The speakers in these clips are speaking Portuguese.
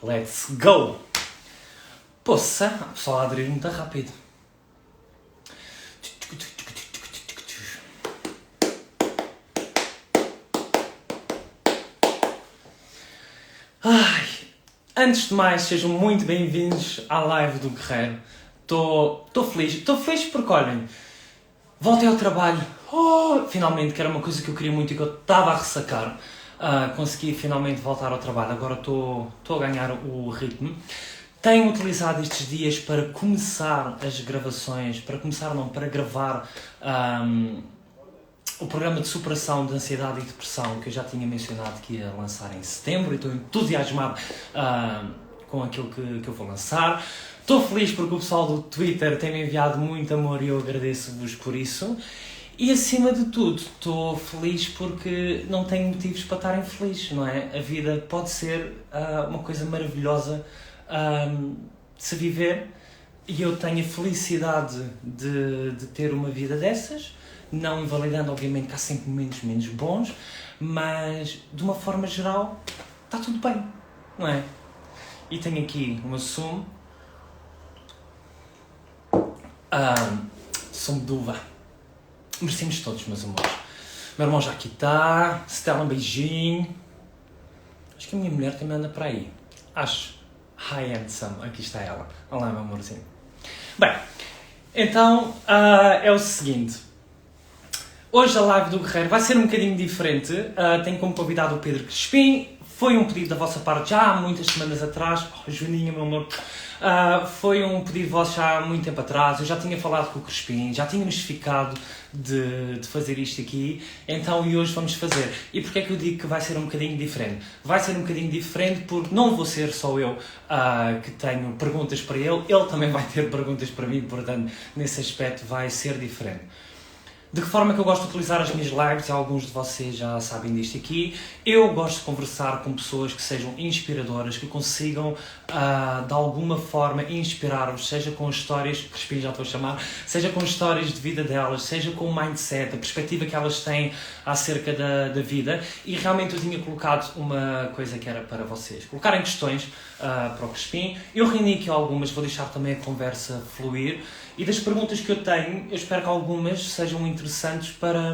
Let's go! Poça, a pessoa a aderir muito rápido. Ai, antes de mais, sejam muito bem-vindos à live do Guerreiro. Estou feliz porque, olhem, voltei ao trabalho. Finalmente, que era uma coisa que eu queria muito e que eu estava a ressacar. Consegui finalmente voltar ao trabalho, agora estou a ganhar o ritmo. Tenho utilizado estes dias para começar as gravações, para gravar o programa de superação de ansiedade e depressão que eu já tinha mencionado que ia lançar em setembro e estou entusiasmado com aquilo que eu vou lançar. Estou feliz porque o pessoal do Twitter tem-me enviado muito amor e eu agradeço-vos por isso. E acima de tudo, estou feliz porque não tenho motivos para estar infeliz, não é? A vida pode ser uma coisa maravilhosa de se viver e eu tenho a felicidade de ter uma vida dessas, não invalidando, obviamente, que há sempre momentos menos bons, mas de uma forma geral está tudo bem, não é? E tenho aqui uma sumo de uva. Merecemos todos, meus amores. Meu irmão já aqui está. Stella, um beijinho. Acho que a minha mulher também anda para aí. Acho. Hi, handsome. Aqui está ela. Olá, meu amorzinho. Bem, então é o seguinte. Hoje a live do Guerreiro vai ser um bocadinho diferente. Tenho como convidado o Pedro Crispim. Foi um pedido da vossa parte já há muitas semanas atrás. Joaninha, meu amor. Foi um pedido vosso já há muito tempo atrás. Eu já tinha falado com o Crispim, já tínhamos ficado de fazer isto aqui, então e hoje vamos fazer. E porquê é que eu digo que vai ser um bocadinho diferente? Vai ser um bocadinho diferente porque não vou ser só eu que tenho perguntas para ele também vai ter perguntas para mim, portanto, nesse aspecto vai ser diferente. De que forma que eu gosto de utilizar as minhas lives, e alguns de vocês já sabem disto aqui, eu gosto de conversar com pessoas que sejam inspiradoras, que consigam, de alguma forma, inspirar-vos, seja com histórias, Crispim já estou a chamar, seja com histórias de vida delas, seja com o mindset, a perspectiva que elas têm acerca da vida, e realmente eu tinha colocado uma coisa que era para vocês, colocarem questões para o Crispim. Eu reuni aqui algumas, vou deixar também a conversa fluir. E das perguntas que eu tenho, eu espero que algumas sejam interessantes para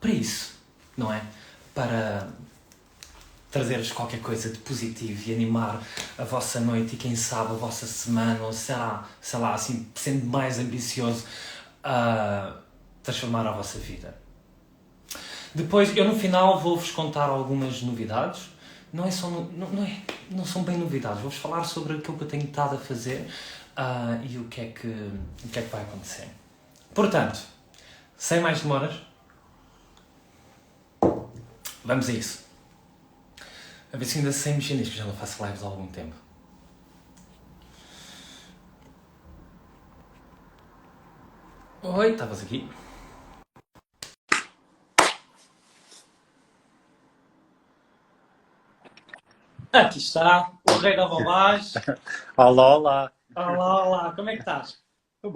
isso, não é? Para trazer-vos qualquer coisa de positivo e animar a vossa noite e quem sabe a vossa semana, ou sei lá, assim, sendo mais ambicioso, transformar a vossa vida. Depois, eu no final vou-vos contar algumas novidades. Não são bem novidades, vou-vos falar sobre aquilo que eu tenho estado a fazer. E o que é que vai acontecer. Portanto, sem mais demoras, vamos a isso. A ver se ainda sei mexer nisto, que já não faço lives há algum tempo. Oi, estavas aqui? Aqui está, o rei da bobagem. Olá, olá. Olá, como é que estás? Estou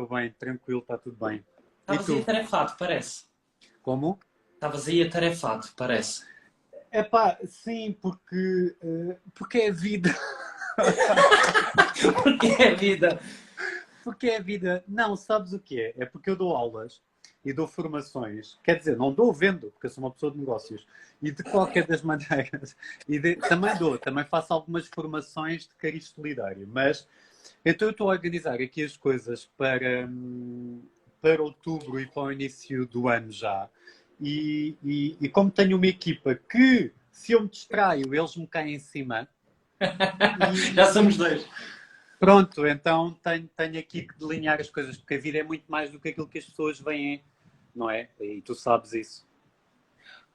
bem, tranquilo, está tudo bem. Estavas aí atarefado, parece. Como? Estavas aí atarefado, parece. Epá, sim, porque é a vida. Porque é a vida. Porque é a vida. Não, sabes o que é? É porque eu dou aulas e dou formações. Quer dizer, não dou vendo, porque eu sou uma pessoa de negócios. E de qualquer das maneiras. Também faço algumas formações de cariz solidário. Mas, então eu estou a organizar aqui as coisas para outubro e para o início do ano já. E como tenho uma equipa que, se eu me distraio, eles me caem em cima. Já somos dois. Pronto, então tenho aqui que delinear as coisas, porque a vida é muito mais do que aquilo que as pessoas veem, não é? E tu sabes isso.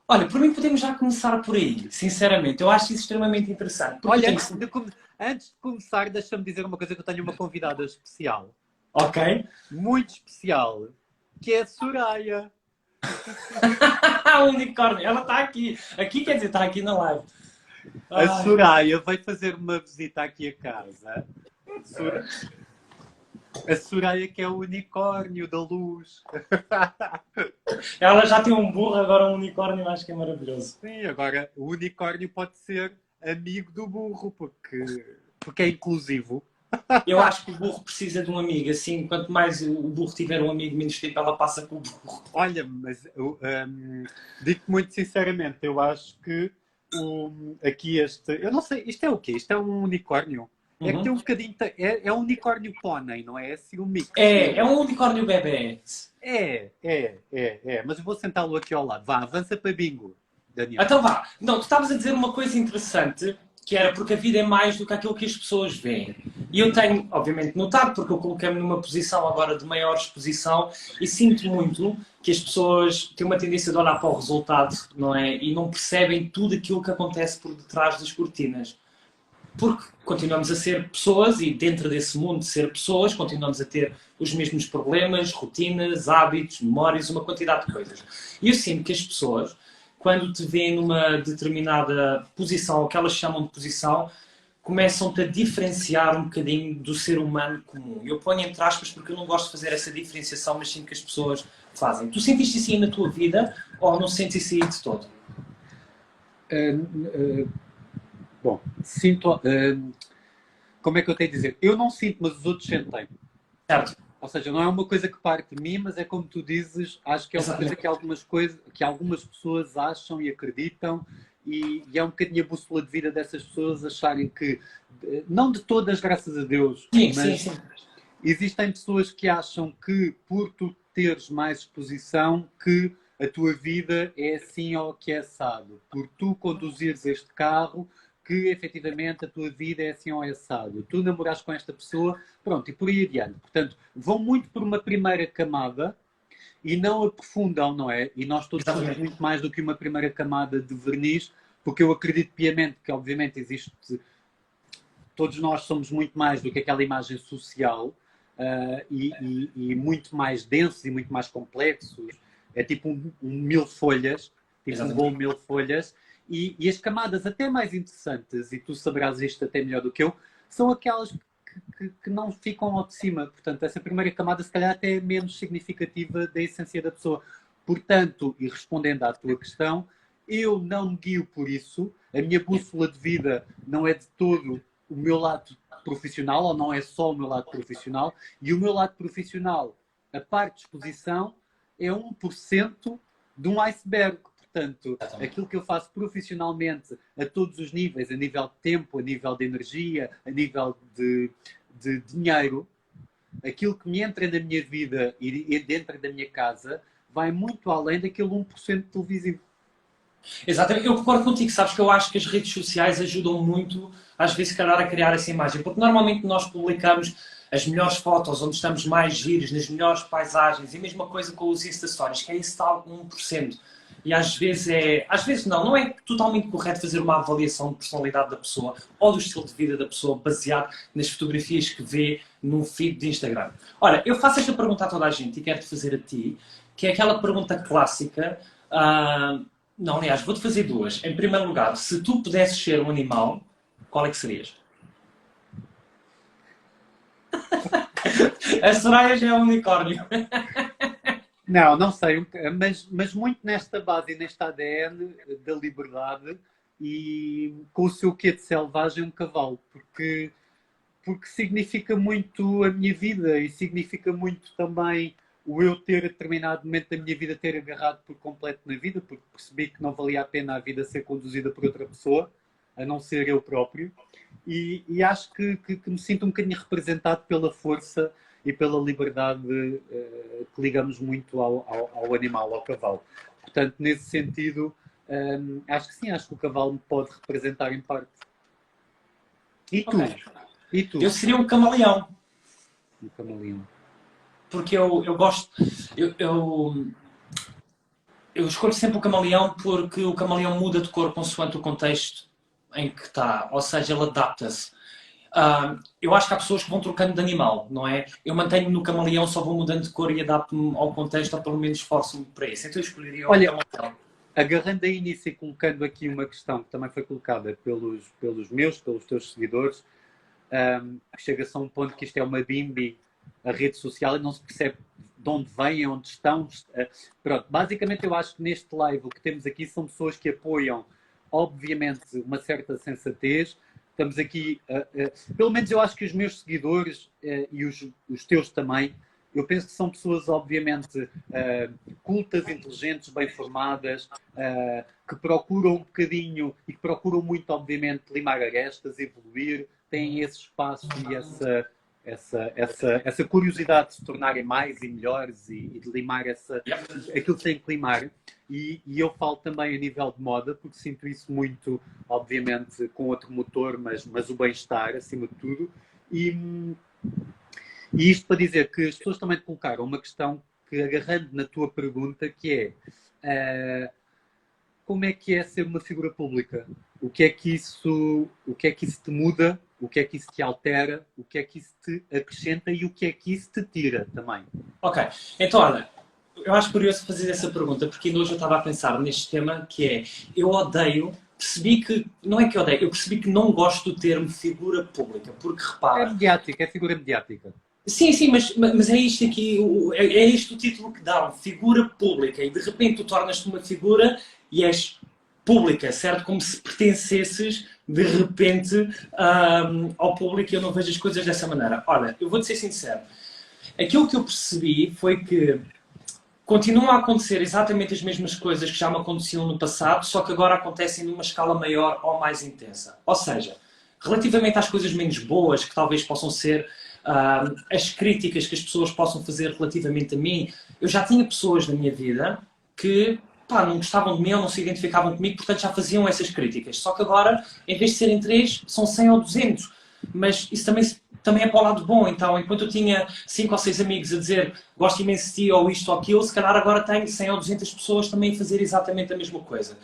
Olha, por mim podemos já começar por aí, sinceramente. Eu acho isso extremamente interessante. Olha, antes de começar, deixa-me dizer uma coisa, que eu tenho uma convidada especial. Ok. Muito especial, que é a Soraya. O unicórnio, ela está aqui. Aqui quer dizer, está aqui na live. A Soraya vai fazer uma visita aqui a casa. A Soraya, que é o unicórnio da luz. Ela já tem um burro, agora um unicórnio, acho que é maravilhoso. Sim, agora o unicórnio pode ser amigo do burro, porque é inclusivo. Eu acho que o burro precisa de um amigo, assim, quanto mais o burro tiver um amigo, menos tempo ela passa com o burro. Olha, mas digo-te muito sinceramente, eu acho que aqui eu não sei, isto é o quê? Isto é um unicórnio? É que tem Uhum. um bocadinho, é um unicórnio pônei, não é? É assim um mix. É um unicórnio bebê. Mas eu vou sentá-lo aqui ao lado. Vá, avança para bingo, Daniel. Então vá. Não, tu estavas a dizer uma coisa interessante, que era porque a vida é mais do que aquilo que as pessoas veem. E eu tenho, obviamente, notado, porque eu coloquei-me numa posição agora de maior exposição e sinto muito que as pessoas têm uma tendência de olhar para o resultado, não é? E não percebem tudo aquilo que acontece por detrás das cortinas. Porque continuamos a ser pessoas e dentro desse mundo de ser pessoas continuamos a ter os mesmos problemas, rotinas, hábitos, memórias, uma quantidade de coisas. E eu sinto que as pessoas, quando te veem numa determinada posição, ou que elas chamam de posição, começam-te a diferenciar um bocadinho do ser humano comum. Eu ponho entre aspas porque eu não gosto de fazer essa diferenciação, mas sinto que as pessoas fazem. Tu sentiste isso aí na tua vida ou não sentes isso aí de todo? Bom, sinto. Como é que eu tenho a dizer? Eu não sinto, mas os outros sentem. Certo. Ou seja, não é uma coisa que parte de mim, mas é como tu dizes, acho que é uma coisa que algumas pessoas acham e acreditam, e é um bocadinho a bússola de vida dessas pessoas acharem que, não de todas, graças a Deus, Sim, sim, mas sim. existem pessoas que acham que por tu teres mais exposição, que a tua vida é assim ou que é assado. Por tu conduzires este carro, que efetivamente a tua vida é assim ou é assado. Tu namoras com esta pessoa, pronto, e por aí adiante. Portanto, vão muito por uma primeira camada e não aprofundam, não é? E nós todos somos Exatamente. muito mais do que uma primeira camada de verniz, porque eu acredito piamente que, obviamente, existe. Todos nós somos muito mais do que aquela imagem social e muito mais densos e muito mais complexos. É tipo um mil folhas, tipo um bolo Exatamente. mil folhas. E as camadas até mais interessantes, e tu saberás isto até melhor do que eu, são aquelas que não ficam ao de cima. Portanto, essa primeira camada, se calhar, até é menos significativa da essência da pessoa. Portanto, e respondendo à tua questão, eu não me guio por isso. A minha bússola de vida não é de todo o meu lado profissional, ou não é só o meu lado profissional, e o meu lado profissional, a parte de exposição, é 1% de um iceberg. Portanto, aquilo que eu faço profissionalmente a todos os níveis, a nível de tempo, a nível de energia, a nível de dinheiro, aquilo que me entra na minha vida e dentro da minha casa, vai muito além daquele 1% televisivo. Exatamente, eu concordo contigo, sabes que eu acho que as redes sociais ajudam muito, às vezes, se calhar, a criar essa imagem, porque normalmente nós publicamos as melhores fotos, onde estamos mais giros, nas melhores paisagens, e a mesma coisa com os Insta Stories, que é esse tal 1%. E às vezes não é totalmente correto fazer uma avaliação de personalidade da pessoa ou do estilo de vida da pessoa baseado nas fotografias que vê num feed de Instagram. Ora, eu faço esta pergunta a toda a gente e quero-te fazer a ti, que é aquela pergunta clássica. Não, aliás, vou-te fazer duas. Em primeiro lugar, se tu pudesses ser um animal, qual é que serias? A Soraya já é um unicórnio. Não sei, mas muito nesta base e neste ADN da liberdade e com o seu quê de selvagem um cavalo, porque significa muito a minha vida e significa muito também o eu ter, a determinado momento da minha vida, ter agarrado por completo na vida, porque percebi que não valia a pena a vida ser conduzida por outra pessoa, a não ser eu próprio. E acho que me sinto um bocadinho representado pela força e pela liberdade que ligamos muito ao animal, ao cavalo. Portanto, nesse sentido, acho que sim, acho que o cavalo me pode representar em parte. E tu? Ok. E tu? Eu seria um camaleão. Um camaleão. Porque eu gosto. Eu escolho sempre o camaleão porque o camaleão muda de cor consoante o contexto em que está. Ou seja, ele adapta-se. Eu acho que há pessoas que vão trocando de animal, não é? Eu mantenho-me no camaleão, só vou mudando de cor e adapto-me ao contexto, ou pelo menos esforço-me para isso. Então eu escolheria o Olha, camaleão. agarrando a início e colocando aqui uma questão que também foi colocada pelos teus seguidores, que chega-se a um ponto que isto é uma bimbi, a rede social, e não se percebe de onde vêm, onde estão. Pronto, basicamente eu acho que neste live o que temos aqui são pessoas que apoiam obviamente, uma certa sensatez. Estamos aqui, pelo menos eu acho que os meus seguidores e os teus também, eu penso que são pessoas, obviamente, cultas, inteligentes, bem formadas, que procuram um bocadinho e que procuram muito, obviamente, limar arestas, evoluir, têm esse espaço e essa curiosidade de se tornarem mais e melhores e de limar aquilo que têm que limar. E eu falo também a nível de moda, porque sinto isso muito, obviamente, com outro motor, mas o bem-estar, acima de tudo. E isto para dizer que as pessoas também te colocaram uma questão que, agarrando na tua pergunta, que é como é que é ser uma figura pública? O que é que isso te muda? O que é que isso te altera? O que é que isso te acrescenta? E o que é que isso te tira também? Ok, então olha, eu acho curioso fazer essa pergunta, porque ainda hoje eu estava a pensar neste tema, que é, eu odeio, percebi que, não é que odeio, eu percebi que não gosto do termo figura pública, porque É repara... mediática, é figura mediática. Sim, sim, mas é isto aqui, é este o título que dá, figura pública, e de repente tu tornas-te uma figura e és pública, certo? Como se pertencesses de repente ao público, e eu não vejo as coisas dessa maneira. Olha, eu vou-te ser sincero, aquilo que eu percebi foi que continuam a acontecer exatamente as mesmas coisas que já me aconteciam no passado, só que agora acontecem numa escala maior ou mais intensa. Ou seja, relativamente às coisas menos boas, que talvez possam ser as críticas que as pessoas possam fazer relativamente a mim, eu já tinha pessoas na minha vida que não gostavam de mim ou não se identificavam comigo, portanto já faziam essas críticas. Só que agora, em vez de serem 3, são 100 ou 200. Mas isso também é para o lado bom. Então, enquanto eu tinha 5 ou 6 amigos a dizer gosto imenso de ti ou isto ou aquilo, se calhar agora tenho 100 ou 200 pessoas também a fazer exatamente a mesma coisa.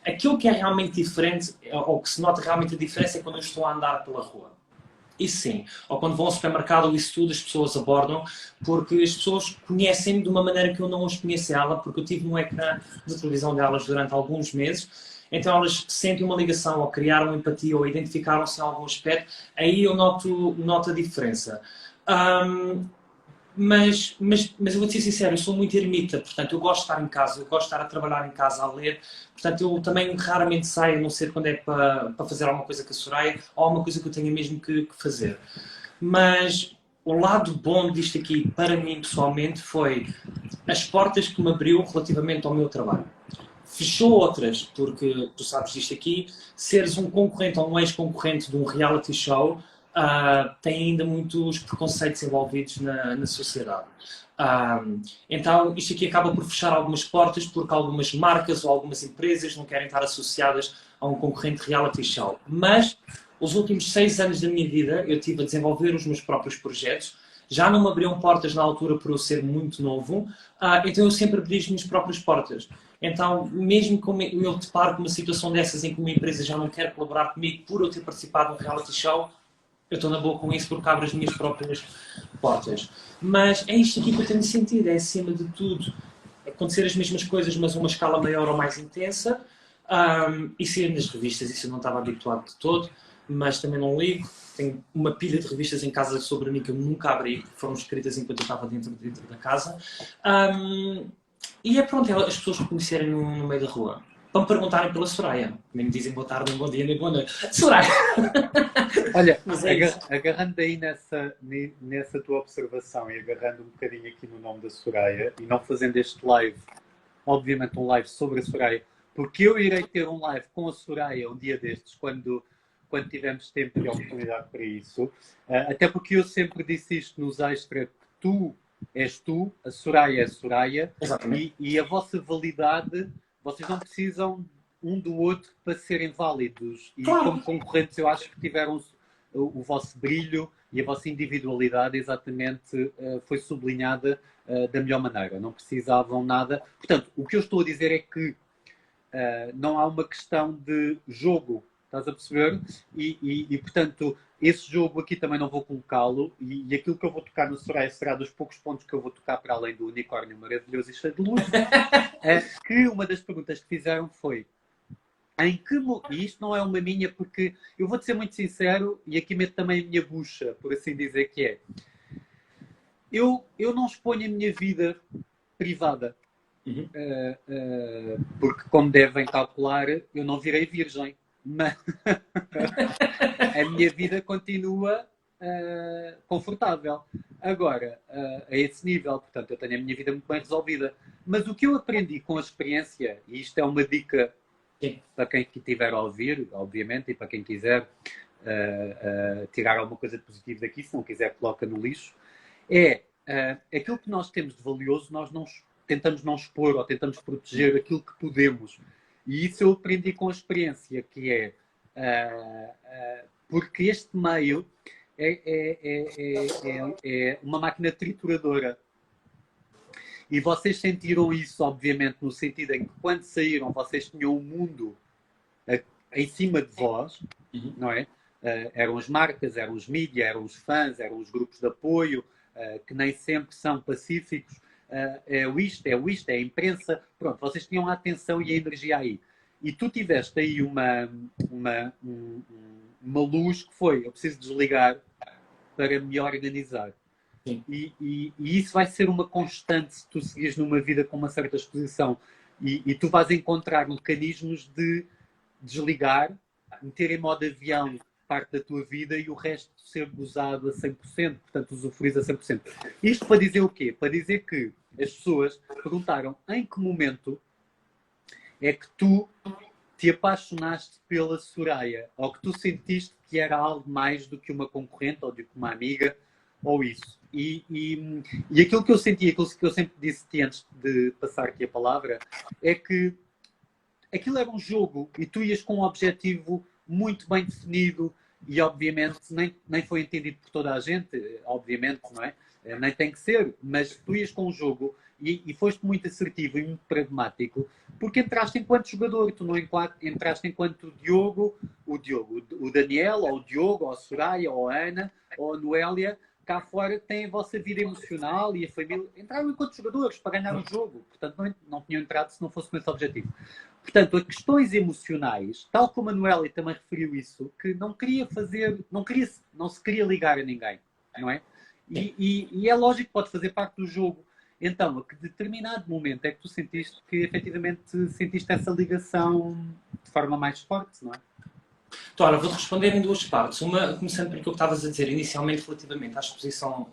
Aquilo que é realmente diferente, ou que se nota realmente a diferença, é quando eu estou a andar pela rua. Isso sim. Ou quando vão ao supermercado, isso tudo, as pessoas abordam, porque as pessoas conhecem-me de uma maneira que eu não as conheço ela, porque eu tive no ecrã de televisão delas durante alguns meses, então elas sentem uma ligação, ou criaram empatia, ou identificaram-se em algum aspecto, aí eu noto a diferença. Mas eu vou-te ser sincero, eu sou muito ermita, portanto eu gosto de estar em casa, eu gosto de estar a trabalhar em casa, a ler, portanto eu também raramente saio, a não ser quando é para fazer alguma coisa com a Soraya, ou alguma coisa que eu tenha mesmo que fazer. Mas o lado bom disto aqui, para mim pessoalmente, foi as portas que me abriu relativamente ao meu trabalho. Fechou outras, porque tu sabes disto aqui, seres um concorrente ou um ex-concorrente de um reality show tem ainda muitos preconceitos envolvidos na sociedade. Então, isto aqui acaba por fechar algumas portas, porque algumas marcas ou algumas empresas não querem estar associadas a um concorrente reality show. Mas, os últimos 6 anos da minha vida, eu estive a desenvolver os meus próprios projetos, já não me abriam portas na altura por eu ser muito novo, então eu sempre abri as minhas próprias portas. Então, mesmo que eu deparo com uma situação dessas em que uma empresa já não quer colaborar comigo por eu ter participado num reality show, eu estou na boa com isso porque abro as minhas próprias portas. Mas é isto aqui que eu tenho sentido, é acima de tudo acontecer as mesmas coisas, mas a uma escala maior ou mais intensa. E sair nas revistas, isso eu não estava habituado de todo, mas também não ligo. Tenho uma pilha de revistas em casa sobre mim que eu nunca abri, que foram escritas enquanto eu estava dentro da casa. E é pronto, as pessoas reconhecerem no meio da rua. Para me perguntarem pela Soraya. Nem me dizem boa tarde, nem bom dia, nem boa noite. Soraya! Olha, agarrando aí nessa tua observação e agarrando um bocadinho aqui no nome da Soraya e não fazendo este live, obviamente um live sobre a Soraya, porque eu irei ter um live com a Soraya um dia destes, quando tivermos tempo e oportunidade para isso. Até porque eu sempre disse isto nos extra, que tu és tu, a Soraya é a Soraya, e a vossa validade, vocês não precisam um do outro para serem válidos. E como concorrentes eu acho que tiveram o vosso brilho e a vossa individualidade exatamente foi sublinhada da melhor maneira. Não precisavam nada. Portanto, o que eu estou a dizer é que não há uma questão de jogo, estás a perceber? E portanto, esse jogo aqui também não vou colocá-lo, e aquilo que eu vou tocar no Soraya será dos poucos pontos que eu vou tocar para além do unicórnio maravilhoso e cheio de luz. Que uma das perguntas que fizeram foi e isto não é uma minha, porque eu vou-te ser muito sincero, e aqui meto também a minha bucha, por assim dizer, que é eu não exponho a minha vida privada. Uhum. Porque, como devem calcular, eu não virei virgem. Mas a minha vida continua confortável. Agora, a esse nível, portanto, eu tenho a minha vida muito bem resolvida. Mas o que eu aprendi com a experiência, e isto é uma dica Sim. para quem estiver a ouvir, obviamente, e para quem quiser tirar alguma coisa de positivo daqui, se não quiser, coloca no lixo, é aquilo que nós temos de valioso, nós não tentamos não expor ou tentamos proteger aquilo que podemos. E isso eu aprendi com a experiência, que é porque este meio é uma máquina trituradora. E vocês sentiram isso, obviamente, no sentido em que quando saíram, vocês tinham um mundo em cima de vós, não é? Eram as marcas, eram os mídias, eram os fãs, eram os grupos de apoio, que nem sempre são pacíficos. É a imprensa. Pronto, vocês tinham a atenção e a energia aí. E tu tiveste aí uma luz que foi: eu preciso desligar para me organizar. E isso vai ser uma constante se tu seguires numa vida com uma certa exposição. E tu vais encontrar mecanismos de desligar, meter em modo avião parte da tua vida e o resto ser gozado a 100%, portanto usufruís a 100%. Isto para dizer o quê? Para dizer que as pessoas perguntaram em que momento é que tu te apaixonaste pela Soraya, ou que tu sentiste que era algo mais do que uma concorrente, ou do que uma amiga, ou isso. E aquilo que eu senti, aquilo que eu sempre disse-te antes de passar aqui a palavra, é que aquilo era um jogo e tu ias com um objetivo muito bem definido e, obviamente, nem foi entendido por toda a gente, obviamente, não é? Nem tem que ser, mas tu ias com um jogo e foste muito assertivo e muito pragmático, porque entraste enquanto jogador, tu não entraste enquanto o Daniel, ou o Diogo, ou a Soraya, ou a Ana, ou a Noélia. Cá fora tem a vossa vida emocional e a família. Entraram enquanto jogadores para ganhar o jogo. Portanto, não tinham entrado se não fosse com esse objetivo. Portanto, a questões emocionais, tal como a Noélia também referiu isso, que não se queria ligar a ninguém, não é? E é lógico que pode fazer parte do jogo. Então, a que determinado momento é que tu sentiste que efetivamente sentiste essa ligação de forma mais forte, não é? Então, olha, vou-te responder em duas partes. Uma, começando por aquilo que estavas a dizer inicialmente relativamente à exposição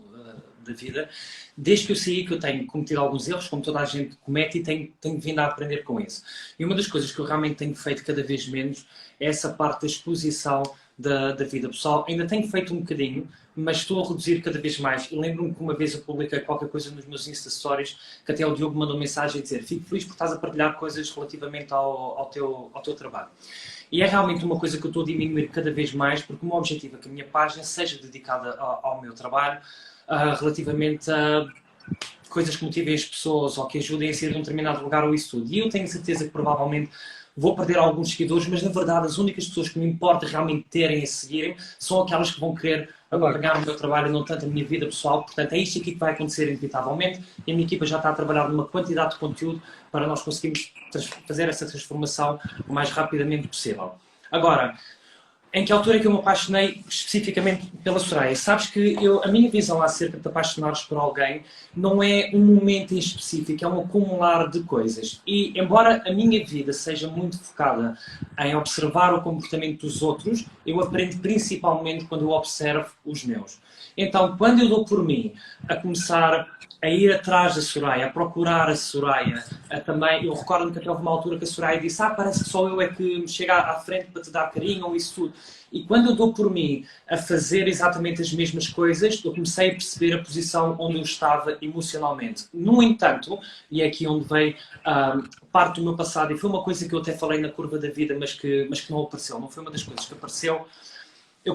da vida. Desde que eu saí, que eu tenho cometido alguns erros, como toda a gente comete, e tenho vindo a aprender com isso. E uma das coisas que eu realmente tenho feito cada vez menos é essa parte da exposição da vida pessoal. Ainda tenho feito um bocadinho, mas estou a reduzir cada vez mais. E lembro-me que uma vez eu publiquei qualquer coisa nos meus Insta Stories, que até o Diogo mandou mensagem a dizer: fico feliz por estás a partilhar coisas relativamente ao teu trabalho. E é realmente uma coisa que eu estou a diminuir cada vez mais, porque o meu objetivo é que a minha página seja dedicada ao meu trabalho, relativamente a coisas que motivem as pessoas ou que ajudem a sair de um determinado lugar ou isso tudo. E eu tenho certeza que provavelmente vou perder alguns seguidores, mas na verdade as únicas pessoas que me importa realmente terem e seguirem são aquelas que vão querer acompanhar o meu trabalho e não tanto a minha vida pessoal. Portanto, é isto aqui que vai acontecer inevitavelmente e a minha equipa já está a trabalhar numa quantidade de conteúdo para nós conseguirmos fazer essa transformação o mais rapidamente possível. Agora, em que altura é que eu me apaixonei especificamente pela Soraya? Sabes que a minha visão acerca de te apaixonares por alguém não é um momento em específico, é um acumular de coisas. E embora a minha vida seja muito focada em observar o comportamento dos outros, eu aprendo principalmente quando eu observo os meus. Então, quando eu dou por mim a começar a ir atrás da Soraya, a procurar a Soraya, também, eu recordo-me que até houve uma altura que a Soraya disse: parece que só eu é que me chego à frente para te dar carinho ou isso tudo. E quando eu dou por mim a fazer exatamente as mesmas coisas, eu comecei a perceber a posição onde eu estava emocionalmente. No entanto, e é aqui onde veio parte do meu passado, e foi uma coisa que eu até falei na curva da vida, mas que não apareceu, não foi uma das coisas que apareceu.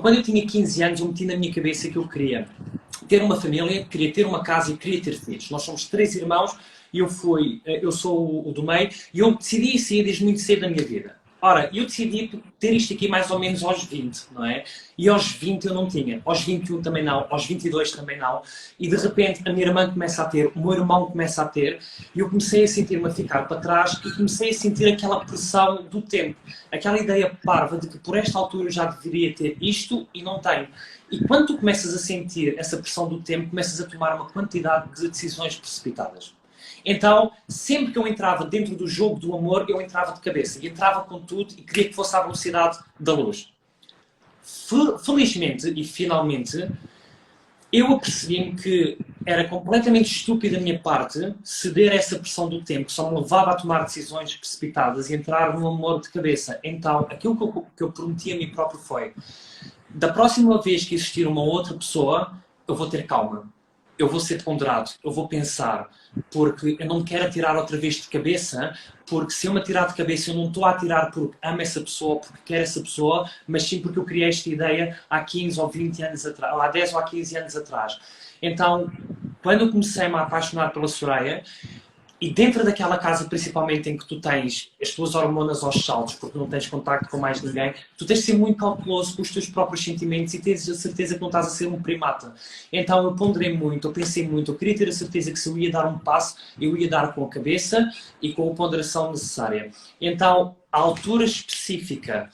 Quando eu tinha 15 anos, eu meti na minha cabeça que eu queria ter uma família, queria ter uma casa e queria ter filhos. Nós somos 3 irmãos e eu sou o do meio, e eu decidi sair desde muito cedo da minha vida. Ora, eu decidi ter isto aqui mais ou menos aos 20, não é? E aos 20 eu não tinha, aos 21 também não, aos 22 também não. E de repente a minha irmã começa a ter, o meu irmão começa a ter, e eu comecei a sentir-me a ficar para trás e comecei a sentir aquela pressão do tempo, aquela ideia parva de que por esta altura eu já deveria ter isto e não tenho. E quando tu começas a sentir essa pressão do tempo, começas a tomar uma quantidade de decisões precipitadas. Então, sempre que eu entrava dentro do jogo do amor, eu entrava de cabeça. E entrava com tudo e queria que fosse à velocidade da luz. Felizmente e finalmente, eu apercebi-me que era completamente estúpido da minha parte ceder a essa pressão do tempo, que só me levava a tomar decisões precipitadas e entrar num amor de cabeça. Então, aquilo que eu prometi a mim próprio foi: da próxima vez que existir uma outra pessoa, eu vou ter calma. Eu vou ser ponderado, eu vou pensar, porque eu não me quero atirar outra vez de cabeça, porque se eu me atirar de cabeça, eu não estou a atirar porque amo essa pessoa, porque quero essa pessoa, mas sim porque eu criei esta ideia há 15 ou 20 anos atrás, ou há 10 ou há 15 anos atrás. Então, quando eu comecei-me a apaixonar pela Soraya, e dentro daquela casa, principalmente, em que tu tens as tuas hormonas aos saltos, porque não tens contacto com mais ninguém, tu tens de ser muito cauteloso com os teus próprios sentimentos e tens a certeza que não estás a ser um primata. Então eu ponderei muito, eu pensei muito, eu queria ter a certeza que se eu ia dar um passo, eu ia dar com a cabeça e com a ponderação necessária. Então, a altura específica,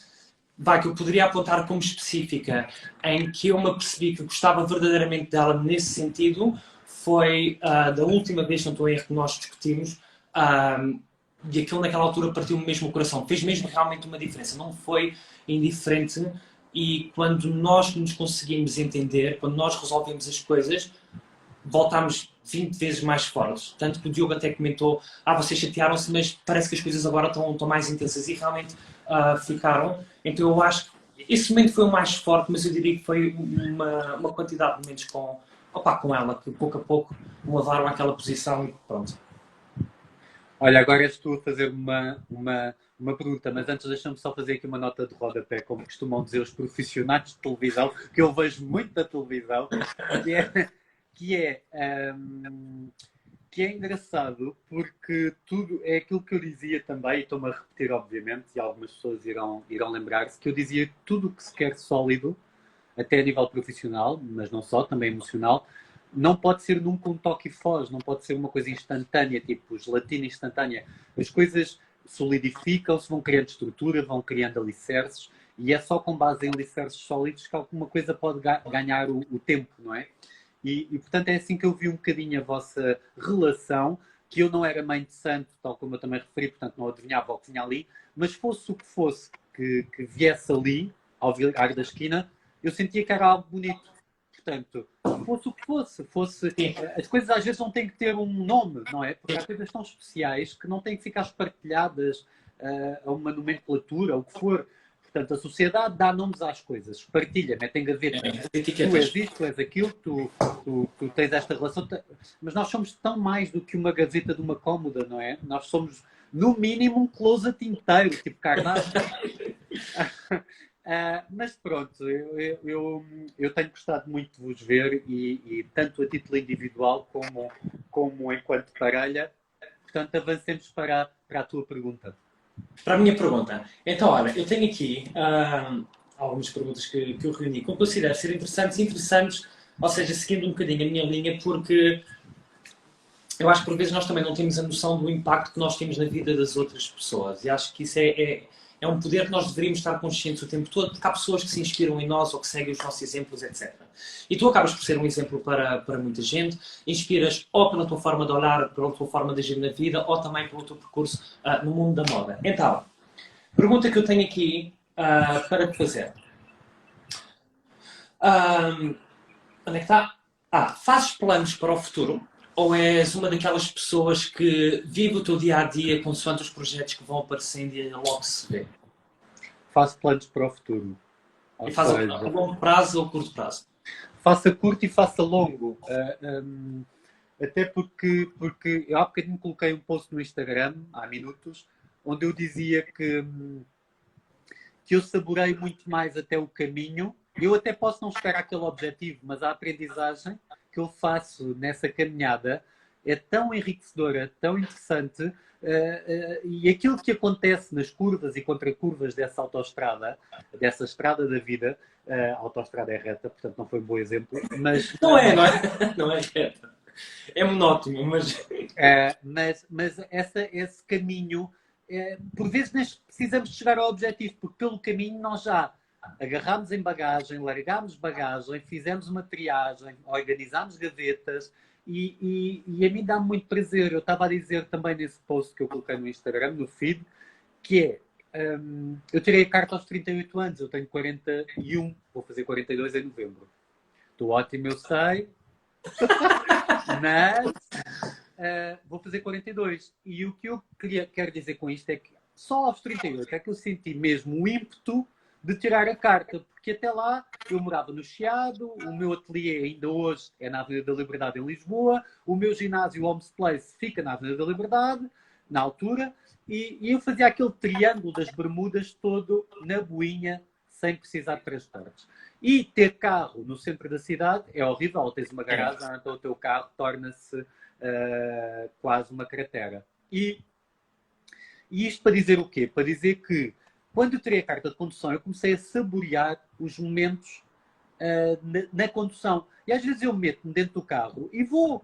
que eu poderia apontar como específica, em que eu me apercebi que gostava verdadeiramente dela nesse sentido, foi da última vez, não estou em erro, que nós discutimos, e aquilo naquela altura partiu-me mesmo o coração. Fez mesmo realmente uma diferença. Não foi indiferente, e quando nós nos conseguimos entender, quando nós resolvemos as coisas, voltámos 20 vezes mais fortes. Tanto que o Diogo até comentou: vocês chatearam-se, mas parece que as coisas agora estão mais intensas. E realmente ficaram. Então eu acho que esse momento foi o mais forte, mas eu diria que foi uma quantidade de momentos com ela, que pouco a pouco me levaram àquela posição e pronto. Olha, agora és tu a fazer uma pergunta, mas antes deixa-me só fazer aqui uma nota de rodapé, como costumam dizer os profissionais de televisão, que eu vejo muito da televisão, que é, que é engraçado, porque tudo é aquilo que eu dizia também, e estou-me a repetir, obviamente, e algumas pessoas irão lembrar-se, que eu dizia que tudo o que se quer sólido, até a nível profissional, mas não só, também emocional, não pode ser nunca um toque e foge, não pode ser uma coisa instantânea, tipo gelatina instantânea. As coisas solidificam-se, vão criando estrutura, vão criando alicerces, e é só com base em alicerces sólidos que alguma coisa pode ganhar o tempo, não é? E, portanto, é assim que eu vi um bocadinho a vossa relação, que eu não era mãe de santo, tal como eu também referi, portanto não adivinhava o que tinha ali, mas fosse o que fosse que viesse ali, ao virar da esquina, eu sentia que era algo bonito. Portanto, fosse o que fosse. As coisas às vezes não têm que ter um nome, não é? Porque há coisas tão especiais que não têm que ficar espartilhadas a uma nomenclatura, o que for. Portanto, a sociedade dá nomes às coisas, partilha, mete em gaveta. Tu és isto, tu és aquilo, tu tens esta relação. Mas nós somos tão mais do que uma gaveta de uma cómoda, não é? Nós somos, no mínimo, um closet inteiro, tipo Kardashian. Mas pronto, eu tenho gostado muito de vos ver, e tanto a título individual como enquanto parelha. Portanto, avancemos para a tua pergunta. Para a minha pergunta. Então, olha, eu tenho aqui algumas perguntas que eu reuni, que eu considero ser interessantes, ou seja, seguindo um bocadinho a minha linha, porque eu acho que por vezes nós também não temos a noção do impacto que nós temos na vida das outras pessoas, e acho que isso é um poder que nós deveríamos estar conscientes o tempo todo, porque há pessoas que se inspiram em nós ou que seguem os nossos exemplos, etc. E tu acabas por ser um exemplo para muita gente, inspiras ou pela tua forma de olhar, pela tua forma de agir na vida, ou também pelo teu percurso no mundo da moda. Então, pergunta que eu tenho aqui para te fazer. Onde é que está? Fazes planos para o futuro? Ou és uma daquelas pessoas que vive o teu dia-a-dia consoante os projetos que vão aparecendo e logo se vê? Faço planos para o futuro. E faz a longo prazo ou curto prazo? Faça curto e faça longo. Até porque eu há bocadinho coloquei um post no Instagram, há minutos, onde eu dizia que eu saborei muito mais até o caminho. Eu até posso não chegar àquele objetivo, mas a aprendizagem que eu faço nessa caminhada é tão enriquecedora, tão interessante, e aquilo que acontece nas curvas e contracurvas dessa autoestrada, dessa estrada da vida, a autoestrada é reta, portanto não foi um bom exemplo, mas... Não é reta. É monótono, mas... mas esse caminho, por vezes nem precisamos de chegar ao objetivo, porque pelo caminho nós já agarrámos em bagagem, largámos bagagem, fizemos uma triagem, organizámos gavetas E a mim dá-me muito prazer. Eu estava a dizer também nesse post que eu coloquei no Instagram, no feed, que é, eu tirei a carta aos 38 anos, eu tenho 41, vou fazer 42 em novembro. Estou ótimo, eu sei, mas vou fazer 42. E o que eu quero dizer com isto é que só aos 38 é que eu senti mesmo o ímpeto de tirar a carta, porque até lá eu morava no Chiado, o meu ateliê ainda hoje é na Avenida da Liberdade em Lisboa, o meu ginásio Homes Place fica na Avenida da Liberdade, na altura, e eu fazia aquele triângulo das Bermudas todo na boinha, sem precisar de transportes. E ter carro no centro da cidade é horrível, ou tens uma garagem, então o teu carro torna-se quase uma cratera. E isto para dizer o quê? Para dizer que quando eu tirei a carta de condução, eu comecei a saborear os momentos na condução. E às vezes eu meto-me dentro do carro e vou.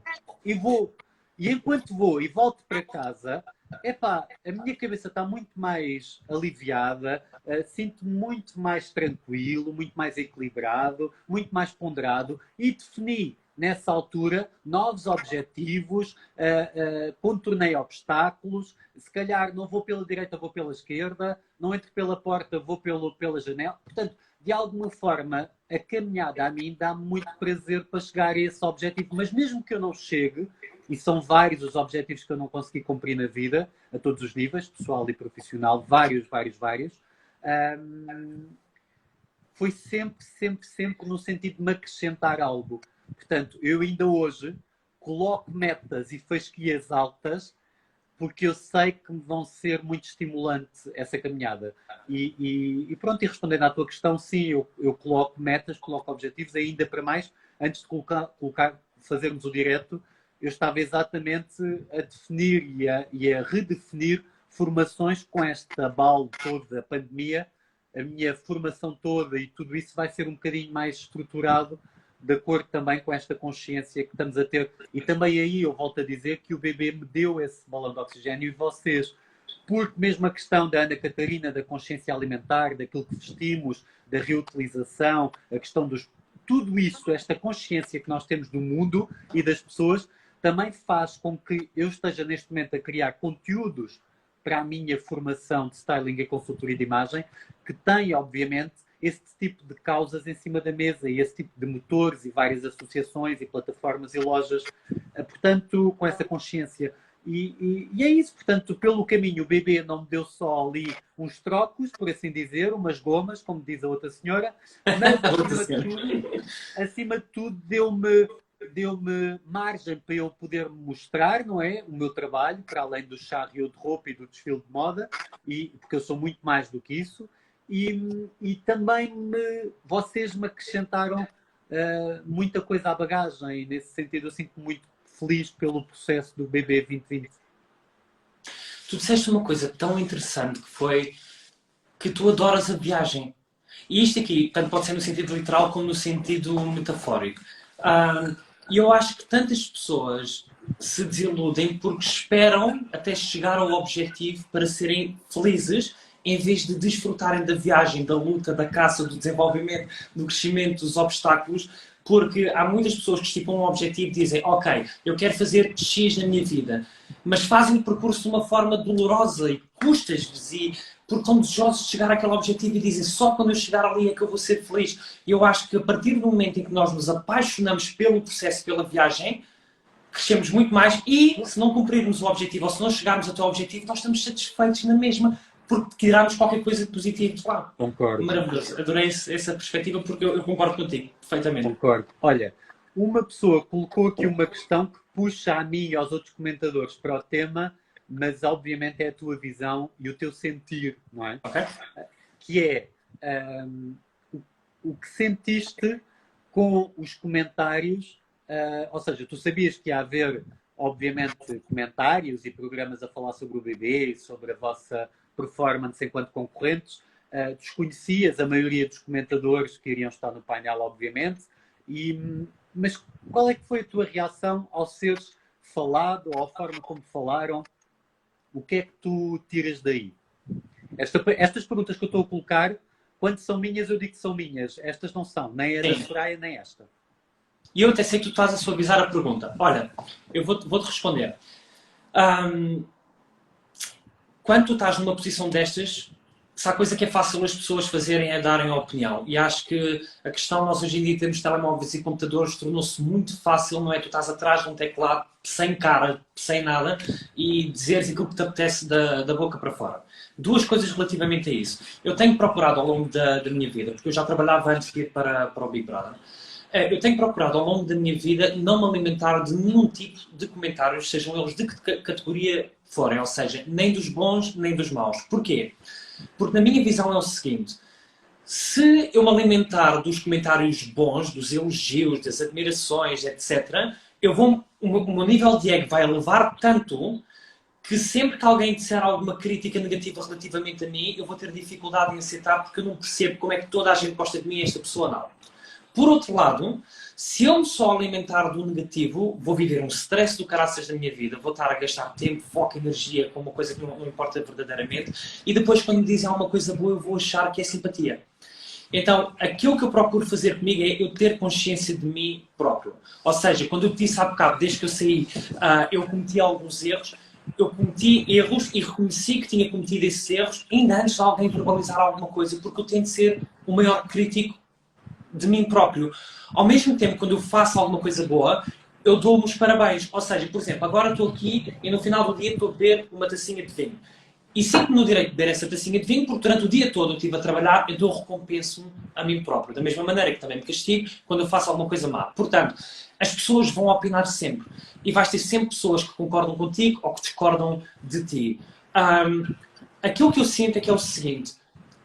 E enquanto vou e volto para casa, epá, a minha cabeça está muito mais aliviada, sinto-me muito mais tranquilo, muito mais equilibrado, muito mais ponderado e defini nessa altura novos objetivos, contornei obstáculos, se calhar não vou pela direita, vou pela esquerda, não entro pela porta, vou pela janela. Portanto, de alguma forma, a caminhada a mim dá muito prazer para chegar a esse objetivo, mas mesmo que eu não chegue, e são vários os objetivos que eu não consegui cumprir na vida, a todos os níveis, pessoal e profissional, vários, foi sempre no sentido de me acrescentar algo. Portanto, eu ainda hoje coloco metas e fasquias altas porque eu sei que me vão ser muito estimulante essa caminhada. E pronto, e respondendo à tua questão, sim, eu coloco metas, coloco objetivos, ainda para mais, antes de fazermos o direto, eu estava exatamente a definir e a redefinir formações com esta bala toda da pandemia. A minha formação toda e tudo isso vai ser um bocadinho mais estruturado de acordo também com esta consciência que estamos a ter. E também aí eu volto a dizer que o bebê me deu esse balão de oxigênio e vocês, porque mesmo a questão da Ana Catarina, da consciência alimentar, daquilo que vestimos, da reutilização, a questão dos... Tudo isso, esta consciência que nós temos do mundo e das pessoas, também faz com que eu esteja neste momento a criar conteúdos para a minha formação de styling e consultoria de imagem, que tem, obviamente, esse tipo de causas em cima da mesa e esse tipo de motores e várias associações e plataformas e lojas, portanto, com essa consciência. E é isso, portanto, pelo caminho o bebê não me deu só ali uns trocos, por assim dizer, umas gomas, como diz a outra senhora, mas acima de tudo deu-me margem para eu poder mostrar, não é, o meu trabalho, para além do charrio de roupa e do desfile de moda, porque eu sou muito mais do que isso. E também vocês me acrescentaram muita coisa à bagagem, e nesse sentido eu sinto-me muito feliz pelo processo do BB 2020. Tu disseste uma coisa tão interessante que foi que tu adoras a viagem. E isto aqui, tanto pode ser no sentido literal como no sentido metafórico. E eu acho que tantas pessoas se desiludem porque esperam até chegar ao objetivo para serem felizes, em vez de desfrutarem da viagem, da luta, da caça, do desenvolvimento, do crescimento, dos obstáculos, porque há muitas pessoas que estipulam um objetivo e dizem, ok, eu quero fazer X na minha vida, mas fazem o percurso de uma forma dolorosa e custa-lhes, e porque estão desejosos de chegar àquele objetivo e dizem, só quando eu chegar ali é que eu vou ser feliz. E eu acho que a partir do momento em que nós nos apaixonamos pelo processo, pela viagem, crescemos muito mais e, se não cumprirmos o objetivo ou se não chegarmos até ao objetivo, nós estamos satisfeitos na mesma, porque tirarmos qualquer coisa de positivo de lá. Concordo. Maravilhoso. Adorei essa perspectiva porque eu concordo contigo, perfeitamente. Concordo. Olha, uma pessoa colocou aqui uma questão que puxa a mim e aos outros comentadores para o tema, mas obviamente é a tua visão e o teu sentir, não é? Ok. Que é o que sentiste com os comentários, ou seja, tu sabias que ia haver, obviamente, comentários e programas a falar sobre o bebê e sobre a vossa performance enquanto concorrentes, desconhecias a maioria dos comentadores que iriam estar no painel, obviamente, mas qual é que foi a tua reação ao seres falado, ou a forma como falaram? O que é que tu tiras daí? Estas perguntas que eu estou a colocar, quando são minhas, eu digo que são minhas. Estas não são, nem a da Soraya, nem esta. E eu até sei que tu estás a suavizar a pergunta. Olha, eu vou-te responder. Ahm, Quando tu estás numa posição destas, se há coisa que é fácil as pessoas fazerem é darem a opinião. E acho que a questão, nós hoje em dia temos telemóveis e computadores, tornou-se muito fácil, não é? Tu estás atrás de um teclado, sem cara, sem nada, e dizeres aquilo que te apetece da boca para fora. Duas coisas relativamente a isso. Eu tenho procurado ao longo da minha vida, porque eu já trabalhava antes de ir para o Big Brother, eu tenho procurado ao longo da minha vida não me alimentar de nenhum tipo de comentários, sejam eles de que categoria forem, ou seja, nem dos bons nem dos maus. Porquê? Porque na minha visão é o seguinte: se eu me alimentar dos comentários bons, dos elogios, das admirações, etc., o meu nível de ego vai elevar tanto que sempre que alguém disser alguma crítica negativa relativamente a mim, eu vou ter dificuldade em aceitar porque eu não percebo como é que toda a gente gosta de mim e esta pessoa não. Por outro lado, se eu me só alimentar do negativo, vou viver um stress do caraças da minha vida, vou estar a gastar tempo, foco, energia com uma coisa que não importa verdadeiramente, e depois quando me dizem alguma coisa boa eu vou achar que é simpatia. Então, aquilo que eu procuro fazer comigo é eu ter consciência de mim próprio. Ou seja, quando eu te disse há bocado, desde que eu saí, eu cometi alguns erros, eu cometi erros e reconheci que tinha cometido esses erros ainda antes de alguém verbalizar alguma coisa, porque eu tento ser o maior crítico de mim próprio. Ao mesmo tempo, quando eu faço alguma coisa boa, eu dou-me os parabéns. Ou seja, por exemplo, agora estou aqui e no final do dia estou a beber uma tacinha de vinho. E sinto-me no direito de beber essa tacinha de vinho, porque durante o dia todo eu estive a trabalhar, eu recompenso-me a mim próprio. Da mesma maneira que também me castigo quando eu faço alguma coisa má. Portanto, as pessoas vão opinar sempre. E vais ter sempre pessoas que concordam contigo ou que discordam de ti. Aquilo que eu sinto é que é o seguinte: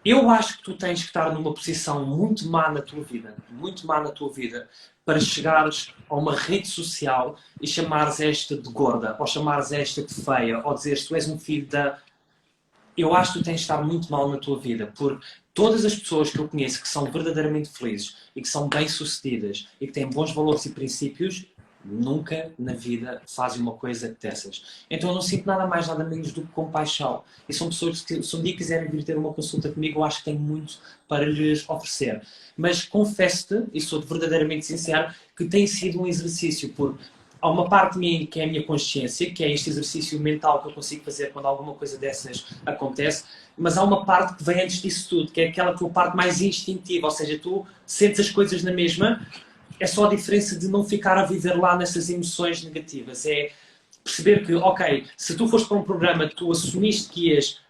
eu acho que tu tens que estar numa posição muito má na tua vida, muito má na tua vida, para chegares a uma rede social e chamares esta de gorda, ou chamares esta de feia, ou dizeres que tu és um filho da... Eu acho que tu tens de estar muito mal na tua vida, porque todas as pessoas que eu conheço que são verdadeiramente felizes e que são bem-sucedidas e que têm bons valores e princípios, nunca na vida fazem uma coisa dessas. Então eu não sinto nada mais, nada menos do que compaixão. E são pessoas que, se um dia quiserem vir ter uma consulta comigo, eu acho que tenho muito para lhes oferecer. Mas confesso-te, e sou verdadeiramente sincero, que tem sido um exercício, porque há uma parte de mim que é a minha consciência, que é este exercício mental que eu consigo fazer quando alguma coisa dessas acontece, mas há uma parte que vem antes disso tudo, que é aquela tua parte mais instintiva, ou seja, tu sentes as coisas na mesma, é só a diferença de não ficar a viver lá nessas emoções negativas. É perceber que, ok, se tu foste para um programa, tu assumiste que ias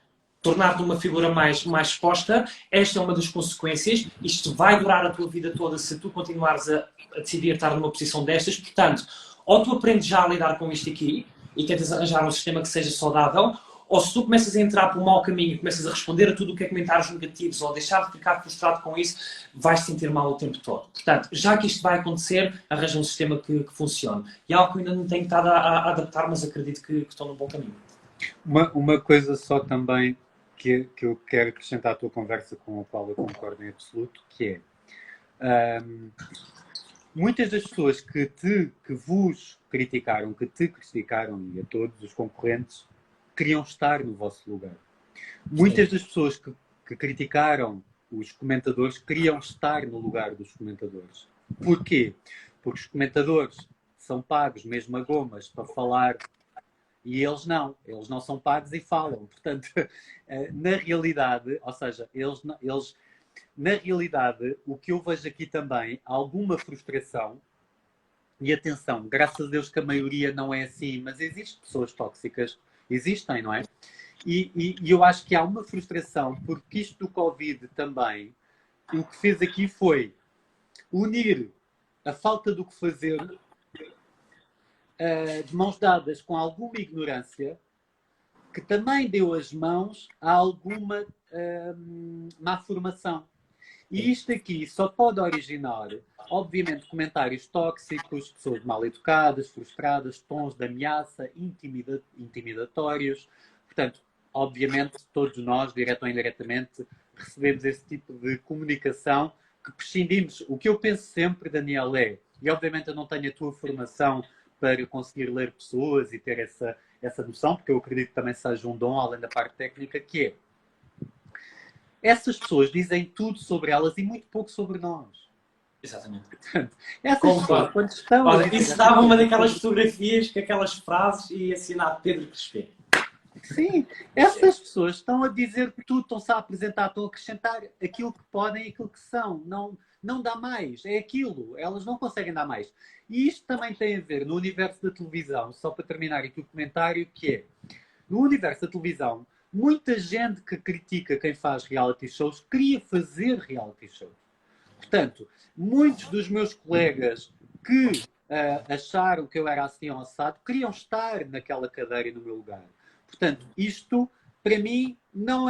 tornar-te uma figura mais exposta, esta é uma das consequências, isto vai durar a tua vida toda se tu continuares a decidir estar numa posição destas, portanto, ou tu aprendes já a lidar com isto aqui e tentas arranjar um sistema que seja saudável, ou se tu começas a entrar por um mau caminho e começas a responder a tudo o que é comentários negativos ou deixar de ficar frustrado com isso, vais te sentir mal o tempo todo. Portanto, já que isto vai acontecer, arranja um sistema que funcione. E é algo que eu ainda não tenho estado a adaptar, mas acredito que estou no bom caminho. Uma coisa só também que eu quero acrescentar à tua conversa, com a qual eu concordo em absoluto, que é muitas das pessoas que vos criticaram, que te criticaram, e a todos os concorrentes, queriam estar no vosso lugar. Muitas das pessoas que criticaram os comentadores queriam estar no lugar dos comentadores. Porquê? Porque os comentadores são pagos mesmo a gomas para falar e eles não são pagos e falam. Portanto, na realidade, ou seja, eles na realidade, o que eu vejo aqui também, alguma frustração, e atenção, graças a Deus que a maioria não é assim, mas existem pessoas tóxicas, existem, não é? E eu acho que há uma frustração, porque isto do Covid também, o que fez aqui foi unir a falta do que fazer de mãos dadas com alguma ignorância, que também deu as mãos a alguma má formação. E isto aqui só pode originar, obviamente, comentários tóxicos, pessoas mal educadas, frustradas, tons de ameaça, intimidatórios. Portanto, obviamente, todos nós, direto ou indiretamente, recebemos esse tipo de comunicação que prescindimos. O que eu penso sempre, Daniel, é, e obviamente eu não tenho a tua formação para conseguir ler pessoas e ter essa noção, porque eu acredito que também seja um dom, além da parte técnica, que é, essas pessoas dizem tudo sobre elas e muito pouco sobre nós. Exatamente. Essas pessoas, Concordo. quando estão... Olha, isso dava uma daquelas fotografias com aquelas frases e assinado Pedro Crespim. Sim, essas pessoas estão a dizer que tudo, estão-se a apresentar, estão a acrescentar aquilo que podem e aquilo que são. Não dá mais, é aquilo. Elas não conseguem dar mais. E isto também tem a ver no universo da televisão, só para terminar aqui o comentário, que é, no universo da televisão, muita gente que critica quem faz reality shows queria fazer reality shows. Portanto, muitos dos meus colegas que acharam que eu era assim ou assado queriam estar naquela cadeira e no meu lugar. Portanto, isto, para mim, não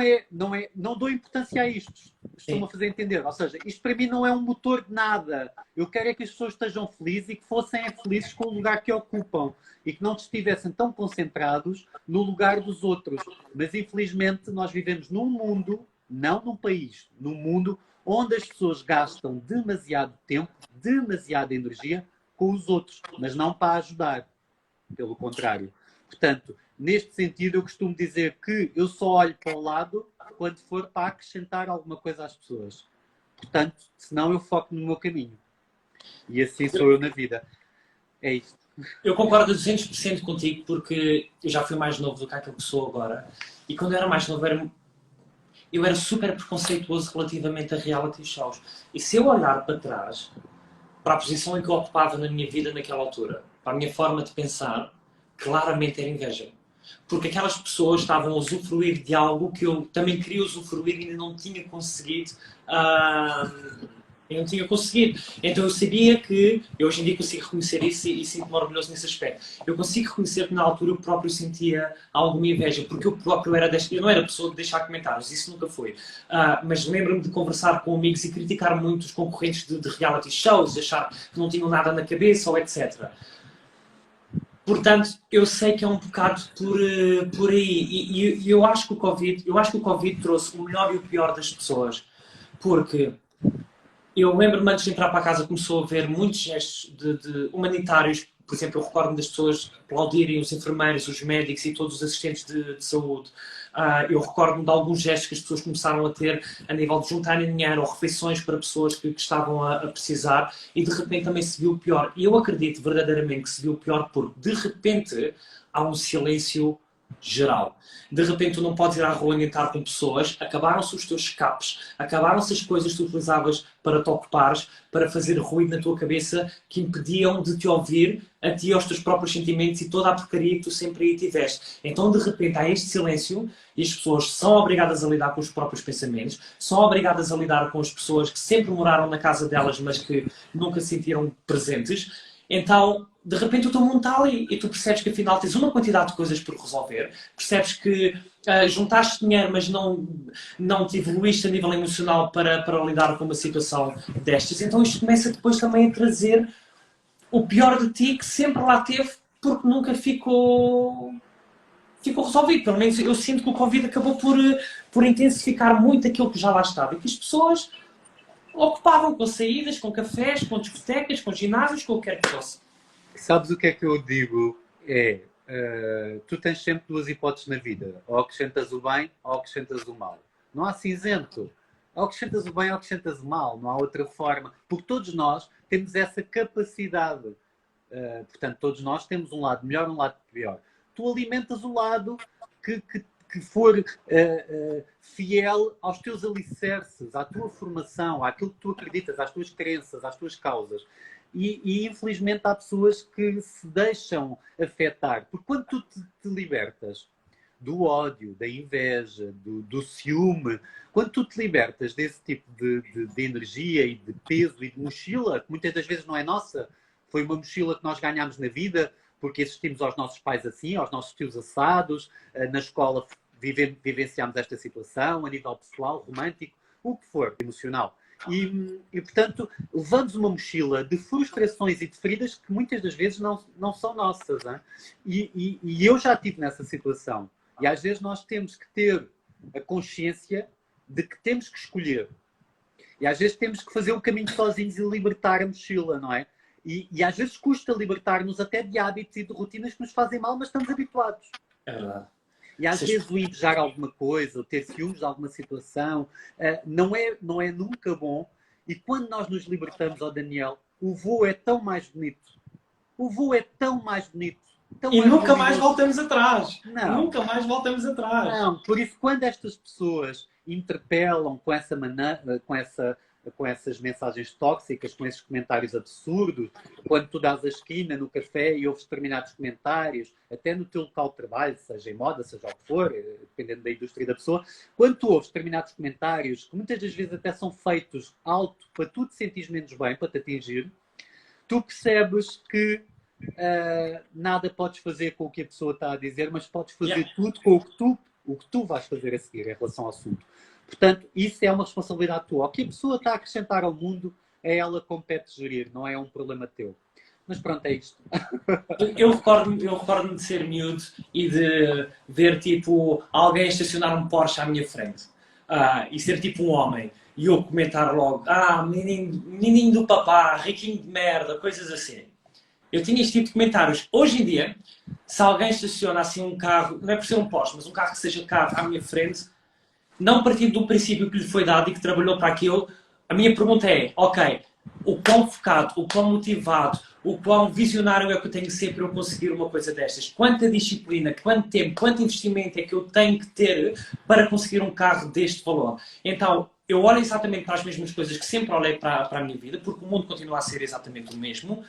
dou importância a isto. Estou-me a fazer entender. Ou seja, isto para mim não é um motor de nada. Eu quero é que as pessoas estejam felizes e que fossem felizes com o lugar que ocupam e que não estivessem tão concentrados no lugar dos outros. Mas, infelizmente, nós vivemos num mundo, não num país, num mundo onde as pessoas gastam demasiado tempo, demasiada energia com os outros, mas não para ajudar. Pelo contrário. Portanto, neste sentido, eu costumo dizer que eu só olho para o lado quando for para acrescentar alguma coisa às pessoas. Portanto, senão eu foco no meu caminho. E assim sou eu na vida. É isto. Eu concordo a 200% contigo, porque eu já fui mais novo do que aquilo que sou agora. E quando eu era mais novo, eu era super preconceituoso relativamente a reality shows. E se eu olhar para trás, para a posição em que eu ocupava na minha vida naquela altura, para a minha forma de pensar, claramente era inveja. Porque aquelas pessoas estavam a usufruir de algo que eu também queria usufruir e ainda não tinha conseguido. Eu não tinha conseguido. Então eu sabia que, eu hoje em dia consigo reconhecer isso e sinto-me orgulhoso nesse aspecto. Eu consigo reconhecer que na altura eu próprio sentia alguma inveja, porque eu próprio era eu não era pessoa de deixar comentários, isso nunca foi. Mas lembro-me de conversar com amigos e criticar muito os concorrentes de reality shows, de achar que não tinham nada na cabeça ou etc. Portanto, eu sei que é um bocado por aí. E eu acho que o Covid trouxe o melhor e o pior das pessoas. Porque eu lembro-me antes de entrar para casa começou a haver muitos gestos de humanitários. Por exemplo, eu recordo-me das pessoas aplaudirem os enfermeiros, os médicos e todos os assistentes de saúde. Eu recordo-me de alguns gestos que as pessoas começaram a ter a nível de juntarem dinheiro ou refeições para pessoas que estavam a precisar e de repente também se viu o pior. E eu acredito verdadeiramente que se viu o pior porque de repente há um silêncio geral. De repente tu não podes ir à rua e entrar com pessoas, acabaram-se os teus escapes, acabaram-se as coisas que tu utilizavas para te ocupares, para fazer ruído na tua cabeça, que impediam de te ouvir a ti, aos teus próprios sentimentos e toda a porcaria que tu sempre aí tiveste. Então de repente há este silêncio e as pessoas são obrigadas a lidar com os próprios pensamentos, são obrigadas a lidar com as pessoas que sempre moraram na casa delas, mas que nunca se sentiram presentes. Então, de repente o teu mundo está ali e tu percebes que afinal tens uma quantidade de coisas por resolver, percebes que juntaste dinheiro mas não te evoluíste a nível emocional para lidar com uma situação destas. Então isto começa depois também a trazer o pior de ti que sempre lá teve porque nunca ficou resolvido. Pelo menos eu sinto que o Covid acabou por intensificar muito aquilo que já lá estava e que as pessoas ocupavam com saídas, com cafés, com discotecas, com ginásios, com o que quer que fosse. Sabes o que é que eu digo? Tu tens sempre duas hipóteses na vida. Ou acrescentas o bem, ou acrescentas o mal. Não há cinzento. Ou acrescentas o bem, ou acrescentas o mal. Não há outra forma. Porque todos nós temos essa capacidade. Portanto, todos nós temos um lado melhor e um lado pior. Tu alimentas o lado que for fiel aos teus alicerces, à tua formação, àquilo que tu acreditas, às tuas crenças, às tuas causas. E infelizmente há pessoas que se deixam afetar. Porque quando tu te libertas do ódio, da inveja, do ciúme, quando tu te libertas desse tipo de energia e de peso e de mochila, que muitas das vezes não é nossa, foi uma mochila que nós ganhámos na vida, porque assistimos aos nossos pais assim, aos nossos tios assados, na escola vivenciámos esta situação, a nível pessoal, romântico, o que for, emocional. E portanto, levamos uma mochila de frustrações e de feridas que muitas das vezes não são nossas. Hein? E eu já estive nessa situação. E às vezes nós temos que ter a consciência de que temos que escolher. E às vezes temos que fazer o caminho sozinhos e libertar a mochila, não é? E às vezes custa libertar-nos até de hábitos e de rotinas que nos fazem mal, mas estamos habituados. É verdade. E às vezes o invejar alguma coisa, ou ter ciúmes de alguma situação, não é nunca bom. E quando nós nos libertamos, ó Daniel, o voo é tão mais bonito. O voo é tão mais bonito. Tão E mais nunca mais luminoso. voltamos atrás. Não. Nunca mais voltamos atrás. Não, por isso, quando estas pessoas interpelam com essa com essas mensagens tóxicas, com esses comentários absurdos, quando tu dás a esquina no café e ouves determinados comentários, até no teu local de trabalho, seja em moda, seja o que for, dependendo da indústria da pessoa, quando tu ouves determinados comentários, que muitas das vezes até são feitos alto para tu te sentires menos bem, para te atingir, tu percebes que nada podes fazer com o que a pessoa está a dizer, mas podes fazer tudo com o que tu vais fazer a seguir em relação ao assunto. Portanto, isso é uma responsabilidade tua. O que a pessoa está a acrescentar ao mundo é ela que compete gerir, não é um problema teu. Mas pronto, é isto. Eu recordo-me de ser miúdo e de ver tipo alguém estacionar um Porsche à minha frente e ser tipo um homem e eu comentar logo, menininho do papá, riquinho de merda, coisas assim. Eu tinha este tipo de comentários. Hoje em dia, se alguém estaciona assim um carro, não é por ser um Porsche, mas um carro que seja caro à minha frente, não partindo do princípio que lhe foi dado e que trabalhou para aquilo, a minha pergunta é, ok, o quão focado, o quão motivado, o quão visionário é que eu tenho que ser para eu conseguir uma coisa destas? Quanta disciplina, quanto tempo, quanto investimento é que eu tenho que ter para conseguir um carro deste valor? Então, eu olho exatamente para as mesmas coisas que sempre olhei para a minha vida, porque o mundo continua a ser exatamente o mesmo,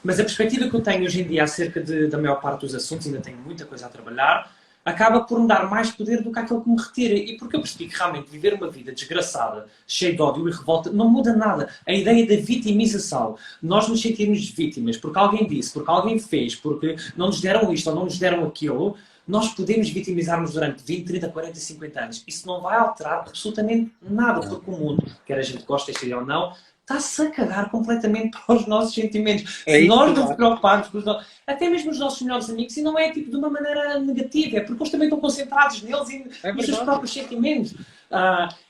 mas a perspectiva que eu tenho hoje em dia acerca da maior parte dos assuntos, ainda tenho muita coisa a trabalhar, acaba por me dar mais poder do que aquele que me retira. E porque eu percebi que realmente viver uma vida desgraçada, cheia de ódio e revolta, não muda nada. A ideia da vitimização, nós nos sentirmos vítimas porque alguém disse, porque alguém fez, porque não nos deram isto ou não nos deram aquilo, nós podemos vitimizar-nos durante 20, 30, 40, 50 anos. Isso não vai alterar absolutamente nada, porque o mundo, quer a gente goste de ou não, está-se a cagar completamente para os nossos sentimentos. Se nós não nos preocuparmos com os nossos... Até mesmo os nossos melhores amigos, e não é tipo de uma maneira negativa, é porque eles também estão concentrados neles e nos seus próprios sentimentos.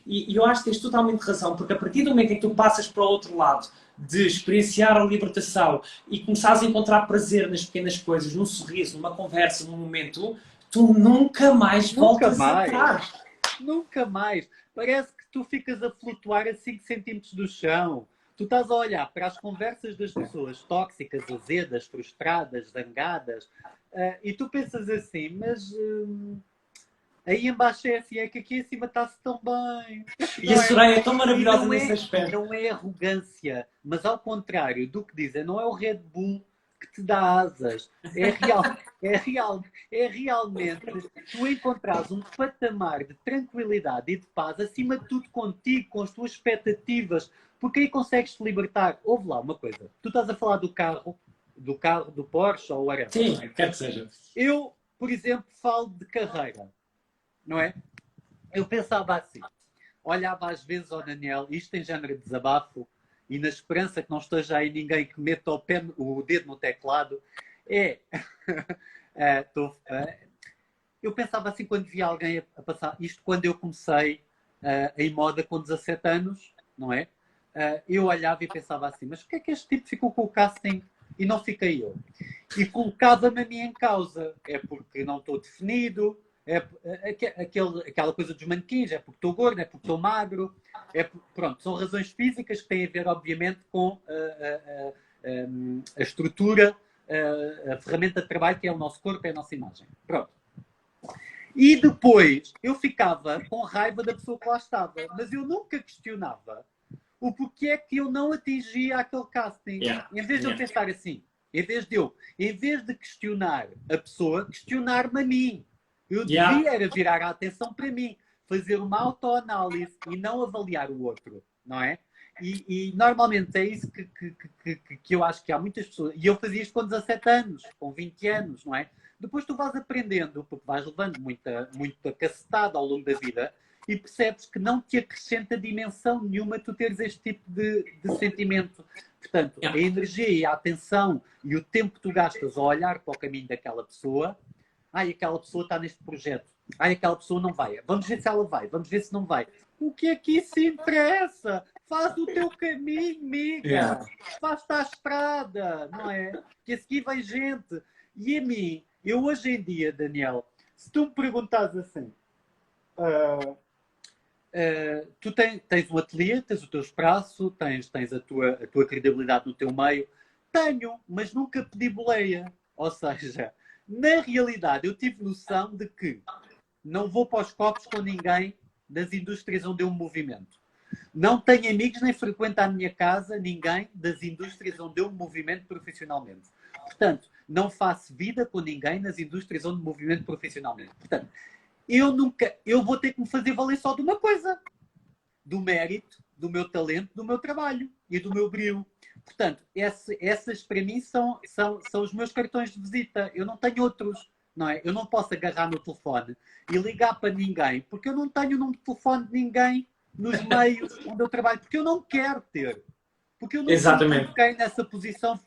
E eu acho que tens totalmente razão, porque a partir do momento em que tu passas para o outro lado, de experienciar a libertação e começares a encontrar prazer nas pequenas coisas, num sorriso, numa conversa, num momento, tu nunca mais voltas atrás. Nunca mais. Parece que tu ficas a flutuar a 5 centímetros do chão. Tu estás a olhar para as conversas das pessoas tóxicas, azedas, frustradas, zangadas, e tu pensas assim, mas aí embaixo é assim, é que aqui em cima está-se tão bem. E a Soraya é tão maravilhosa nesse aspecto. Não é arrogância, mas ao contrário do que dizem, não é o Red Bull que te dá asas. É realmente tu encontrares um patamar de tranquilidade e de paz acima de tudo contigo, com as tuas expectativas, porque aí consegues te libertar. Ouve lá uma coisa, tu estás a falar do carro, do Porsche ou whatever. Sim, quer que seja. Eu, por exemplo, falo de carreira, não é? Eu pensava assim, olhava às vezes ao Daniel, isto em género de desabafo, e na esperança que não esteja aí ninguém que meta o dedo no teclado, eu pensava assim quando via alguém a passar, isto quando eu comecei em moda com 17 anos, não é? Eu olhava e pensava assim, mas porquê é que este tipo ficou com o casting e não fiquei eu? E colocava-me a mim em causa, é porque não estou definido, aquela coisa dos manequins, é porque estou gordo, é porque estou magro, pronto, são razões físicas que têm a ver, obviamente, com a estrutura, a ferramenta de trabalho que é o nosso corpo, é a nossa imagem. Pronto. E depois eu ficava com raiva da pessoa que lá estava, mas eu nunca questionava o porquê é que eu não atingia aquele casting. Em vez de eu pensar assim, em vez de questionar a pessoa, questionar-me a mim. Eu devia era virar a atenção para mim, fazer uma autoanálise e não avaliar o outro, não é? E normalmente é isso que eu acho que há muitas pessoas. E eu fazia isto com 17 anos, com 20 anos, não é? Depois tu vais aprendendo, porque vais levando muita cacetada ao longo da vida e percebes que não te acrescenta dimensão nenhuma tu teres este tipo de sentimento. Portanto, a energia e a atenção e o tempo que tu gastas a olhar para o caminho daquela pessoa, aquela pessoa está neste projeto, aquela pessoa não vai, vamos ver se ela vai, vamos ver se não vai. O que é que isso interessa? Faz o teu caminho, amiga. Faz-te à estrada, não é? Que a seguir vem gente. E a mim, eu hoje em dia, Daniel, se tu me perguntares assim, tu tens um ateliê, tens o teu espaço, tens a tua credibilidade no teu meio. Tenho, mas nunca pedi boleia. Ou seja, na realidade eu tive noção de que não vou para os copos com ninguém das indústrias onde eu me movimento. Não tenho amigos nem frequento a minha casa ninguém das indústrias onde eu me movimento profissionalmente. Portanto, não faço vida com ninguém nas indústrias onde me movimento profissionalmente. Portanto, eu vou ter que me fazer valer só de uma coisa, do mérito, do meu talento, do meu trabalho e do meu brilho. Portanto, essas para mim são os meus cartões de visita. Eu não tenho outros, não é? Eu não posso agarrar no telefone e ligar para ninguém, porque eu não tenho o número de telefone de ninguém nos meios onde eu trabalho, porque eu não quero ter. Porque eu nunca me Exatamente. coloquei nessa posição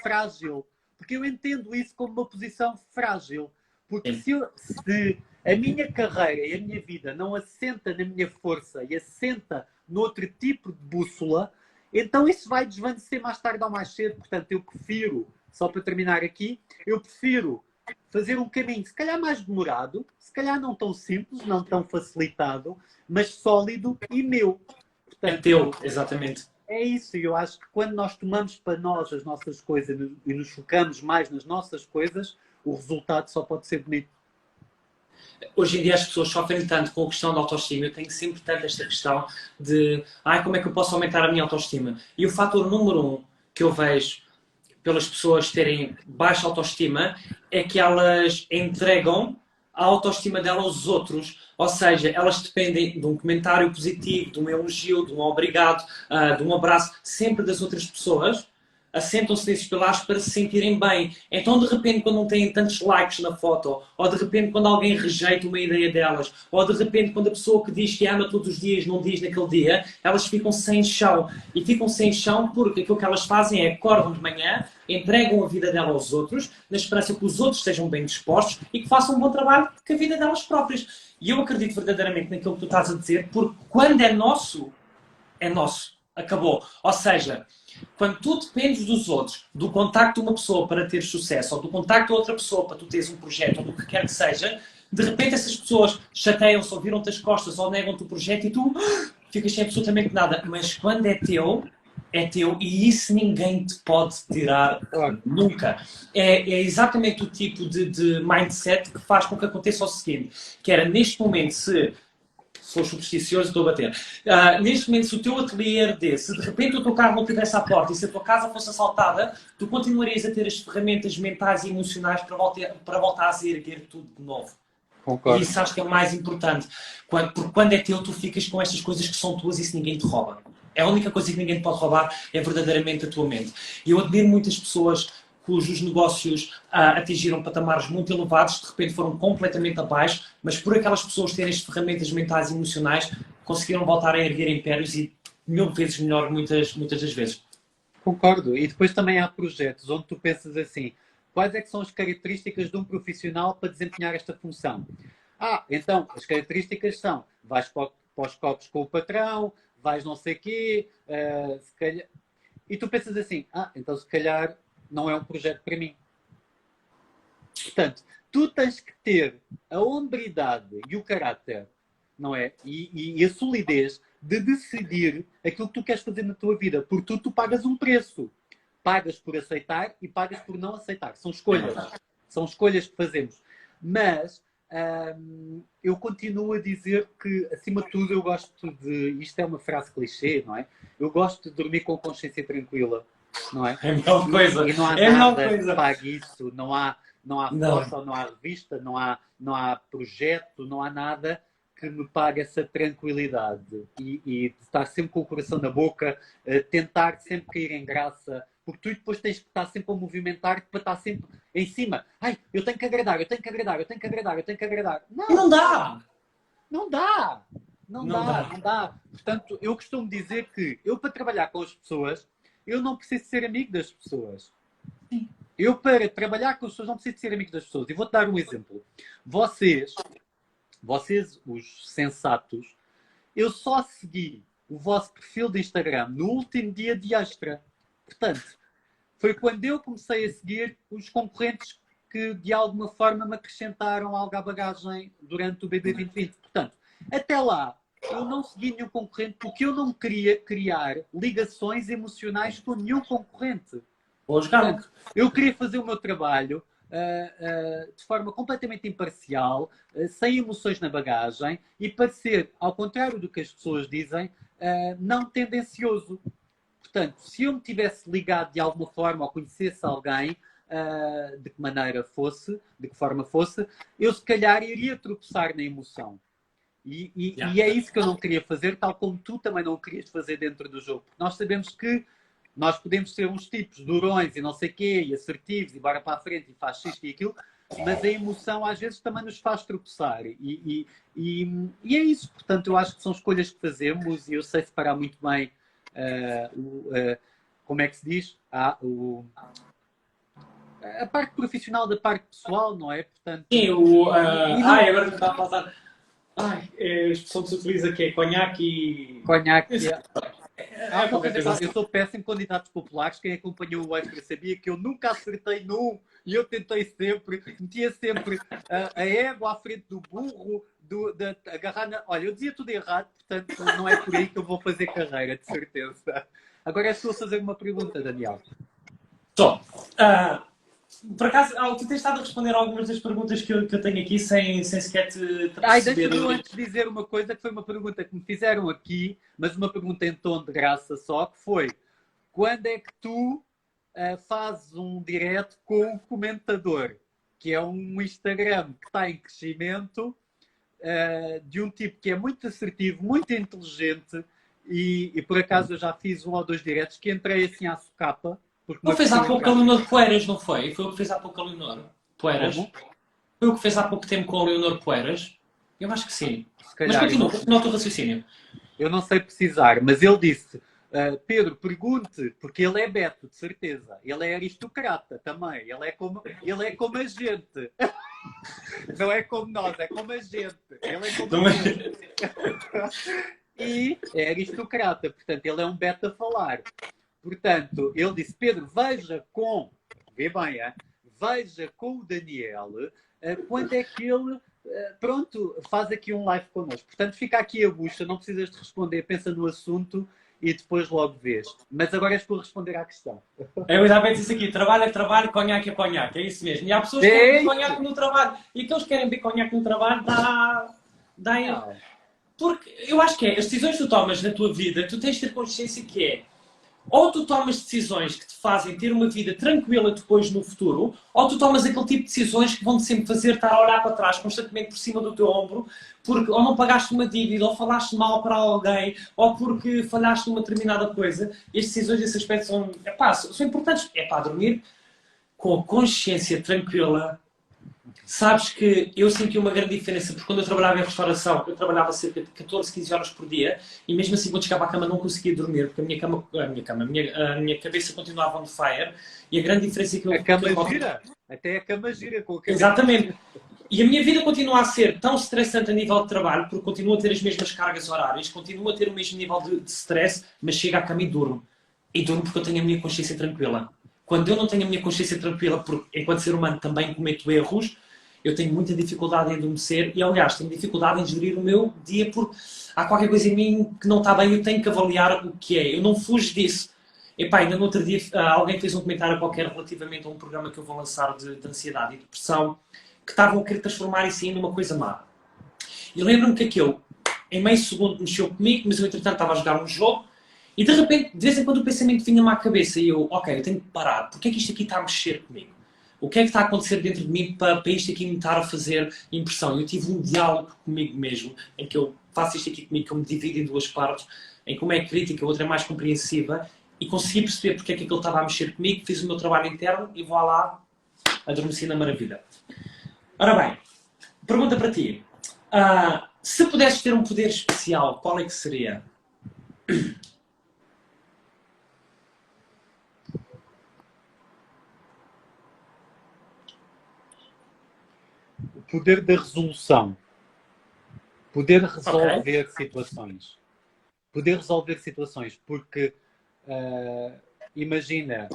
frágil. Porque eu entendo isso como uma posição frágil. Porque se a minha carreira e a minha vida não assenta na minha força e assenta noutro tipo de bússola, então isso vai desvanecer mais tarde ou mais cedo. Portanto, eu prefiro, só para terminar aqui, eu prefiro fazer um caminho se calhar mais demorado, se calhar não tão simples, não tão facilitado, mas sólido e meu. É Portanto, teu, exatamente. é isso, e eu acho que quando nós tomamos para nós as nossas coisas e nos focamos mais nas nossas coisas, o resultado só pode ser bonito. Hoje em dia as pessoas sofrem tanto com a questão da autoestima. Eu tenho sempre tanto esta questão de como é que eu posso aumentar a minha autoestima? E o fator número um que eu vejo pelas pessoas terem baixa autoestima é que elas entregam a autoestima delas aos outros. Ou seja, elas dependem de um comentário positivo, de um elogio, de um obrigado, de um abraço, sempre das outras pessoas. Assentam-se nesses pilares para se sentirem bem. Então, de repente, quando não têm tantos likes na foto, ou de repente, quando alguém rejeita uma ideia delas, ou de repente, quando a pessoa que diz que ama todos os dias não diz naquele dia, elas ficam sem chão. E ficam sem chão porque aquilo que elas fazem é acordam de manhã, entregam a vida dela aos outros, na esperança que os outros estejam bem dispostos e que façam um bom trabalho com a vida delas próprias. E eu acredito verdadeiramente naquilo que tu estás a dizer, porque quando é nosso, acabou. Ou seja, quando tu dependes dos outros, do contacto de uma pessoa para ter sucesso, ou do contacto de outra pessoa para tu teres um projeto, ou do que quer que seja, de repente essas pessoas chateiam-se, ou viram-te as costas, ou negam-te o projeto e tu ficas sem absolutamente nada. Mas quando é teu e isso ninguém te pode tirar nunca. É exatamente o tipo de mindset que faz com que aconteça o seguinte, que era neste momento, se sou supersticioso, estou a bater. Neste momento, se o teu ateliê ardesse, se de repente o teu carro não estivesse à porta e se a tua casa fosse assaltada, tu continuarias a ter as ferramentas mentais e emocionais para voltar a erguer tudo de novo. Concordo. E isso acho que é o mais importante. Porque quando é teu, tu ficas com estas coisas que são tuas e isso ninguém te rouba. É a única coisa que ninguém te pode roubar é verdadeiramente a tua mente. E eu admiro muitas pessoas cujos negócios atingiram patamares muito elevados, de repente foram completamente abaixo, mas por aquelas pessoas terem as ferramentas mentais e emocionais, conseguiram voltar a erguer impérios e 1000 vezes melhor muitas das vezes. Concordo. E depois também há projetos onde tu pensas assim, quais é que são as características de um profissional para desempenhar esta função? Então, as características são, vais para os copos com o patrão, vais não sei quê, se calhar... E tu pensas assim, então se calhar não é um projeto para mim. Portanto, tu tens que ter a hombridade e o caráter, não é? E a solidez de decidir aquilo que tu queres fazer na tua vida. Porque tu pagas um preço. Pagas por aceitar e pagas por não aceitar. São escolhas. São escolhas que fazemos. Mas eu continuo a dizer que, acima de tudo, eu gosto de... Isto é uma frase clichê, não é? Eu gosto de dormir com consciência tranquila. Não é? É a melhor coisa. E não há nada que pague isso. Não há foto, não há revista, não há projeto, não há nada que me pague essa tranquilidade. E estar sempre com o coração na boca, tentar sempre cair em graça, porque tu depois tens que estar sempre a movimentar para estar sempre em cima. Eu tenho que agradar, eu tenho que agradar, eu tenho que agradar, eu tenho que agradar. Não dá! Não dá! Não dá. Portanto, eu costumo dizer que eu, para trabalhar com as pessoas, eu não preciso ser amigo das pessoas. Eu, para trabalhar com as pessoas, não preciso ser amigo das pessoas. E vou-te dar um exemplo. Vocês, os sensatos, eu só segui o vosso perfil de Instagram no último dia de Extra. Portanto, foi quando eu comecei a seguir os concorrentes que, de alguma forma, me acrescentaram algo à bagagem durante o BB 2020. Portanto, até lá, eu não segui nenhum concorrente porque eu não queria criar ligações emocionais com nenhum concorrente. Vou jogar. Eu queria fazer o meu trabalho de forma completamente imparcial, sem emoções na bagagem e parecer, ao contrário do que as pessoas dizem, não tendencioso. Portanto, se eu me tivesse ligado de alguma forma ou conhecesse alguém, de que maneira fosse, de que forma fosse, eu se calhar iria tropeçar na emoção. E é isso que eu não queria fazer, tal como tu também não querias fazer dentro do jogo. Porque nós sabemos que nós podemos ser uns tipos durões e não sei o quê, e assertivos, e bora para a frente e faz isto e aquilo, mas a emoção às vezes também nos faz tropeçar. E é isso. Portanto, eu acho que são escolhas que fazemos e eu sei separar muito bem como é que se diz? A parte profissional da parte pessoal, não é? Portanto, Sim, agora que está a passar. A expressão que se utiliza que é conhaque e... Conhaque. Assim. Eu sou péssimo com ditados populares. Quem acompanhou o Extra sabia que eu nunca acertei num e eu tentei sempre, metia sempre a égua à frente do burro, agarrar na... Olha, eu dizia tudo errado, portanto não é por aí que eu vou fazer carreira, de certeza. Agora é só fazer uma pergunta, Daniel. Só. Por acaso, tu tens estado a responder algumas das perguntas que eu tenho aqui sem sequer te perceber. Deixa-me antes dizer uma coisa, que foi uma pergunta que me fizeram aqui, mas uma pergunta em tom de graça só, que foi: quando é que tu fazes um direto com o comentador? Que é um Instagram que está em crescimento, de um tipo que é muito assertivo, muito inteligente, e por acaso eu já fiz 1 ou 2 diretos que entrei assim à socapa. Não fez há pouco a Leonor Poeiras, não foi? Foi o que fez há pouco a Leonor Poeiras. Como? Foi o que fez há pouco tempo com a Leonor Poeiras? Eu acho que sim. Mas continua o teu raciocínio. Eu não sei precisar, mas ele disse: Pedro, pergunte, porque ele é Beto, de certeza. Ele é aristocrata também. Ele é como a gente. Não é como nós, é como a gente. Ele é como a gente. E é aristocrata, portanto, ele é um Beto a falar. Portanto, ele disse: Pedro, vê bem, veja com o Daniel quando é que ele, faz aqui um live connosco. Portanto, fica aqui a bucha, não precisas de responder, pensa no assunto e depois logo vês. Mas agora és tu a responder à questão. Eu exatamente isso aqui: trabalho é trabalho, conhaque é conhaque, é isso mesmo. E há pessoas que querem ver conhaque no trabalho, e aqueles que querem ver conhaque no trabalho dá erro. Porque eu acho que as decisões que tu tomas na tua vida, tu tens de ter consciência que é: ou tu tomas decisões que te fazem ter uma vida tranquila depois no futuro, ou tu tomas aquele tipo de decisões que vão-te sempre fazer estar a olhar para trás constantemente por cima do teu ombro, porque ou não pagaste uma dívida, ou falaste mal para alguém, ou porque falhaste numa determinada coisa. E as decisões desse aspecto são importantes. É para dormir com a consciência tranquila. Sabes que eu senti uma grande diferença, porque quando eu trabalhava em restauração, eu trabalhava cerca de 14, 15 horas por dia, e mesmo assim quando chegava à cama não conseguia dormir, porque a minha cabeça continuava on fire, e a grande diferença que eu... A cama gira? Até a cama gira com a cabeça. Exatamente. E a minha vida continua a ser tão estressante a nível de trabalho, porque continuo a ter as mesmas cargas horárias, continuo a ter o mesmo nível de stress, mas chego à cama e durmo. E durmo porque eu tenho a minha consciência tranquila. Quando eu não tenho a minha consciência tranquila, porque enquanto ser humano também cometo erros, eu tenho muita dificuldade em adormecer e, aliás, tenho dificuldade em gerir o meu dia porque há qualquer coisa em mim que não está bem e eu tenho que avaliar o que é. Eu não fujo disso. Epá, ainda no outro dia alguém fez um comentário qualquer relativamente a um programa que eu vou lançar de ansiedade e depressão, que estavam a querer transformar isso em uma coisa má. E lembro-me que aquilo, em meio segundo, mexeu comigo, mas eu, entretanto, estava a jogar um jogo e, de repente, de vez em quando o pensamento vinha-me à cabeça e eu, ok, eu tenho que parar. Porque é que isto aqui está a mexer comigo? O que é que está a acontecer dentro de mim para isto aqui me estar a fazer impressão? Eu tive um diálogo comigo mesmo, em que eu faço isto aqui comigo, que eu me divido em 2 partes, em que uma é crítica, a outra é mais compreensiva, e consegui perceber porque é que aquilo estava a mexer comigo, fiz o meu trabalho interno e vou lá, adormeci na maravilha. Ora bem, pergunta para ti. Se pudesses ter um poder especial, qual é que seria? Poder da resolução. Poder resolver situações. Poder resolver situações. Porque, imagina,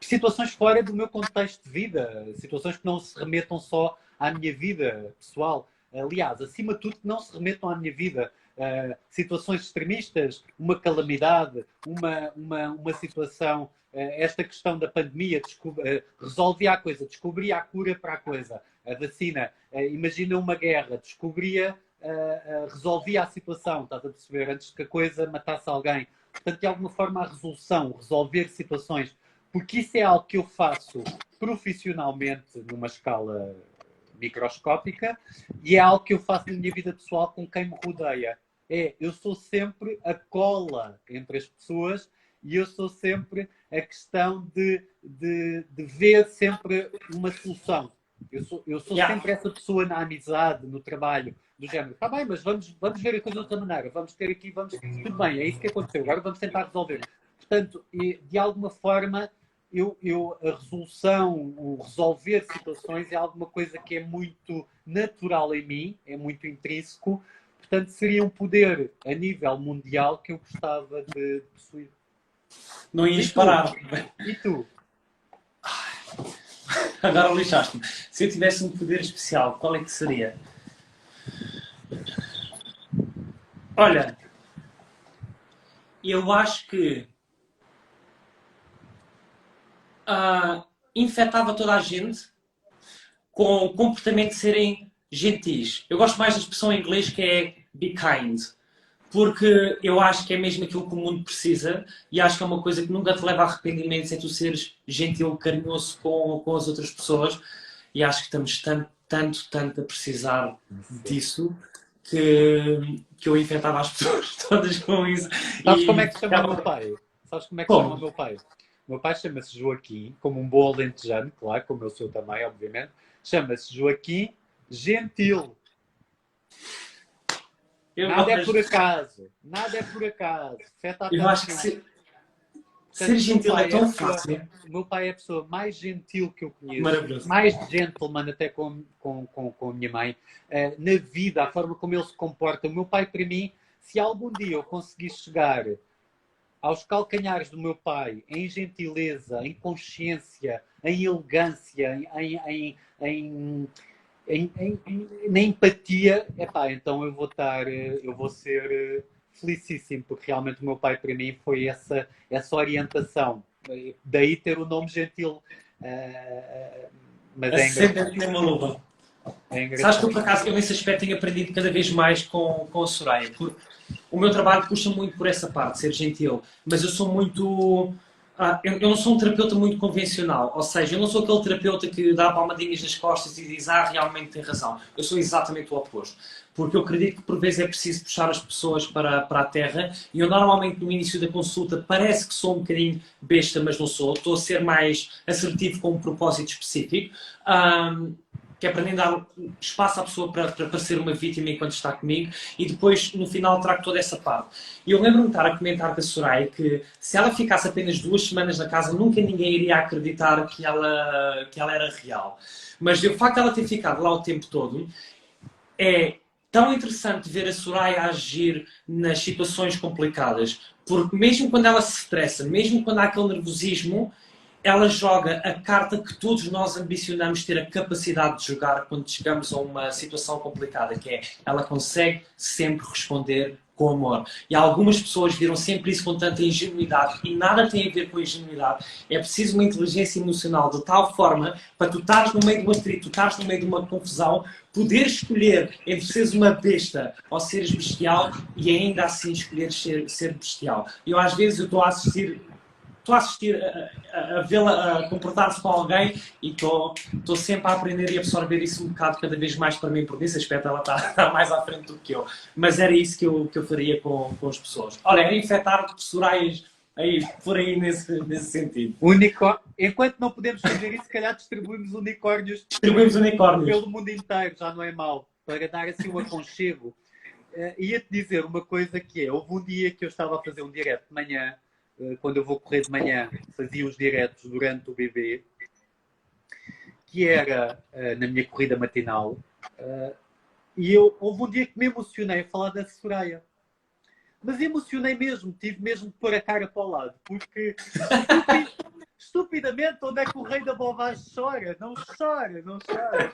situações fora do meu contexto de vida. Situações que não se remetam só à minha vida pessoal. aliás, acima de tudo, que não se remetam à minha vida situações extremistas, uma calamidade, uma situação, esta questão da pandemia, resolvia a coisa, descobria a cura para a coisa, a vacina. Imagina uma guerra, descobria, resolvia a situação, estás a perceber, antes que a coisa matasse alguém. Portanto, de alguma forma, a resolução, resolver situações, porque isso é algo que eu faço profissionalmente numa escala microscópica e é algo que eu faço na minha vida pessoal com quem me rodeia. Eu sou sempre a cola entre as pessoas e eu sou sempre a questão de ver sempre uma solução. Eu sou sempre essa pessoa na amizade, no trabalho, do género. Está bem, mas vamos ver a coisa de outra maneira. Vamos ter aqui, tudo bem, é isso que aconteceu. Agora vamos tentar resolver. Portanto, de alguma forma, a resolução, o resolver situações é alguma coisa que é muito natural em mim, é muito intrínseco. Portanto, seria um poder a nível mundial que eu gostava de possuir. Não ias parar. E tu? Agora lixaste-me. Se eu tivesse um poder especial, qual é que seria? Olha, eu acho que infectava toda a gente com o comportamento de serem gentis. Eu gosto mais da expressão em inglês que é be kind. Porque eu acho que é mesmo aquilo que o mundo precisa e acho que é uma coisa que nunca te leva a arrependimentos, é tu seres gentil, carinhoso com as outras pessoas e acho que estamos tanto a precisar disso que eu infectava as pessoas todas com isso. Sabes como é que se chama o meu pai? Sabes como é que se chama o meu pai? O meu pai chama-se Joaquim, como um bom alentejano, claro, como eu sou também, obviamente. Chama-se Joaquim Gentil. Nada é por acaso. Nada é por acaso. Eu acho que ser gentil é tão fácil. O meu pai é a pessoa mais gentil que eu conheço. Maravilhoso. Mais gentleman até com a minha mãe. Na vida, a forma como ele se comporta. O meu pai, para mim, se algum dia eu conseguir chegar aos calcanhares do meu pai em gentileza, em consciência, em elegância, na empatia, então eu vou ser felicíssimo, porque realmente o meu pai para mim foi essa orientação. Daí ter o nome gentil. Mas é engraçado. Tem uma luva. Sabes que eu, por acaso, nesse aspecto tenho aprendido cada vez mais com a Soraya, porque o meu trabalho puxa muito por essa parte, ser gentil, mas eu sou muito... eu não sou um terapeuta muito convencional, ou seja, eu não sou aquele terapeuta que dá palmadinhas nas costas e diz realmente tem razão. Eu sou exatamente o oposto, porque eu acredito que por vezes é preciso puxar as pessoas para a terra e eu normalmente no início da consulta parece que sou um bocadinho besta, mas não sou. Estou a ser mais assertivo com um propósito específico. Que é para nem dar espaço à pessoa para ser uma vítima enquanto está comigo e depois no final trago toda essa parte. E eu lembro-me de estar a comentar com a Soraya que se ela ficasse apenas 2 semanas na casa nunca ninguém iria acreditar que ela era real. Mas o facto de ela ter ficado lá o tempo todo é tão interessante ver a Soraya agir nas situações complicadas, porque mesmo quando ela se estressa, mesmo quando há aquele nervosismo, ela joga a carta que todos nós ambicionamos ter a capacidade de jogar quando chegamos a uma situação complicada, que é, ela consegue sempre responder com amor. E algumas pessoas viram sempre isso com tanta ingenuidade e nada tem a ver com a ingenuidade. É preciso uma inteligência emocional de tal forma para tu estares no meio de um atrito, tu estares no meio de uma confusão, poder escolher entre seres uma besta ou seres bestial e ainda assim escolher ser bestial. Eu às vezes estou a assistir a vê-la a comportar-se com alguém e estou sempre a aprender e absorver isso um bocado cada vez mais para mim, porque nesse aspecto ela está mais à frente do que eu. Mas era isso que eu faria com as pessoas. Olha, era infectar Soraias por aí nesse sentido. Enquanto não podemos fazer isso, se calhar distribuímos unicórnios pelo mundo inteiro, já não é mau, para dar assim um aconchego. Ia-te dizer uma coisa que é, houve um dia que eu estava a fazer um direto de manhã, quando eu vou correr de manhã, fazia os diretos durante o bebê, que era na minha corrida matinal, e houve um dia que me emocionei a falar da Soraya. Mas emocionei mesmo, tive mesmo de pôr a cara para o lado, porque estupidamente, onde é que o rei da bobagem chora? Não chora.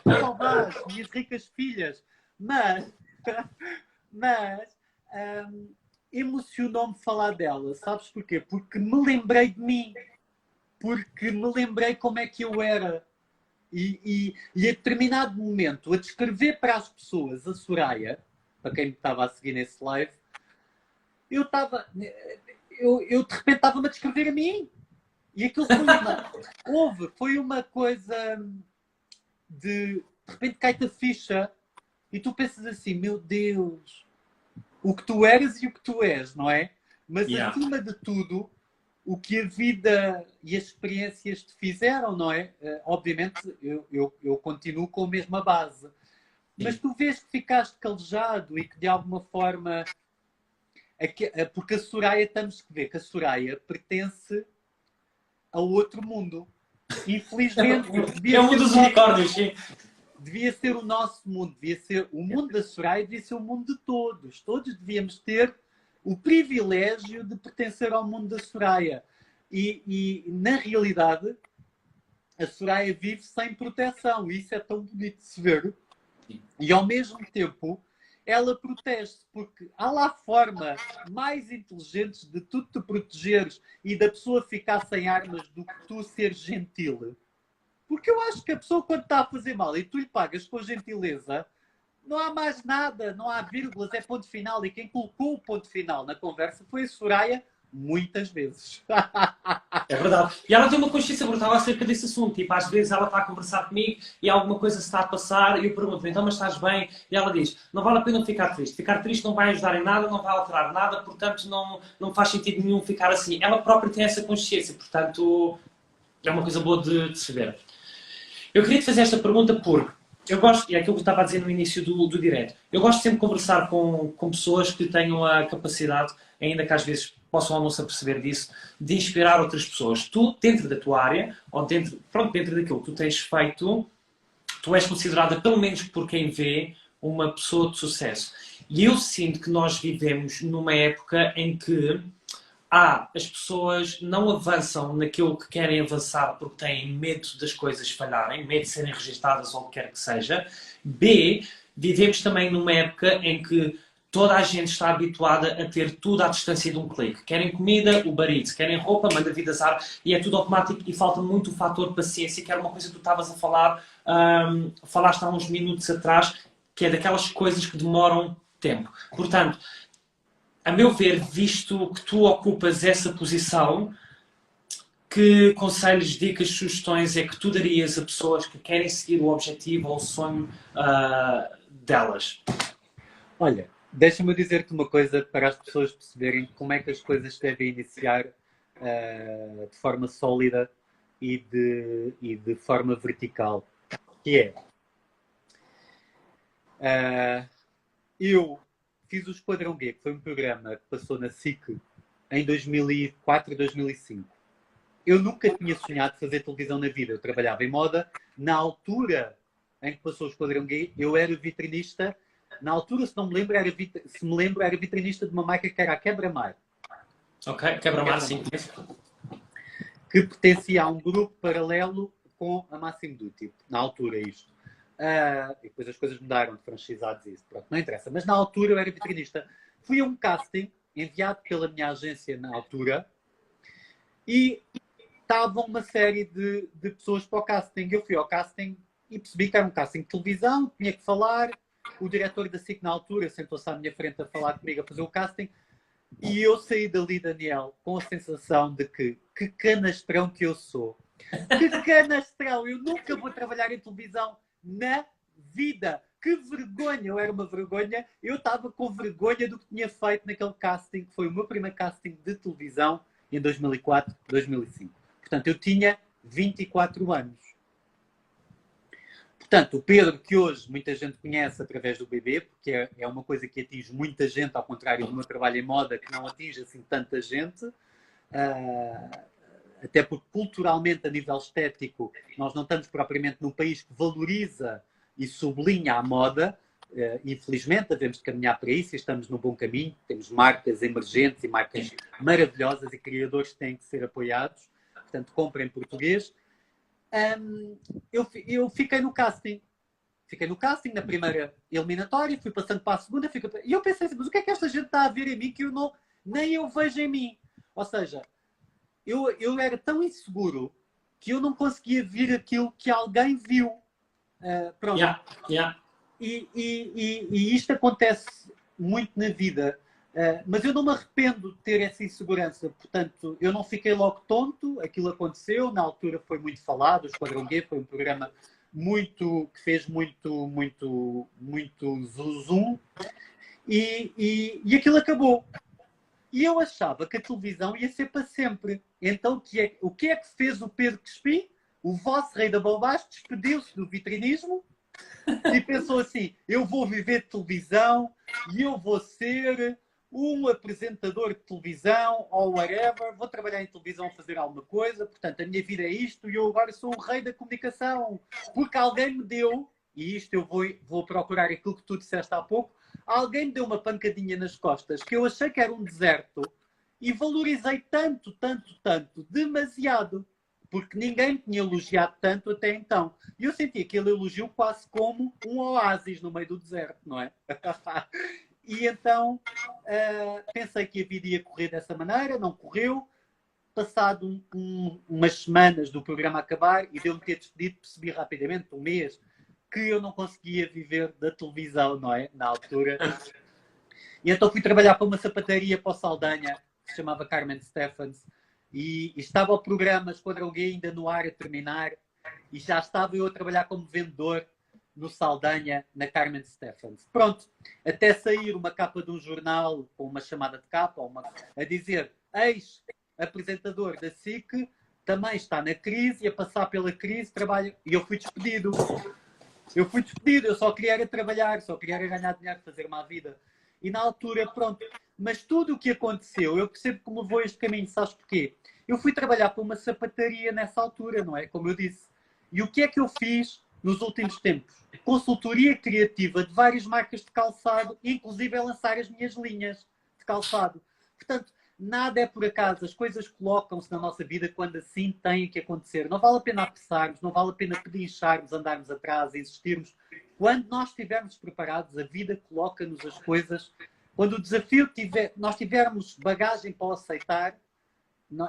Bobagem, minhas ricas filhas, Mas, mas emocionou-me falar dela. Sabes porquê? Porque me lembrei de mim. Porque me lembrei como é que eu era. E a determinado momento, a descrever para as pessoas a Soraya, para quem me estava a seguir nesse live, eu estava... Eu de repente estava-me a descrever a mim. E aquilo foi uma coisa de repente cai-te a ficha e tu pensas assim, meu Deus, o que tu eras e o que tu és, não é? Mas acima de tudo, o que a vida e as experiências te fizeram, não é? Obviamente, eu continuo com a mesma base. Mas tu vês que ficaste calejado e que de alguma forma... Porque a Soraya, temos que ver que a Soraya pertence a outro mundo. Infelizmente, É o mundo dos unicórnios, sim. Devia ser o nosso mundo, devia ser o mundo da Soraya, devia ser o mundo de todos. Todos devíamos ter o privilégio de pertencer ao mundo da Soraya. E na realidade, a Soraya vive sem proteção. E isso é tão bonito de se ver. E ao mesmo tempo, ela protege-se, porque há lá formas mais inteligentes de tu te protegeres e da pessoa ficar sem armas do que tu ser gentil. Porque eu acho que a pessoa, quando está a fazer mal e tu lhe pagas com gentileza, não há mais nada, não há vírgulas, é ponto final. E quem colocou o ponto final na conversa foi a Soraya muitas vezes. É verdade. E ela tem uma consciência brutal acerca desse assunto. Tipo, às vezes ela está a conversar comigo e alguma coisa se está a passar e eu pergunto, então, mas estás bem? E ela diz, não vale a pena ficar triste. Ficar triste não vai ajudar em nada, não vai alterar nada, portanto não faz sentido nenhum ficar assim. Ela própria tem essa consciência, portanto é uma coisa boa de se ver. Eu queria te fazer esta pergunta porque eu gosto, e é aquilo que eu estava a dizer no início do direto, eu gosto sempre de conversar com pessoas que tenham a capacidade, ainda que às vezes possam ou não se aperceber disso, de inspirar outras pessoas. Tu, dentro da tua área, ou dentro daquilo que tu tens feito, tu és considerada, pelo menos por quem vê, uma pessoa de sucesso. E eu sinto que nós vivemos numa época em que as pessoas não avançam naquilo que querem avançar porque têm medo das coisas falharem, medo de serem registadas ou o que quer que seja. B, vivemos também numa época em que toda a gente está habituada a ter tudo à distância de um clique. Querem comida, Uber Eats. Querem roupa, manda vir azar. E é tudo automático e falta muito o fator paciência, que era uma coisa que tu estavas a falar, falaste há uns minutos atrás, que é daquelas coisas que demoram tempo. Portanto, a meu ver, visto que tu ocupas essa posição, que conselhos, dicas, sugestões é que tu darias a pessoas que querem seguir o objetivo ou o sonho delas? Olha, deixa-me dizer-te uma coisa para as pessoas perceberem como é que as coisas se devem iniciar de forma sólida e de forma vertical. Que é, eu fiz o Esquadrão G, que foi um programa que passou na SIC em 2004 e 2005. Eu nunca tinha sonhado fazer televisão na vida. Eu trabalhava em moda. Na altura em que passou o Esquadrão G, eu era vitrinista. Na altura, se me lembro, era vitrinista de uma marca que era a Quebra-Mar. Ok, Quebra-Mar, sim. Que pertencia a um grupo paralelo com a Massimo Dutti. Na altura, isto. E depois as coisas mudaram de franchisados e isso. Pronto, não interessa. Mas na altura eu era vitrinista. Fui a um casting enviado pela minha agência na altura e estavam uma série de pessoas para o casting. Eu fui ao casting e percebi que era um casting de televisão, tinha que falar. O diretor da SIC na altura sentou-se à minha frente a falar comigo, a fazer o casting. E eu saí dali, Daniel, com a sensação de que canastrão que eu sou. Que canastrão! Eu nunca vou trabalhar em televisão na vida. Que vergonha! Eu era uma vergonha. Eu estava com vergonha do que tinha feito naquele casting, que foi o meu primeiro casting de televisão em 2004, 2005. Portanto, eu tinha 24 anos. Portanto, o Pedro, que hoje muita gente conhece através do BB, porque é uma coisa que atinge muita gente, ao contrário do meu trabalho em moda, que não atinge assim tanta gente, até porque culturalmente, a nível estético, nós não estamos propriamente num país que valoriza e sublinha a moda. Infelizmente, devemos caminhar para isso e estamos no bom caminho. Temos marcas emergentes e marcas maravilhosas e criadores que têm que ser apoiados. Portanto, comprem português. Eu fiquei no casting. fiquei no casting, na primeira eliminatória, fui passando para a segunda, e eu pensei assim, mas o que é que esta gente está a ver em mim que eu não, nem eu vejo em mim? Ou seja, eu era tão inseguro que eu não conseguia ver aquilo que alguém viu. Pronto. E isto acontece muito na vida. Mas eu não me arrependo de ter essa insegurança. Portanto, eu não fiquei logo tonto. Aquilo aconteceu. Na altura foi muito falado. O Esquadrão Gay foi um programa que fez muito zoom. E aquilo acabou. E eu achava que a televisão ia ser para sempre. Então, o que é que fez o Pedro Crespim? O vosso rei da bobagem despediu-se do vitrinismo e pensou assim, eu vou viver de televisão e eu vou ser um apresentador de televisão ou whatever, vou trabalhar em televisão, fazer alguma coisa, portanto a minha vida é isto e eu agora sou o rei da comunicação, porque alguém me deu, e isto eu vou procurar aquilo que tu disseste há pouco, alguém me deu uma pancadinha nas costas que eu achei que era um deserto e valorizei tanto, demasiado, porque ninguém me tinha elogiado tanto até então. E eu senti aquele elogio quase como um oásis no meio do deserto, não é? E então pensei que a vida ia correr dessa maneira, não correu. Passado umas semanas do programa acabar e de eu me ter despedido, percebi rapidamente, um mês, que eu não conseguia viver da televisão, não é? Na altura. E então fui trabalhar para uma sapataria para o Saldanha, que se chamava Carmen Stephens, e estava o programa Esquadrão Gay ainda no ar a terminar, e já estava eu a trabalhar como vendedor no Saldanha, na Carmen Stephens. Pronto, até sair uma capa de um jornal, com uma chamada de capa, a dizer, ex-apresentador da SIC, também está na crise, e a passar pela crise, trabalha... E eu fui despedido. Eu só queria era trabalhar, só queria era ganhar dinheiro, fazer uma vida. E na altura, pronto. Mas tudo o que aconteceu, eu percebo que me levou este caminho, sabes porquê? Eu fui trabalhar para uma sapataria nessa altura, não é? Como eu disse. E o que é que eu fiz nos últimos tempos? Consultoria criativa de várias marcas de calçado, inclusive a lançar as minhas linhas de calçado. Portanto, nada é por acaso. As coisas colocam-se na nossa vida quando assim tem que acontecer. Não vale a pena apressarmos, não vale a pena pedincharmos, andarmos atrás, insistirmos. Quando nós estivermos preparados, a vida coloca-nos as coisas. Quando o desafio nós tivermos bagagem para o aceitar,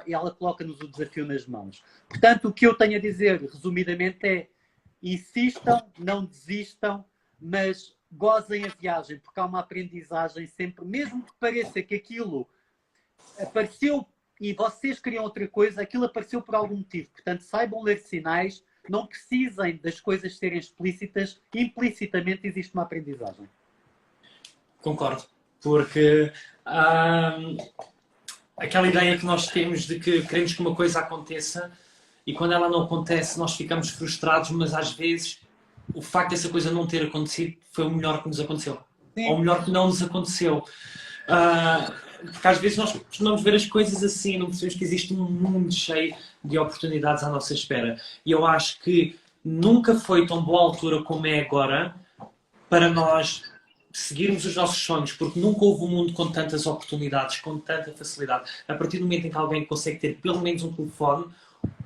ela coloca-nos o desafio nas mãos. Portanto, o que eu tenho a dizer, resumidamente, é insistam, não desistam, mas gozem a viagem, porque há uma aprendizagem sempre, mesmo que pareça que aquilo apareceu e vocês queriam outra coisa, aquilo apareceu por algum motivo. Portanto, saibam ler sinais, não precisem das coisas serem explícitas, implicitamente existe uma aprendizagem. Concordo, porque aquela ideia que nós temos de que queremos que uma coisa aconteça e quando ela não acontece nós ficamos frustrados, mas às vezes o facto dessa coisa não ter acontecido foi o melhor que nos aconteceu. Sim. Ou o melhor que não nos aconteceu. Porque às vezes nós costumamos ver as coisas assim, não percebemos que existe um mundo cheio de oportunidades à nossa espera. E eu acho que nunca foi tão boa altura como é agora para nós seguirmos os nossos sonhos, porque nunca houve um mundo com tantas oportunidades, com tanta facilidade. A partir do momento em que alguém consegue ter pelo menos um telefone,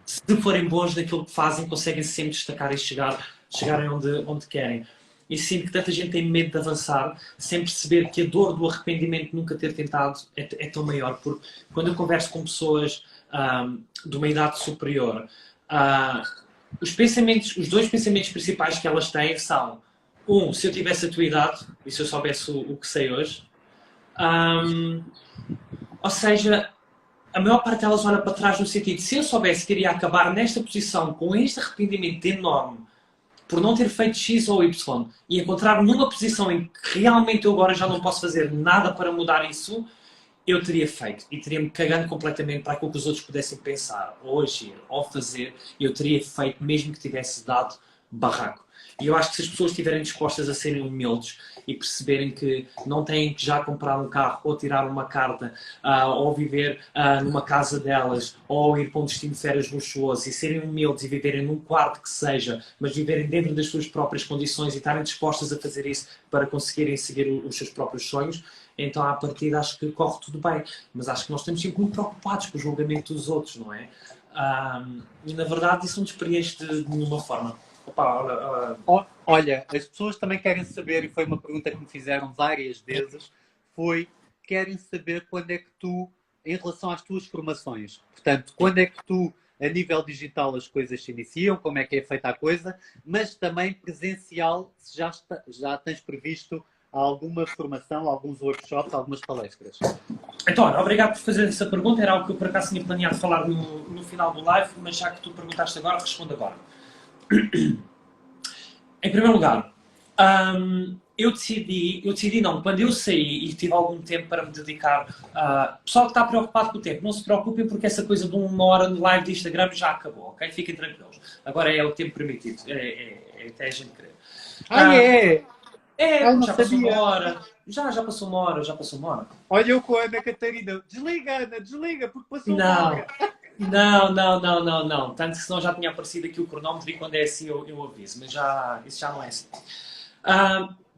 se forem bons naquilo que fazem, conseguem sempre destacar e chegarem onde querem. E sinto que tanta gente tem medo de avançar, sem perceber que a dor do arrependimento de nunca ter tentado é tão maior. Porque quando eu converso com pessoas de uma idade superior, os dois pensamentos principais que elas têm são: se eu tivesse a tua idade e se eu soubesse o que sei hoje, ou seja, a maior parte delas olha para trás no sentido de, se eu soubesse que iria acabar nesta posição com este arrependimento enorme por não ter feito X ou Y e encontrar-me numa posição em que realmente eu agora já não posso fazer nada para mudar isso, eu teria feito e teria-me cagando completamente para aquilo que os outros pudessem pensar, ou agir, ou fazer, eu teria feito mesmo que tivesse dado barraco. E eu acho que se as pessoas estiverem dispostas a serem humildes e perceberem que não têm que já comprar um carro ou tirar uma carta, ou viver numa casa delas, ou ir para um destino de férias luxuoso, e serem humildes e viverem num quarto que seja, mas viverem dentro das suas próprias condições e estarem dispostas a fazer isso para conseguirem seguir os seus próprios sonhos, então à partida acho que corre tudo bem. Mas acho que nós estamos sempre muito preocupados com o julgamento dos outros, não é? E na verdade isso não nos preenche de nenhuma forma. Opa, Olha, as pessoas também querem saber, e foi uma pergunta que me fizeram várias vezes, querem saber quando é que tu, em relação às tuas formações, portanto, quando é que tu, a nível digital, as coisas se iniciam, como é que é feita a coisa, mas também presencial, se já tens previsto alguma formação, alguns workshops, algumas palestras. então, olha, obrigado por fazer essa pergunta. Era algo que eu por acaso tinha planeado falar no final do live, mas já que tu perguntaste agora, respondo agora. Em primeiro lugar, eu decidi não, quando eu saí e tive algum tempo para me dedicar, pessoal que está preocupado com o tempo, não se preocupem porque essa coisa de 1 hora de live de Instagram já acabou, ok? Fiquem tranquilos. Agora é o tempo permitido, é até a gente querer. É! Eu não Já passou uma sabia. hora, já passou uma hora, já passou uma hora. Olha eu com a Ana Catarina. Desliga, Ana, desliga, porque passou uma Não, hora. não. Tanto que senão já tinha aparecido aqui o cronómetro e quando é assim eu aviso, mas isso já não é assim.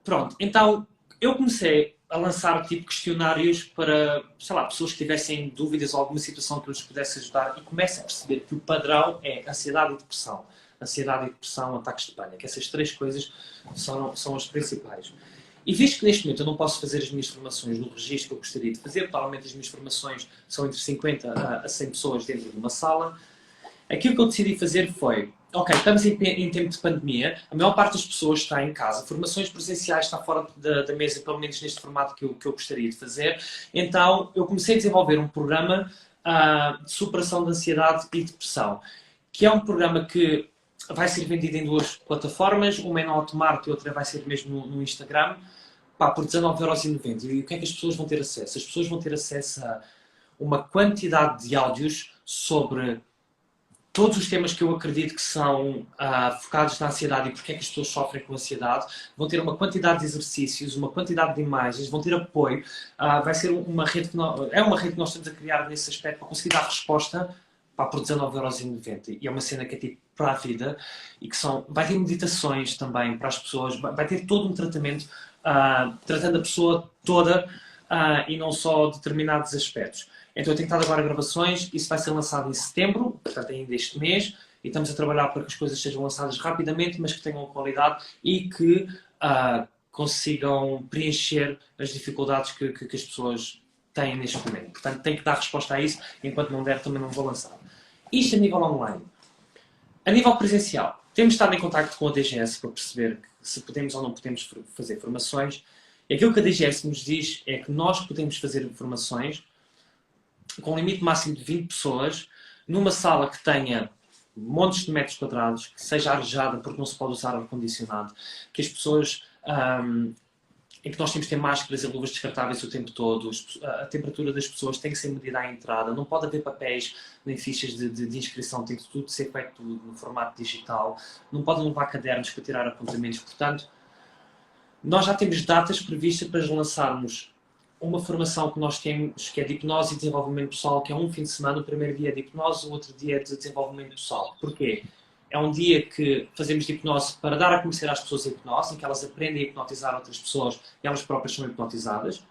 Pronto, então eu comecei a lançar tipo questionários para, sei lá, pessoas que tivessem dúvidas ou alguma situação que eu lhes pudesse ajudar e comecem a perceber que o padrão é ansiedade e depressão. Ansiedade e depressão, ataques de pânico. Essas 3 coisas são as principais. E visto que neste momento eu não posso fazer as minhas formações no registro que eu gostaria de fazer, provavelmente as minhas formações são entre 50 a 100 pessoas dentro de uma sala, aquilo que eu decidi fazer foi, ok, estamos em tempo de pandemia, a maior parte das pessoas está em casa, formações presenciais está fora da mesa, pelo menos neste formato que eu gostaria de fazer, então eu comecei a desenvolver um programa de superação de ansiedade e depressão, que é um programa que vai ser vendido em 2 plataformas, uma é no Hotmart e outra vai ser mesmo no Instagram, por 19,90€. E o que é que as pessoas vão ter acesso? As pessoas vão ter acesso a uma quantidade de áudios sobre todos os temas que eu acredito que são focados na ansiedade e porque é que as pessoas sofrem com ansiedade, vão ter uma quantidade de exercícios, uma quantidade de imagens, vão ter apoio, vai ser uma rede é uma rede que nós estamos a criar nesse aspecto para conseguir dar resposta por 19,90€. E é uma cena que é tipo para a vida e que vai ter meditações também para as pessoas, vai ter todo um tratamento tratando a pessoa toda e não só determinados aspectos. Então eu tenho estado agora a gravações, isso vai ser lançado em setembro, portanto ainda este mês, e estamos a trabalhar para que as coisas sejam lançadas rapidamente, mas que tenham qualidade e que consigam preencher as dificuldades que as pessoas têm neste momento. Portanto, tenho que dar resposta a isso, enquanto não der também não vou lançar. Isto a nível online. A nível presencial, temos estado em contacto com a DGS para perceber se podemos ou não podemos fazer formações. E aquilo que a DGS nos diz é que nós podemos fazer formações com um limite máximo de 20 pessoas, numa sala que tenha montes de metros quadrados, que seja arejada porque não se pode usar ar-condicionado, que as pessoas... em que nós temos que ter máscaras e luvas descartáveis o tempo todo, a temperatura das pessoas tem que ser medida à entrada, não pode haver papéis nem fichas de inscrição, tem que tudo ser feito no formato digital, não podem levar cadernos para tirar apontamentos, portanto, nós já temos datas previstas para lançarmos uma formação que nós temos, que é de hipnose e desenvolvimento pessoal, que é um fim de semana, o primeiro dia é de hipnose, o outro dia é de desenvolvimento pessoal. Porquê? É um dia que fazemos de hipnose para dar a conhecer às pessoas a hipnose, em que elas aprendem a hipnotizar outras pessoas e elas próprias são hipnotizadas.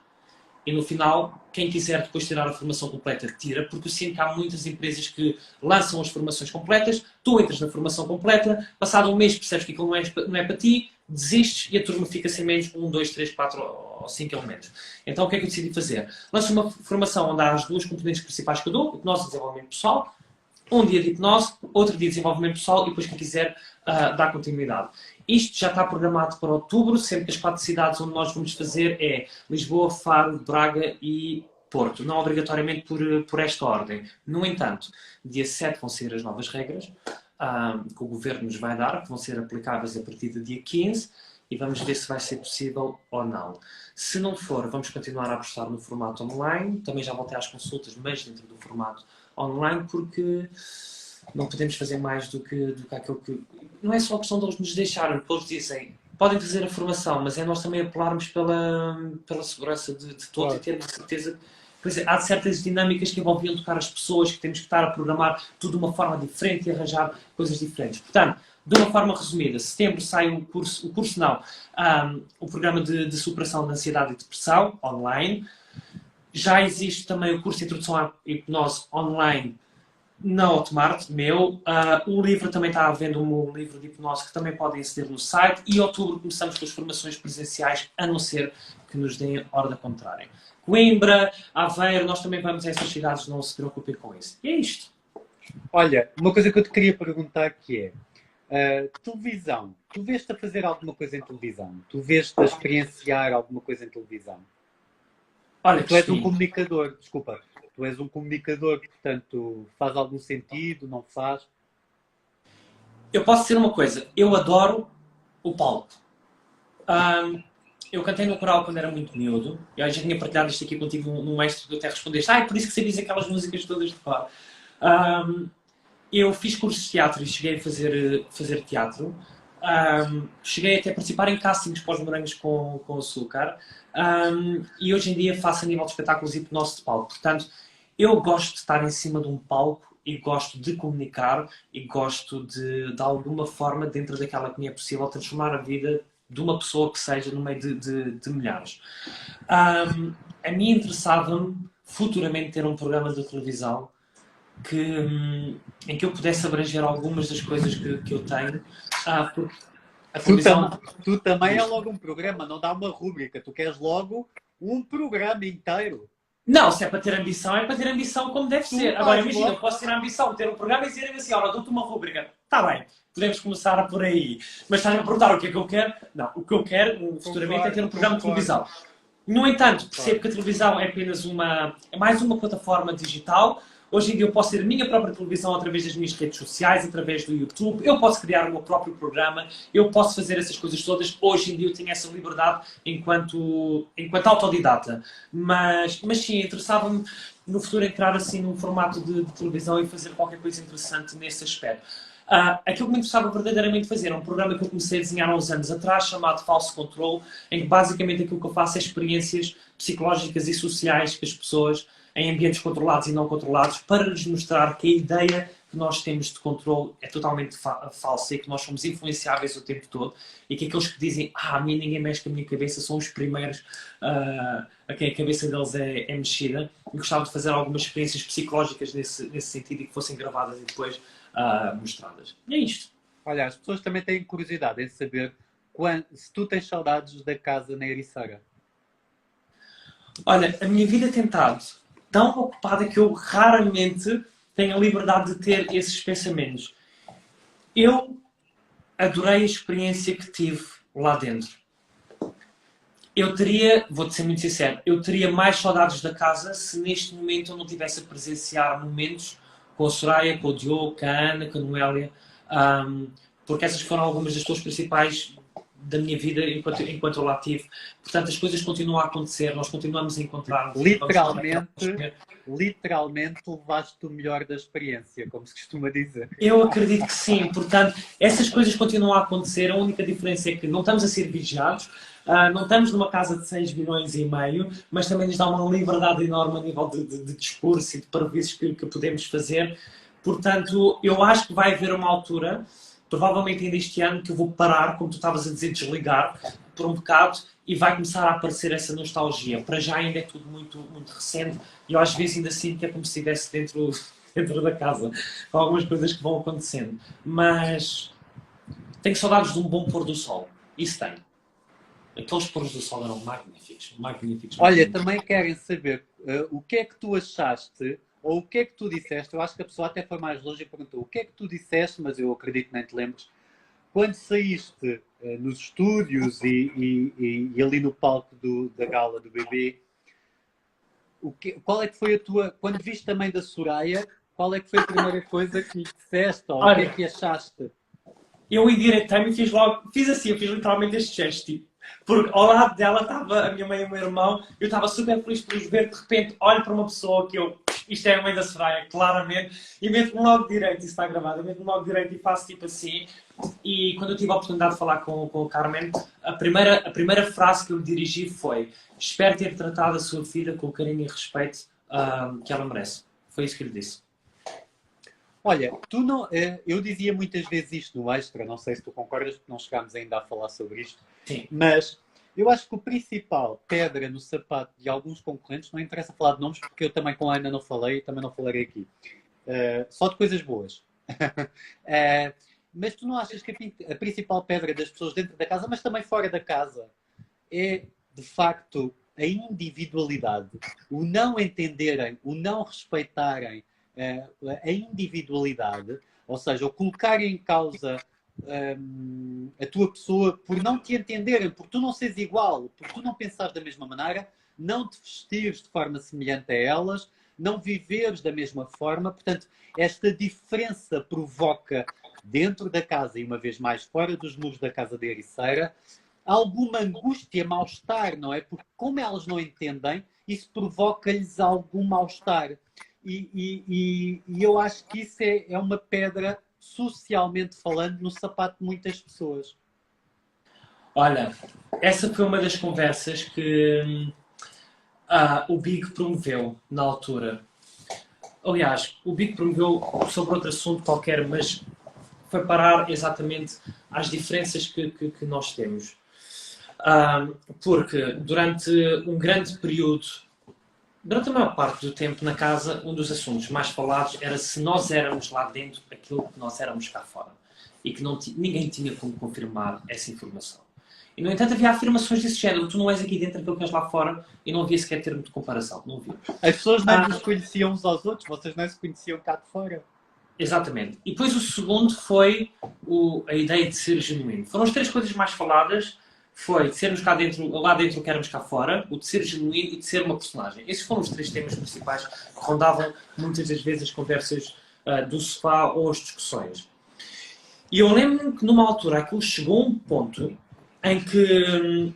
E no final, quem quiser depois tirar a formação completa, tira, porque eu sinto que há muitas empresas que lançam as formações completas, tu entras na formação completa, passado um mês percebes que aquilo não é para ti, desistes e a turma fica sem menos 1, 2, 3, 4 ou 5 elementos. Então o que é que eu decidi fazer? Lanço uma formação onde há as 2 componentes principais que eu dou, hipnose e desenvolvimento pessoal, um dia de hipnose, outro dia de desenvolvimento pessoal e depois quem quiser dar continuidade. Isto já está programado para outubro, sendo que as 4 cidades onde nós vamos fazer é Lisboa, Faro, Braga e Porto. Não obrigatoriamente por esta ordem. No entanto, dia 7 vão ser as novas regras que o Governo nos vai dar, que vão ser aplicáveis a partir do dia 15 e vamos ver se vai ser possível ou não. Se não for, vamos continuar a apostar no formato online. Também já voltei às consultas, mas dentro do formato online, porque não podemos fazer mais do que aquilo que... Não é só a questão de eles nos deixarem, porque eles dizem, podem fazer a formação, mas é nós também apelarmos pela segurança de todos e termos certeza. Por exemplo, há certas dinâmicas que envolviam tocar as pessoas, que temos que estar a programar tudo de uma forma diferente e arranjar coisas diferentes. Portanto, de uma forma resumida, setembro sai o programa de superação da ansiedade e depressão, online. Já existe também o curso de introdução à hipnose online na Hotmart, meu. O livro também está à venda, um livro de hipnose que também podem aceder no site. E em outubro começamos com as formações presenciais, a não ser que nos deem ordem contrária. Coimbra, Aveiro, nós também vamos a essas cidades, não se preocupem com isso. E é isto. Olha, uma coisa que eu te queria perguntar que é, televisão. Tu vês-te a fazer alguma coisa em televisão? Tu vês-te a experienciar alguma coisa em televisão? Olha, Tu és um Cristina, comunicador, desculpa. Tu és um comunicador, portanto, faz algum sentido, não faz? eu posso dizer uma coisa. Eu adoro o palco. Ahm, eu cantei no coral quando era muito miúdo. Eu já tinha partilhado isto aqui contigo num extra que tu até respondeste. Por isso que sabias aquelas músicas todas de cor. Ahm, eu fiz cursos de teatro e cheguei a fazer teatro. Cheguei até a participar em castings para os morangos com açúcar. E hoje em dia faço a nível de espetáculos e hipnose de palco. Portanto, eu gosto de estar em cima de um palco e gosto de comunicar e gosto de alguma forma, dentro daquela que me é possível, transformar a vida de uma pessoa que seja no meio de milhares. A mim interessava-me futuramente ter um programa de televisão em que eu pudesse abranger algumas das coisas que eu tenho, porque a televisão... Tu também é logo um programa, não dá uma rúbrica. Tu queres logo um programa inteiro. Não, se é para ter ambição, é para ter ambição como deve ser. Agora, imagina, logo... eu posso ter a ambição de ter um programa e dizer assim, olha, dou-te uma rúbrica. Está bem, podemos começar por aí. Mas estás a perguntar o que é que eu quero? Não, o que eu quero futuramente é ter um programa de televisão. No entanto, percebo que a televisão é apenas é mais uma plataforma digital. Hoje em dia eu posso ter a minha própria televisão através das minhas redes sociais, através do YouTube. Eu posso criar o meu próprio programa. Eu posso fazer essas coisas todas. Hoje em dia eu tenho essa liberdade enquanto autodidata. Mas sim, interessava-me no futuro entrar assim num formato de televisão e fazer qualquer coisa interessante nesse aspecto. Aquilo que me interessava verdadeiramente fazer é um programa que eu comecei a desenhar há uns anos atrás, chamado False Control, em que basicamente aquilo que eu faço é experiências psicológicas e sociais com as pessoas em ambientes controlados e não controlados, para lhes mostrar que a ideia que nós temos de controle é totalmente falsa e que nós somos influenciáveis o tempo todo e que aqueles que dizem a mim ninguém mexe com a minha cabeça são os primeiros a quem a cabeça deles é mexida. Eu gostava de fazer algumas experiências psicológicas nesse sentido e que fossem gravadas e depois mostradas. E é isto. Olha, as pessoas também têm curiosidade em saber se tu tens saudades da casa na Ericeira. Olha, a minha vida tem estado tão ocupada que eu raramente tenho a liberdade de ter esses pensamentos. Eu adorei a experiência que tive lá dentro. Eu teria, vou-te ser muito sincero, eu teria mais saudades da casa se neste momento eu não tivesse a presenciar momentos com a Soraya, com o Diogo, com a Ana, com a Noélia, porque essas foram algumas das pessoas principais da minha vida enquanto eu lá estive. Portanto, as coisas continuam a acontecer, nós continuamos a encontrar-nos. Literalmente levaste o melhor da experiência, como se costuma dizer. Eu acredito que sim. Portanto, essas coisas continuam a acontecer. A única diferença é que não estamos a ser vigiados, não estamos numa casa de 6 milhões e meio, mas também nos dá uma liberdade enorme a nível de discurso e de parvoíces que podemos fazer. Portanto, eu acho que vai haver uma altura, provavelmente ainda este ano, que eu vou parar, como tu estavas a dizer, desligar por um bocado e vai começar a aparecer essa nostalgia. Para já ainda é tudo muito, muito recente e eu às vezes ainda sinto que é como se estivesse dentro da casa, com algumas coisas que vão acontecendo. Mas tenho saudades de um bom pôr do sol. Isso tenho. Aqueles pôres do sol eram magníficos. Magníficos. Olha, também querem saber o que é que tu achaste ou o que é que tu disseste. Eu acho que a pessoa até foi mais longe e perguntou o que é que tu disseste, mas eu acredito que nem te lembres. Quando saíste nos estúdios e ali no palco da gala do bebê, qual é que foi a tua... Quando viste também da Soraya, qual é que foi a primeira coisa que lhe disseste? Ou o que é que achaste? Eu endireitei-me e fiz assim, eu fiz literalmente este gesto, tipo, porque ao lado dela estava a minha mãe e o meu irmão, eu estava super feliz por os ver, de repente olho para uma pessoa que isto é a mãe da Soraya, claramente, e meto-me logo direito, isso está gravado, eu meto-me logo direito e faço tipo assim, e quando eu tive a oportunidade de falar com o Carmen, a primeira frase que eu lhe dirigi foi: espero ter tratado a sua filha com o carinho e respeito que ela merece. Foi isso que eu lhe disse. Olha, eu dizia muitas vezes isto no Extra, não sei se tu concordas, porque não chegámos ainda a falar sobre isto, Sim. Mas eu acho que o principal pedra no sapato de alguns concorrentes, não interessa falar de nomes, porque eu também com a Ana não falei e também não falarei aqui. só de coisas boas. Uh, mas tu não achas que a principal pedra das pessoas dentro da casa, mas também fora da casa, é de facto a individualidade, o não entenderem, o não respeitarem a individualidade, ou seja, o colocar em causa a tua pessoa por não te entenderem, por tu não seres igual, por tu não pensares da mesma maneira, não te vestires de forma semelhante a elas, não viveres da mesma forma. Portanto, esta diferença provoca dentro da casa e uma vez mais fora dos muros da casa de Ericeira alguma angústia, mal-estar, não é? Porque como elas não entendem, isso provoca-lhes algum mal-estar. E eu acho que isso é uma pedra, socialmente falando, no sapato de muitas pessoas. Olha, essa foi uma das conversas que o Big promoveu na altura. Aliás, o Big promoveu sobre outro assunto qualquer, mas foi parar exatamente às diferenças que nós temos. Porque durante um grande período, durante a maior parte do tempo na casa, um dos assuntos mais falados era se nós éramos lá dentro aquilo que nós éramos cá fora. E que ninguém tinha como confirmar essa informação. E, no entanto, havia afirmações desse género. Tu não és aqui dentro aquilo que és lá fora, e não havia sequer termo de comparação. Não havia. As pessoas não nos conheciam uns aos outros, vocês não se conheciam cá de fora. Exatamente. E depois o segundo foi a ideia de ser genuíno. Foram as três coisas mais faladas. Foi de sermos lá dentro que éramos cá fora, o de ser genuíno e de ser uma personagem. Esses foram os três temas principais que rondavam muitas das vezes as conversas do sofá ou as discussões. E eu lembro-me que numa altura aquilo chegou a um ponto em que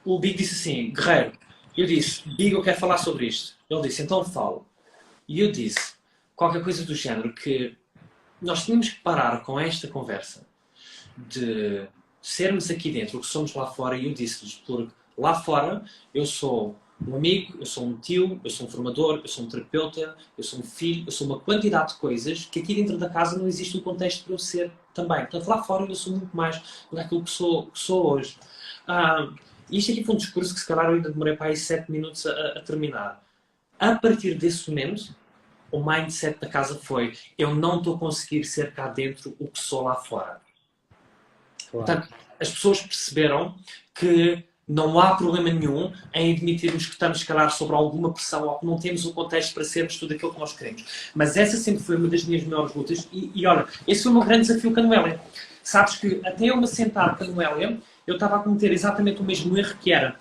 o Big disse assim, Guerreiro, eu disse, Big, eu quero falar sobre isto. Ele disse, então falo. E eu disse, qualquer coisa do género, que nós tínhamos que parar com esta conversa de sermos aqui dentro o que somos lá fora, e eu disse-lhes, porque lá fora eu sou um amigo, eu sou um tio, eu sou um formador, eu sou um terapeuta, eu sou um filho, eu sou uma quantidade de coisas que aqui dentro da casa não existe um contexto para eu ser também. Portanto, lá fora eu sou muito mais do que aquilo que sou hoje. E isto aqui foi um discurso que se calhar eu ainda demorei para aí 7 minutos a terminar. A partir desse momento, o mindset da casa foi, eu não estou a conseguir ser cá dentro o que sou lá fora. Claro. Portanto, as pessoas perceberam que não há problema nenhum em admitirmos que estamos, se calhar, sobre alguma pressão ou que não temos o contexto para sermos tudo aquilo que nós queremos. Mas essa sempre foi uma das minhas maiores lutas. E olha, esse foi o meu grande desafio com a Noélia. Sabes que até eu me sentar com a Noélia, eu estava a cometer exatamente o mesmo erro que era.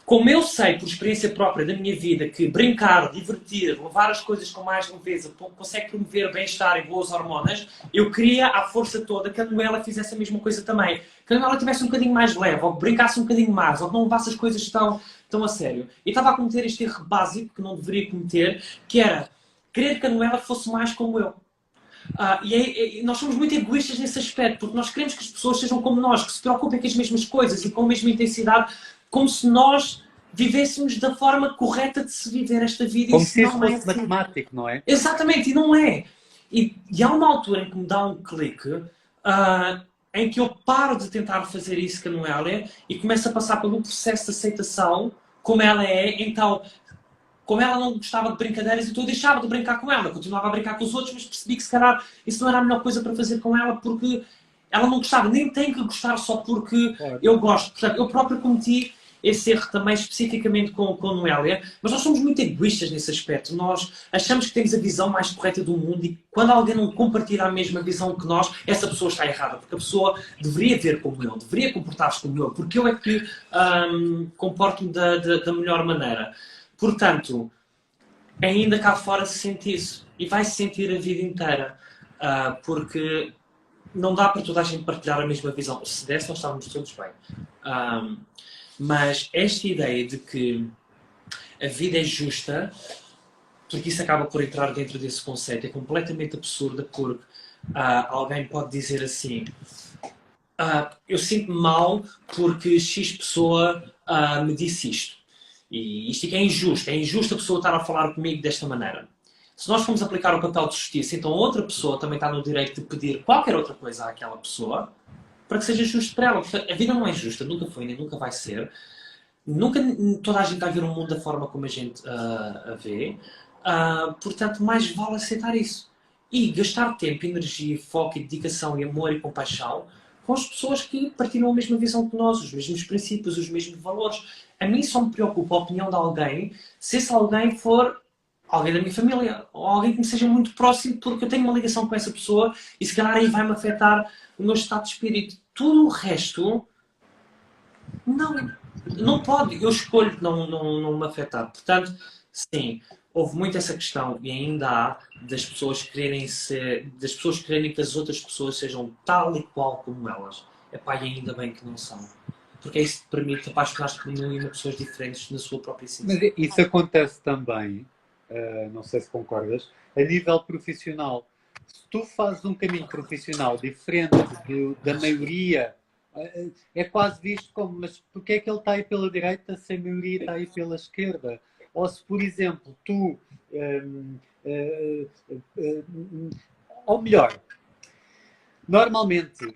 Como eu sei, por experiência própria da minha vida, que brincar, divertir, levar as coisas com mais leveza consegue promover bem-estar e boas hormonas, eu queria, à força toda, que a Noélia fizesse a mesma coisa também. Que a Noélia tivesse um bocadinho mais leve, ou que brincasse um bocadinho mais, ou que não levasse as coisas tão a sério. E estava a cometer este erro básico, que não deveria cometer, que era querer que a Noélia fosse mais como eu. E nós somos muito egoístas nesse aspecto, porque nós queremos que as pessoas sejam como nós, que se preocupem com as mesmas coisas e com a mesma intensidade, como se nós vivêssemos da forma correta de se viver esta vida. Como se isso fosse matemático, não é? Exatamente, e não é. E há uma altura em que me dá um clique em que eu paro de tentar fazer isso com a Noélia e começo a passar pelo processo de aceitação como ela é. Então, como ela não gostava de brincadeiras, então eu deixava de brincar com ela. Continuava a brincar com os outros, mas percebi que se calhar isso não era a melhor coisa para fazer com ela, porque ela não gostava. Nem tem que gostar só porque eu gosto. Portanto, eu próprio cometi esse erro também especificamente com a Noélia, mas nós somos muito egoístas nesse aspecto. Nós achamos que temos a visão mais correta do mundo e quando alguém não compartilha a mesma visão que nós, essa pessoa está errada, porque a pessoa deveria ver como eu, deveria comportar-se como eu, porque eu é que comporto-me da melhor maneira. Portanto, ainda cá fora se sente isso e vai-se sentir a vida inteira, porque não dá para toda a gente partilhar a mesma visão. Se desse, nós estávamos todos bem. Mas esta ideia de que a vida é justa, porque isso acaba por entrar dentro desse conceito, é completamente absurda, porque alguém pode dizer assim, eu sinto-me mal porque X pessoa me disse isto. E isto é injusto a pessoa estar a falar comigo desta maneira. Se nós formos aplicar o papel de justiça, então outra pessoa também está no direito de pedir qualquer outra coisa àquela pessoa, para que seja justo para ela. A vida não é justa, nunca foi nem nunca vai ser. Nunca toda a gente vai ver o mundo da forma como a gente a vê. Portanto, mais vale aceitar isso. E gastar tempo, energia, foco, e dedicação, e amor e compaixão com as pessoas que partilham a mesma visão que nós, os mesmos princípios, os mesmos valores. A mim só me preocupa a opinião de alguém se esse alguém for alguém da minha família, ou alguém que me seja muito próximo, porque eu tenho uma ligação com essa pessoa e se calhar aí vai-me afetar o meu estado de espírito. Tudo o resto, não, não pode. Eu escolho não me afetar. Portanto, sim, houve muito essa questão e ainda há das pessoas quererem que as outras pessoas sejam tal e qual como elas. Epá, e ainda bem que não são. Porque isso te permite apaixonar-te por mil e uma pessoas diferentes na sua própria essência. Mas isso acontece também, não sei se concordas, a nível profissional. Se tu fazes um caminho profissional diferente da maioria, é quase visto como, mas porquê é que ele está aí pela direita se a maioria está aí pela esquerda? Ou se, por exemplo, tu... ou melhor, normalmente,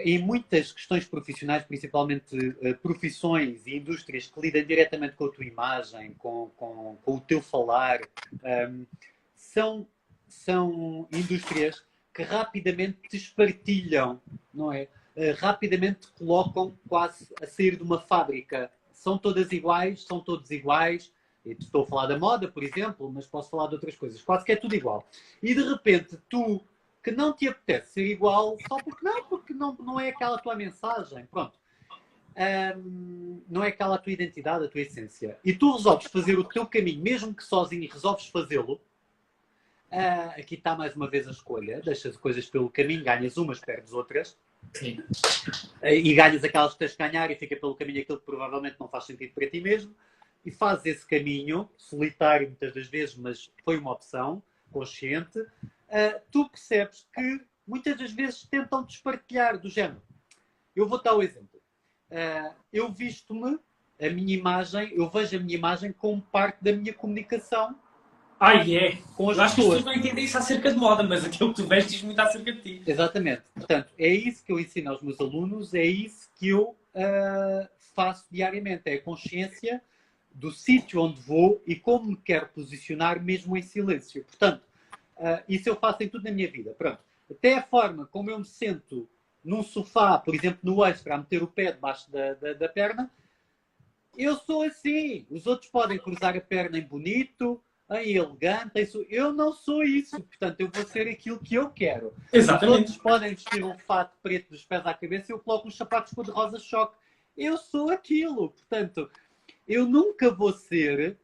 em muitas questões profissionais, principalmente profissões e indústrias que lidam diretamente com a tua imagem, com o teu falar, são indústrias que rapidamente te espartilham, não é? Rapidamente te colocam quase a sair de uma fábrica. São todas iguais, são todos iguais. Estou a falar da moda, por exemplo, mas posso falar de outras coisas. Quase que é tudo igual. E de repente, tu, que não te apetece ser igual, só porque não é aquela a tua mensagem, pronto. Não é aquela a tua identidade, a tua essência. E tu resolves fazer o teu caminho, mesmo que sozinho, e resolves fazê-lo. Aqui está mais uma vez a escolha. Deixas coisas pelo caminho, ganhas umas, perdes outras. Sim. E ganhas aquelas que tens de ganhar e fica pelo caminho aquilo que provavelmente não faz sentido para ti mesmo. E fazes esse caminho, solitário muitas das vezes, mas foi uma opção consciente. Tu percebes que muitas das vezes tentam despartilhar do género. Eu vou dar o exemplo. Eu visto-me, a minha imagem, eu vejo a minha imagem como parte da minha comunicação com as pessoas. Acho que as pessoas não entendem isso acerca de moda, mas aquilo que tu vês diz muito acerca de ti. Exatamente. Portanto, é isso que eu ensino aos meus alunos, é isso que eu faço diariamente. É a consciência do sítio onde vou e como me quero posicionar mesmo em silêncio. Portanto, isso eu faço em tudo na minha vida. Pronto. Até a forma como eu me sento num sofá, por exemplo, no extra, a meter o pé debaixo da perna, eu sou assim. Os outros podem cruzar a perna em bonito, em elegante. Eu não sou isso. Portanto, eu vou ser aquilo que eu quero. Exatamente. Os outros podem vestir um fato preto dos pés à cabeça e eu coloco uns sapatos cor-de-rosa choque. Eu sou aquilo. Portanto, eu nunca vou ser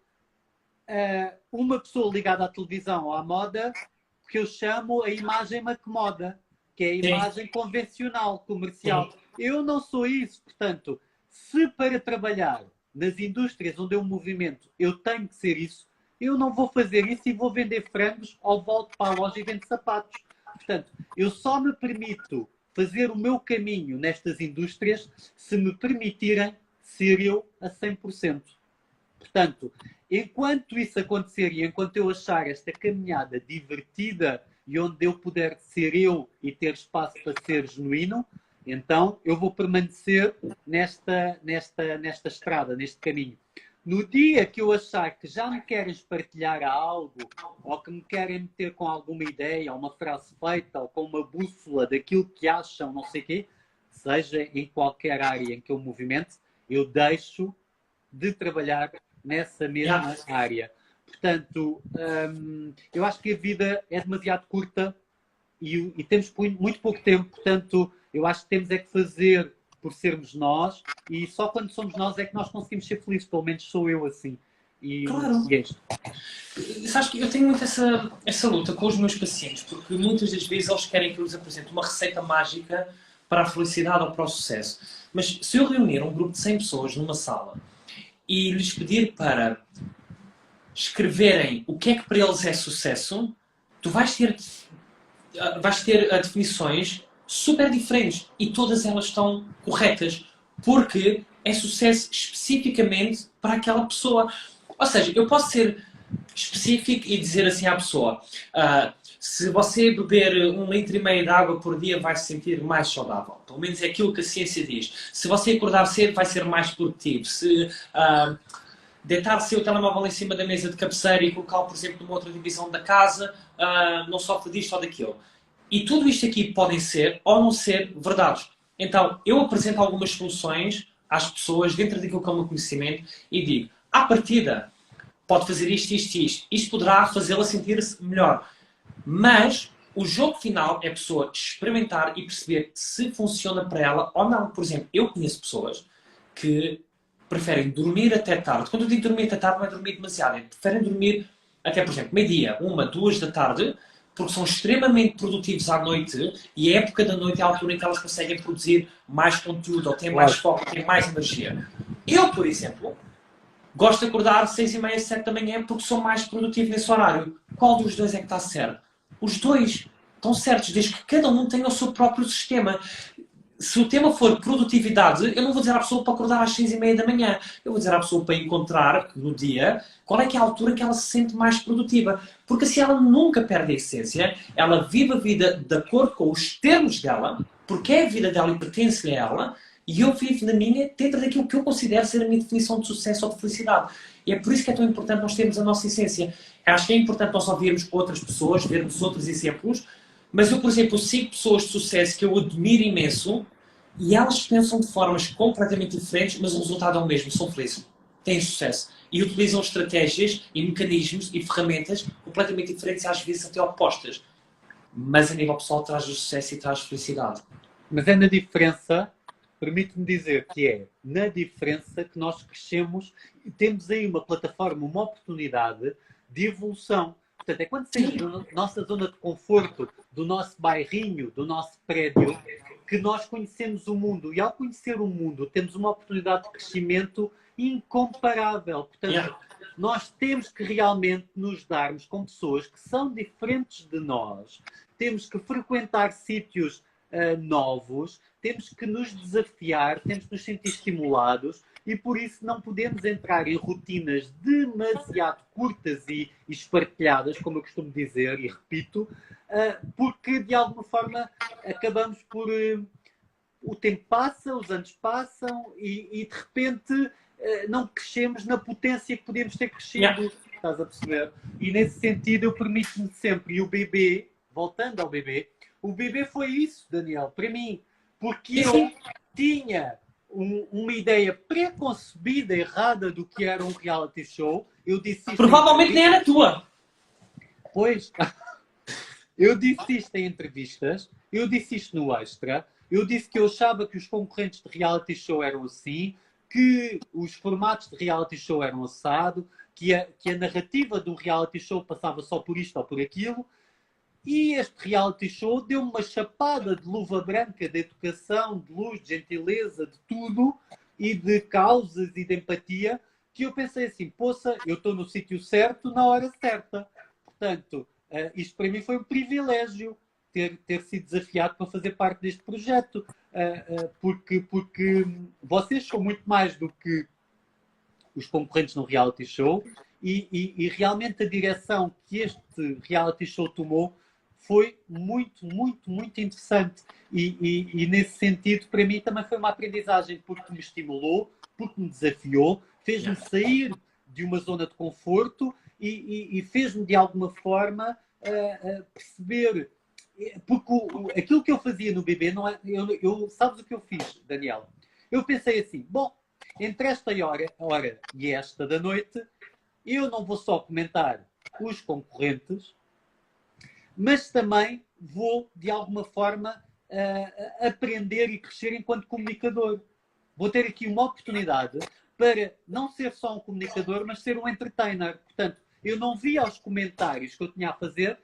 uma pessoa ligada à televisão ou à moda que eu chamo a imagem McModa, que é a imagem convencional, comercial. Sim. Eu não sou isso. Portanto, se para trabalhar nas indústrias onde eu movimento eu tenho que ser isso, eu não vou fazer isso e vou vender frangos ou volto para a loja e vendo sapatos. Portanto, eu só me permito fazer o meu caminho nestas indústrias se me permitirem ser eu a 100%. Portanto, enquanto isso acontecer e enquanto eu achar esta caminhada divertida e onde eu puder ser eu e ter espaço para ser genuíno, então eu vou permanecer nesta estrada, neste caminho. No dia que eu achar que já me querem partilhar algo, ou que me querem meter com alguma ideia, ou uma frase feita, ou com uma bússola daquilo que acham, não sei o quê, seja em qualquer área em que eu movimente, eu deixo de trabalhar nessa mesma área. Portanto, eu acho que a vida é demasiado curta e temos muito pouco tempo. Portanto, eu acho que temos é que fazer por sermos nós e só quando somos nós é que nós conseguimos ser felizes. Pelo menos sou eu assim. Claro. Sabes que eu tenho muito essa luta com os meus pacientes, porque muitas das vezes eles querem que eu lhes apresente uma receita mágica para a felicidade ou para o sucesso. Mas se eu reunir um grupo de 100 pessoas numa sala e lhes pedir para escreverem o que é que para eles é sucesso, tu vais ter definições super diferentes e todas elas estão corretas, porque é sucesso especificamente para aquela pessoa. Ou seja, eu posso ser específico e dizer assim à pessoa, se você beber 1,5 litro de água por dia vai se sentir mais saudável. Pelo menos é aquilo que a ciência diz. Se você acordar cedo vai ser mais produtivo. deitar-se o telemóvel em cima da mesa de cabeceira e colocá-lo, por exemplo, numa outra divisão da casa, não sofre disto ou daquilo. E tudo isto aqui podem ser ou não ser verdades. Então, eu apresento algumas soluções às pessoas dentro daquilo que é o meu conhecimento e digo, à partida, pode fazer isto, isto e isto. Isto poderá fazê-la sentir-se melhor. Mas o jogo final é a pessoa experimentar e perceber se funciona para ela ou não. Por exemplo, eu conheço pessoas que preferem dormir até tarde. Quando eu digo dormir até tarde, não é dormir demasiado. É preferem dormir até, por exemplo, meio-dia, 1, 2 da tarde, porque são extremamente produtivos à noite e a época da noite é a altura em que elas conseguem produzir mais conteúdo, ou têm mais foco, têm mais energia. Eu, por exemplo, gosto de acordar às 6h30, 7 da manhã porque sou mais produtivo nesse horário. Qual dos dois é que está certo? Os dois estão certos, desde que cada um tenha o seu próprio sistema. Se o tema for produtividade, eu não vou dizer à pessoa para acordar às 6h30 da manhã. Eu vou dizer à pessoa para encontrar no dia qual é que é a altura que ela se sente mais produtiva. Porque assim ela nunca perde a essência, ela vive a vida de acordo com os termos dela, porque é a vida dela e pertence-lhe a ela, e eu vivo na minha dentro daquilo que eu considero ser a minha definição de sucesso ou de felicidade. E é por isso que é tão importante nós termos a nossa essência. Acho que é importante nós ouvirmos outras pessoas, vermos outros exemplos, mas eu, por exemplo, sigo pessoas de sucesso que eu admiro imenso e elas pensam de formas completamente diferentes, mas o resultado é o mesmo, são felizes, têm sucesso. E utilizam estratégias e mecanismos e ferramentas completamente diferentes e às vezes até opostas. Mas a nível pessoal traz o sucesso e traz felicidade. Mas é na diferença, permite-me dizer que é na diferença que nós crescemos e temos aí uma plataforma, uma oportunidade de evolução. Portanto, é quando saímos da nossa zona de conforto, do nosso bairrinho, do nosso prédio, que nós conhecemos o mundo. E ao conhecer o mundo, temos uma oportunidade de crescimento incomparável. Portanto, nós temos que realmente nos darmos com pessoas que são diferentes de nós. Temos que frequentar sítios novos, temos que nos desafiar, temos que nos sentir estimulados e por isso não podemos entrar em rotinas demasiado curtas e espartilhadas, como eu costumo dizer e repito, porque de alguma forma acabamos por... o tempo passa, os anos passam e de repente não crescemos na potência que podíamos ter crescido. Estás a perceber? E nesse sentido eu permito-me sempre, e o bebê, voltando ao bebê, o bebê foi isso, Daniel, para mim, porque eu tinha uma ideia preconcebida, errada do que era um reality show. Eu disse isto provavelmente nem era tua. Pois, eu disse isto em entrevistas, eu disse isto no Extra, eu disse que eu achava que os concorrentes de reality show eram assim, que os formatos de reality show eram assado, que a narrativa do reality show passava só por isto ou por aquilo. E este reality show deu-me uma chapada de luva branca de educação, de luz, de gentileza, de tudo, e de causas e de empatia, que eu pensei assim, poça, eu estou no sítio certo, na hora certa. Portanto, isto para mim foi um privilégio, ter sido desafiado para fazer parte deste projeto, porque vocês são muito mais do que os concorrentes no reality show, e realmente a direção que este reality show tomou foi muito, muito, muito interessante. E nesse sentido, para mim também foi uma aprendizagem, porque me estimulou, porque me desafiou, fez-me sair de uma zona de conforto e fez-me, de alguma forma, perceber... Porque aquilo que eu fazia no bebê, não é, sabes o que eu fiz, Daniel? Eu pensei assim, bom, entre esta hora e esta da noite, eu não vou só comentar os concorrentes, mas também vou, de alguma forma, aprender e crescer enquanto comunicador. Vou ter aqui uma oportunidade para não ser só um comunicador, mas ser um entertainer. Portanto, eu não via os comentários que eu tinha a fazer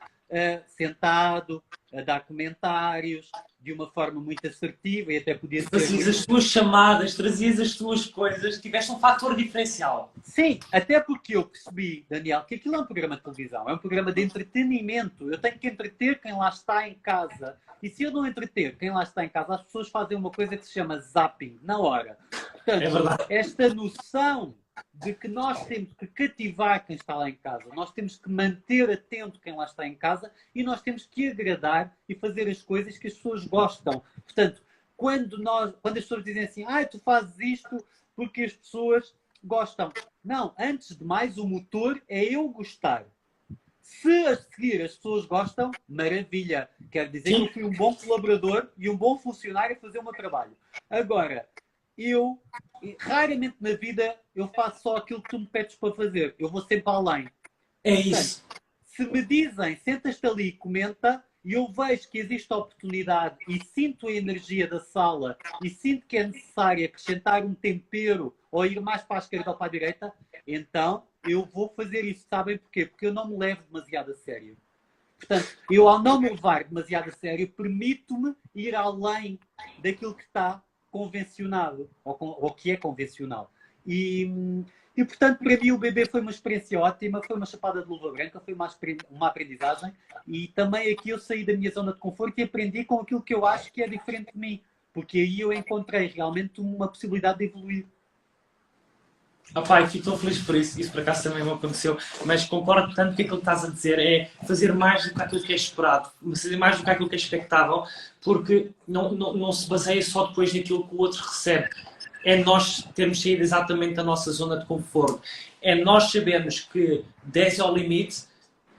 sentado, a dar comentários de uma forma muito assertiva e até podia ser... Trazias as tuas chamadas, trazias as tuas coisas, tiveste um fator diferencial. Sim, até porque eu percebi, Daniel, que aquilo é um programa de televisão, é um programa de entretenimento. Eu tenho que entreter quem lá está em casa. E se eu não entreter quem lá está em casa, as pessoas fazem uma coisa que se chama zapping, na hora. Portanto, esta noção de que nós temos que cativar quem está lá em casa, nós temos que manter atento quem lá está em casa e nós temos que agradar e fazer as coisas que as pessoas gostam. Portanto, quando as pessoas dizem assim, tu fazes isto porque as pessoas gostam. Não, antes de mais, o motor é eu gostar. Se a seguir as pessoas gostam, maravilha. Quer dizer que eu fui um bom colaborador e um bom funcionário a fazer o meu trabalho. Agora, eu, raramente na vida, eu faço só aquilo que tu me pedes para fazer. Eu vou sempre além. É isso. Portanto, se me dizem, sentas-te ali e comenta, e eu vejo que existe oportunidade e sinto a energia da sala e sinto que é necessário acrescentar um tempero ou ir mais para a esquerda ou para a direita, então eu vou fazer isso. Sabem porquê? Porque eu não me levo demasiado a sério. Portanto, eu ao não me levar demasiado a sério, permito-me ir além daquilo que está convencionado, ou que é convencional. E, portanto, para mim o bebê foi uma experiência ótima, foi uma chapada de luva branca, foi uma aprendizagem. E também aqui eu saí da minha zona de conforto e aprendi com aquilo que eu acho que é diferente de mim. Porque aí eu encontrei realmente uma possibilidade de evoluir. Pai, fico tão feliz por isso. Isso por acaso também me aconteceu. Mas concordo tanto que aquilo que estás a dizer é fazer mais do que aquilo que é esperado, fazer mais do que aquilo que é expectável, porque não se baseia só depois naquilo que o outro recebe. É nós termos saído exatamente da nossa zona de conforto. É nós sabermos que 10 é o limite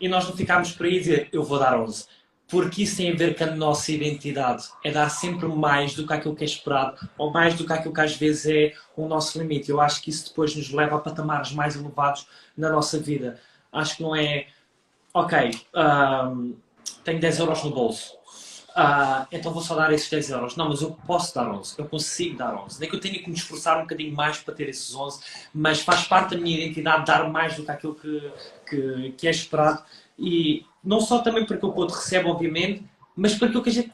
e nós não ficarmos por aí e dizer eu vou dar 11. Porque isso tem a ver com a nossa identidade. É dar sempre mais do que aquilo que é esperado ou mais do que aquilo que às vezes é o nosso limite. Eu acho que isso depois nos leva a patamares mais elevados na nossa vida. Acho que não é ok, tenho 10 euros no bolso. Então vou só dar esses 10 euros. Não, mas eu posso dar 11. Eu consigo dar 11. Nem que eu tenha que me esforçar um bocadinho mais para ter esses 11, mas faz parte da minha identidade dar mais do que aquilo que é esperado. E não só também para aquilo que o outro recebe, obviamente, mas para aquilo que a gente...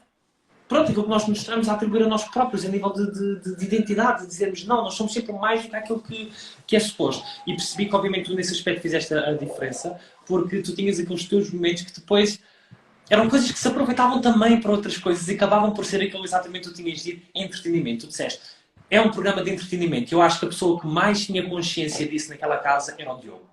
Pronto, aquilo que nós mostramos a atribuir a nós próprios, a nível de identidade, de dizermos não, nós somos sempre mais do que aquilo que é suposto. E percebi que, obviamente, tu nesse aspecto fizeste a diferença, porque tu tinhas aqueles teus momentos que depois... Eram coisas que se aproveitavam também para outras coisas e acabavam por ser aquilo exatamente que tu tinhas dito, entretenimento. Tu disseste, é um programa de entretenimento. Eu acho que a pessoa que mais tinha consciência disso naquela casa era o Diogo.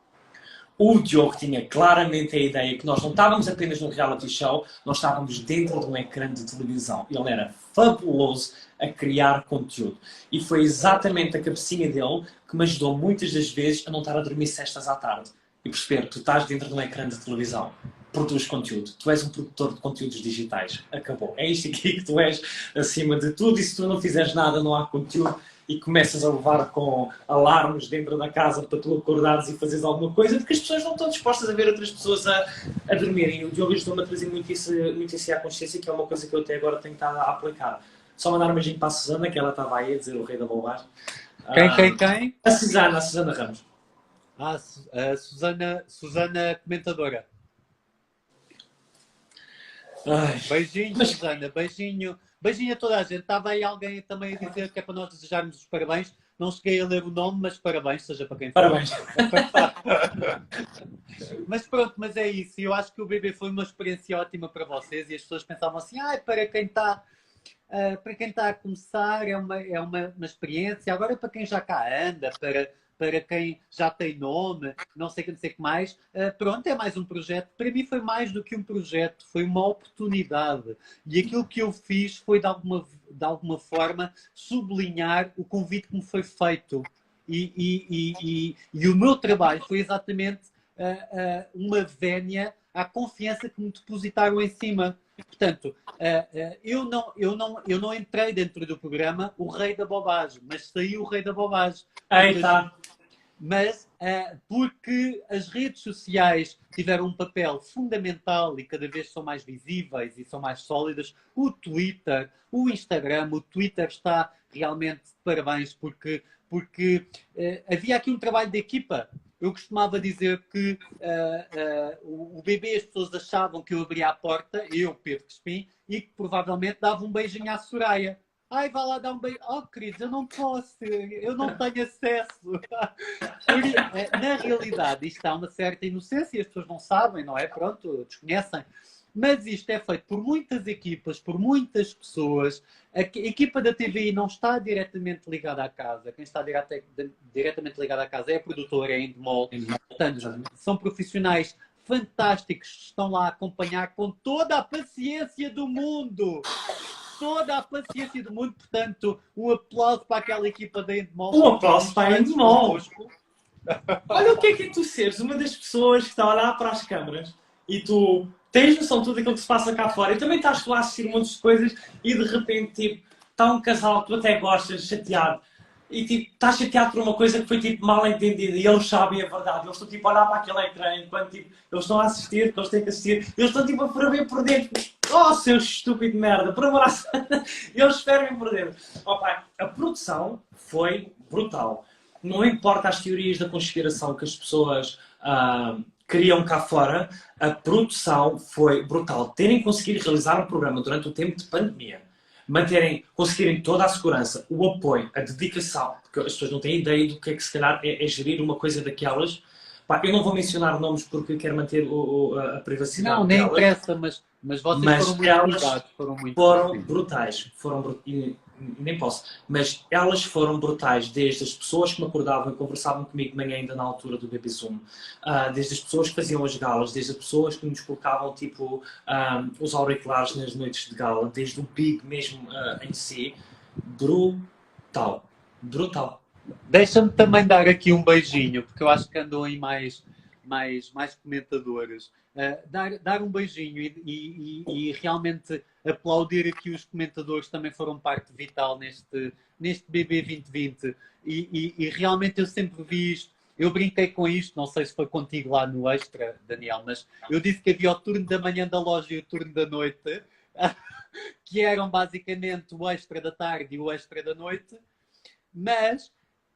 O Diogo tinha claramente a ideia que nós não estávamos apenas num reality show, nós estávamos dentro de um ecrã de televisão. Ele era fabuloso a criar conteúdo. E foi exatamente a cabecinha dele que me ajudou muitas das vezes a não estar a dormir cestas à tarde. E perceber, tu estás dentro de um ecrã de televisão. Produz conteúdo. Tu és um produtor de conteúdos digitais. Acabou. É isto aqui que tu és acima de tudo. E se tu não fizeres nada, não há conteúdo. E começas a levar com alarmes dentro da casa para tu acordares e fazeres alguma coisa, porque as pessoas não estão dispostas a ver outras pessoas a dormirem. E o Diogo ajudou-me a trazer muito isso à consciência, que é uma coisa que eu até agora tenho estado a aplicar. Só mandar um beijinho para a Susana, que ela estava aí a dizer o rei da bobagem. Quem? A Susana Ramos. A Susana comentadora. Ai. Beijinho, Susana, beijinho. Beijinho a toda a gente. Estava aí alguém também a dizer que é para nós desejarmos os parabéns. Não cheguei a ler o nome, mas parabéns, seja para quem for. Parabéns. Mas pronto, mas é isso. Eu acho que o bebê foi uma experiência ótima para vocês e as pessoas pensavam assim, para quem está a começar é uma experiência. Agora para quem já cá anda, para quem já tem nome, não sei o que mais. Pronto, é mais um projeto. Para mim foi mais do que um projeto, foi uma oportunidade. E aquilo que eu fiz foi, de alguma forma, sublinhar o convite que me foi feito. E o meu trabalho foi exatamente uma vénia à confiança que me depositaram em cima. Portanto, eu não entrei dentro do programa o rei da bobagem, mas saiu o rei da bobagem. Aí está. Mas porque as redes sociais tiveram um papel fundamental e cada vez são mais visíveis e são mais sólidas, o Twitter, o Instagram, o Twitter está realmente de parabéns porque havia aqui um trabalho de equipa. Eu costumava dizer que o bebê, as pessoas achavam que eu abria a porta, eu, Pedro Crespim, e que provavelmente dava um beijinho à Soraya. Ai, vá lá dar um beijo. Oh, queridos, eu não posso, eu não tenho acesso. Na realidade, isto há uma certa inocência e as pessoas não sabem, não é? Pronto, desconhecem. Mas isto é feito por muitas equipas, por muitas pessoas. A equipa da TVI não está diretamente ligada à casa. Quem está diretamente ligado à casa é a produtora, é a Endemol. Portanto, são profissionais fantásticos que estão lá a acompanhar com toda a paciência do mundo. toda a paciência do mundo. Portanto, um aplauso para aquela equipa da Endemol. Um aplauso para a Endemol. Olha o que é tu seres uma das pessoas que está a olhar para as câmaras e tu tens noção de tudo aquilo que se passa cá fora e também estás tu a assistir um monte de coisas e de repente, tipo, está um casal que tu até gostas, chateado, e tipo, estás chateado por uma coisa que foi tipo mal entendida e eles sabem a verdade, eles estão tipo a olhar para aquele ecrã enquanto tipo, eles estão a assistir, que eles têm que assistir, eles estão tipo a ferver por dentro. Oh, seu estúpido de merda, por amor à santa, eles fervem por dentro. Oh, pai, a produção foi brutal. Não importa as teorias da conspiração que as pessoas criam cá fora, a produção foi brutal. Terem conseguido realizar um programa durante o tempo de pandemia, conseguirem toda a segurança, o apoio, a dedicação, porque as pessoas não têm ideia do que é que se calhar é gerir uma coisa daquelas. Pá, eu não vou mencionar nomes porque quero manter a privacidade. Não, nem delas, interessa, mas vocês foram muito cuidados, foram brutais. Nem posso. Mas elas foram brutais, desde as pessoas que me acordavam e conversavam comigo de manhã ainda na altura do Baby Zoom, desde as pessoas que faziam as galas, desde as pessoas que nos colocavam tipo os auriculares nas noites de gala, desde o Big mesmo em si. Brutal. Brutal. Deixa-me também dar aqui um beijinho, porque eu acho que andam aí mais comentadoras. Dar um beijinho e realmente aplaudir aqui os comentadores que também foram parte vital neste BB 2020. E realmente eu sempre vi isto. Eu brinquei com isto, não sei se foi contigo lá no Extra, Daniel, mas eu disse que havia o turno da manhã da loja e o turno da noite, que eram basicamente o Extra da tarde e o Extra da noite, mas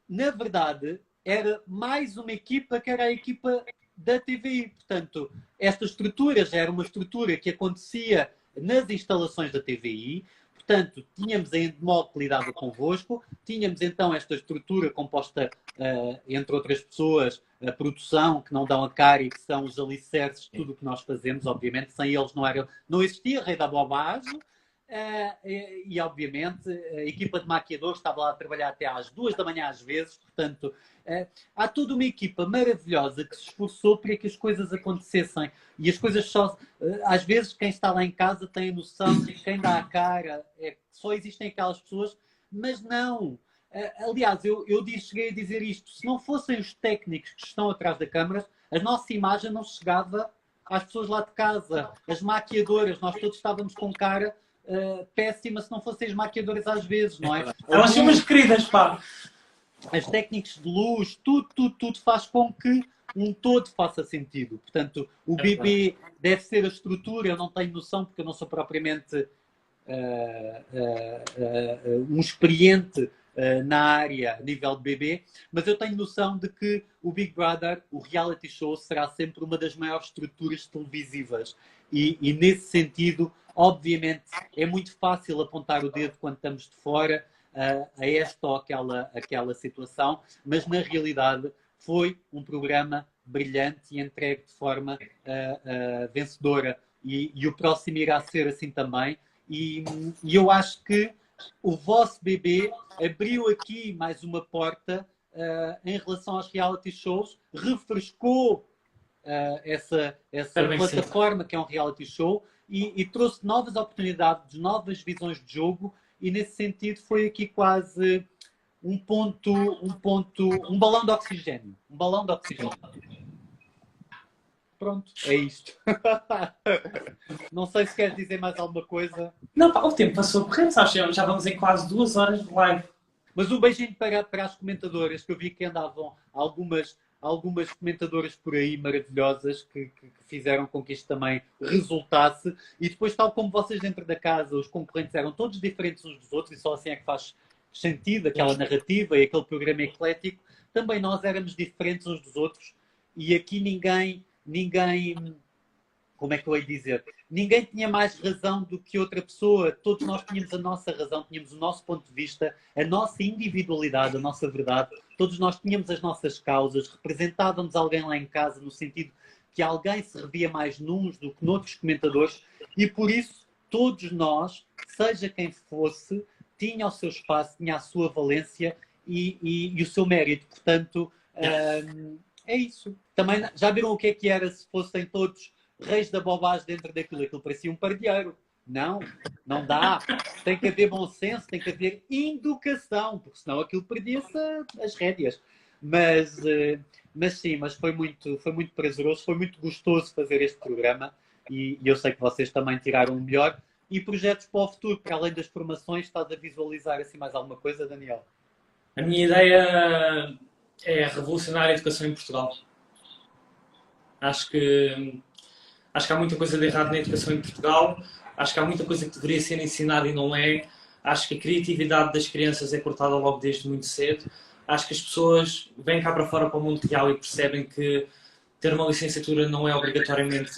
na verdade, era mais uma equipa que era a equipa da TVI. Portanto, esta estrutura já era uma estrutura que acontecia nas instalações da TVI. Portanto, tínhamos a Endemol que lidava convosco, tínhamos então esta estrutura composta, entre outras pessoas, a produção, que não dão a cara e que são os alicerces de tudo o que nós fazemos, obviamente. Sem eles não existia Rei da Bobagem. E obviamente a equipa de maquiadores estava lá a trabalhar até às 2 da manhã às vezes, portanto há toda uma equipa maravilhosa que se esforçou para que as coisas acontecessem e as coisas só, às vezes quem está lá em casa tem a noção de que quem dá a cara é que só existem aquelas pessoas, mas não. Aliás, eu cheguei a dizer isto, se não fossem os técnicos que estão atrás da câmara, a nossa imagem não chegava às pessoas lá de casa, as maquiadoras, nós todos estávamos com cara péssima se não fossem as maquiadoras às vezes, não é? Elas são umas queridas, pá. As técnicas de luz, tudo faz com que um todo faça sentido. Portanto, o BB deve ser a estrutura, eu não tenho noção porque eu não sou propriamente um experiente na área a nível de BB, mas eu tenho noção de que o Big Brother, o reality show, será sempre uma das maiores estruturas televisivas e nesse sentido, obviamente, é muito fácil apontar o dedo quando estamos de fora a esta ou aquela situação, mas na realidade foi um programa brilhante e entregue de forma vencedora e o próximo irá ser assim também e eu acho que o vosso BB abriu aqui mais uma porta em relação aos reality shows, refrescou essa plataforma que é um reality show e trouxe novas oportunidades, novas visões de jogo e nesse sentido foi aqui quase um balão de oxigênio. Um balão de oxigênio. Pronto, é isto. Não sei se queres dizer mais alguma coisa. Não, pá, o tempo passou a correr, sabes? Já vamos em quase 2 horas de live. Mas um beijinho para as comentadoras, que eu vi que andavam algumas comentadoras por aí maravilhosas que fizeram com que isto também resultasse. E depois, tal como vocês dentro da casa, os concorrentes eram todos diferentes uns dos outros, e só assim é que faz sentido aquela narrativa e aquele programa eclético, também nós éramos diferentes uns dos outros. E aqui ninguém, como é que eu ia dizer? Ninguém tinha mais razão do que outra pessoa. Todos nós tínhamos a nossa razão, tínhamos o nosso ponto de vista, a nossa individualidade, a nossa verdade. Todos nós tínhamos as nossas causas, representávamos alguém lá em casa no sentido que alguém se revia mais nuns do que noutros comentadores e por isso todos nós, seja quem fosse, tinha o seu espaço, tinha a sua valência e o seu mérito. Portanto, é isso. Também já viram o que era se fossem todos reis da bobagem dentro daquilo? Aquilo parecia um pardieiro. Não, não dá. Tem que haver bom senso, tem que haver educação, porque senão aquilo perdia-se as rédeas. Mas, mas sim, mas foi muito prazeroso, foi muito gostoso fazer este programa e eu sei que vocês também tiraram o melhor. E projetos para o futuro, para além das formações, estás a visualizar assim mais alguma coisa, Daniel? A minha ideia é revolucionar a educação em Portugal. Acho que, acho que há muita coisa de errado na educação em Portugal. Acho que há muita coisa que deveria ser ensinada e não é. Acho que a criatividade das crianças é cortada logo desde muito cedo. Acho que as pessoas vêm cá para fora para o mundo real e percebem que ter uma licenciatura não é obrigatoriamente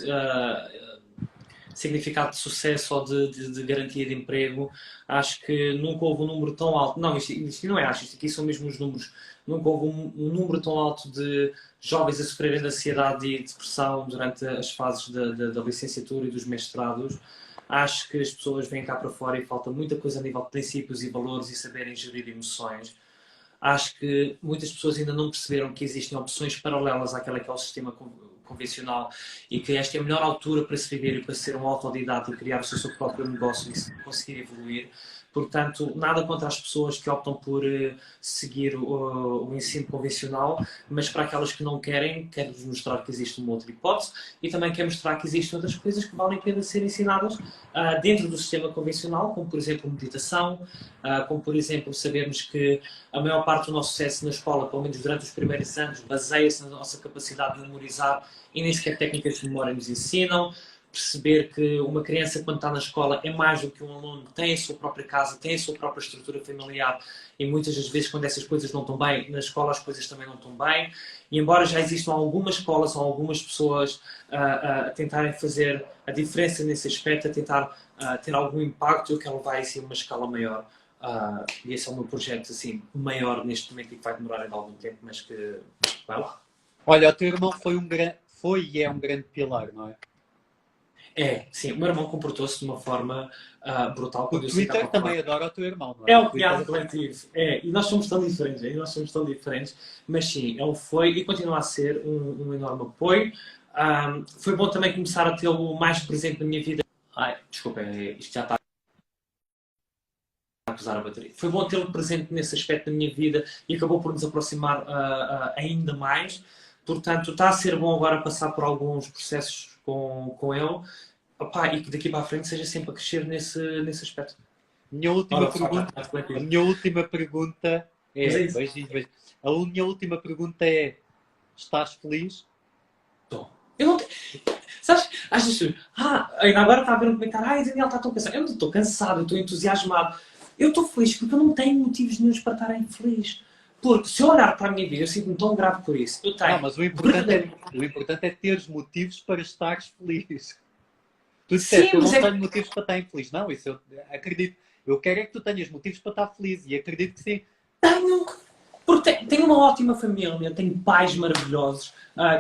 significado de sucesso ou de garantia de emprego. Acho que nunca houve um número tão alto. Não, isto não é acho, isto aqui são mesmo os números. Nunca houve um número tão alto de jovens a sofrerem de ansiedade e depressão durante as fases da licenciatura e dos mestrados. Acho que as pessoas vêm cá para fora e falta muita coisa a nível de princípios e valores e saberem gerir emoções. Acho que muitas pessoas ainda não perceberam que existem opções paralelas àquela que é o sistema convencional e que esta é a melhor altura para se viver e para ser um autodidata e criar o seu próprio negócio e conseguir evoluir. Portanto, nada contra as pessoas que optam por seguir o ensino convencional, mas para aquelas que não querem, quero-vos mostrar que existe uma outra hipótese e também quero mostrar que existem outras coisas que valem a pena ser ensinadas dentro do sistema convencional, como por exemplo meditação, como por exemplo sabermos que a maior parte do nosso sucesso na escola, pelo menos durante os primeiros anos, baseia-se na nossa capacidade de memorizar e nem sequer técnicas de memória nos ensinam. Perceber que uma criança, quando está na escola, é mais do que um aluno, tem a sua própria casa, tem a sua própria estrutura familiar e muitas das vezes, quando essas coisas não estão bem, na escola as coisas também não estão bem. E embora já existam algumas escolas ou algumas pessoas a tentarem fazer a diferença nesse aspecto, a tentar ter algum impacto, eu quero levar isso a uma escala maior. E esse é o meu projeto assim, maior neste momento e que vai demorar ainda algum tempo, mas que vai lá. Olha, o teu irmão foi e é um grande pilar, não é? É, sim, o meu irmão comportou-se de uma forma brutal. O Twitter também adora o teu irmão, não é? É o cunhado coletivo. É, e nós somos tão diferentes, nós somos tão diferentes, mas sim, ele foi e continua a ser um enorme apoio. Foi bom também começar a tê-lo mais presente na minha vida. Ai, desculpa, isto já está a pesar a bateria. Foi bom tê-lo presente nesse aspecto da minha vida e acabou por nos aproximar ainda mais. Portanto, está a ser bom agora passar por alguns processos com ele. Opá, e que daqui para a frente seja sempre a crescer nesse aspecto. Minha última pergunta, a minha última pergunta é, beijinho. A minha última pergunta é: estás feliz? Estou. Eu não tenho... Sabes, achas que ainda agora está a ver um comentário, Daniel está tão cansado. Eu não estou cansado, eu estou entusiasmado. Eu estou feliz porque eu não tenho motivos nenhums para estar feliz. Porque se eu olhar para a minha vida, eu sinto-me tão grave por isso. Eu tenho. Não, mas o importante é teres motivos para estares feliz. Tu disseste, eu não tenho motivos para estar infeliz. Não, isso eu acredito. Eu quero é que tu tenhas motivos para estar feliz e acredito que sim. Tenho. Porque tenho uma ótima família, tenho pais maravilhosos,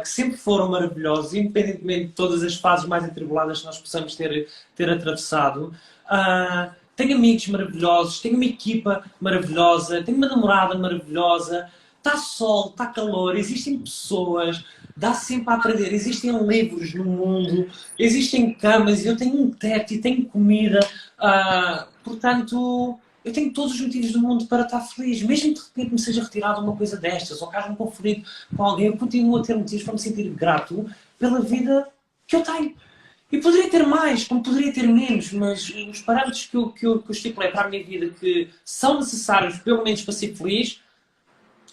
que sempre foram maravilhosos, independentemente de todas as fases mais atribuladas que nós possamos ter atravessado. Tenho amigos maravilhosos, tenho uma equipa maravilhosa, tenho uma namorada maravilhosa, está sol, está calor, existem pessoas, dá sempre a aprender, existem livros no mundo, existem camas, eu tenho um teto e tenho comida, portanto, eu tenho todos os motivos do mundo para estar feliz, mesmo que de repente me seja retirado uma coisa destas, ou caso me conflito com alguém, eu continuo a ter motivos para me sentir grato pela vida que eu tenho. E poderia ter mais, como poderia ter menos, mas os parâmetros que eu estipulei para a minha vida que são necessários, pelo menos para ser feliz,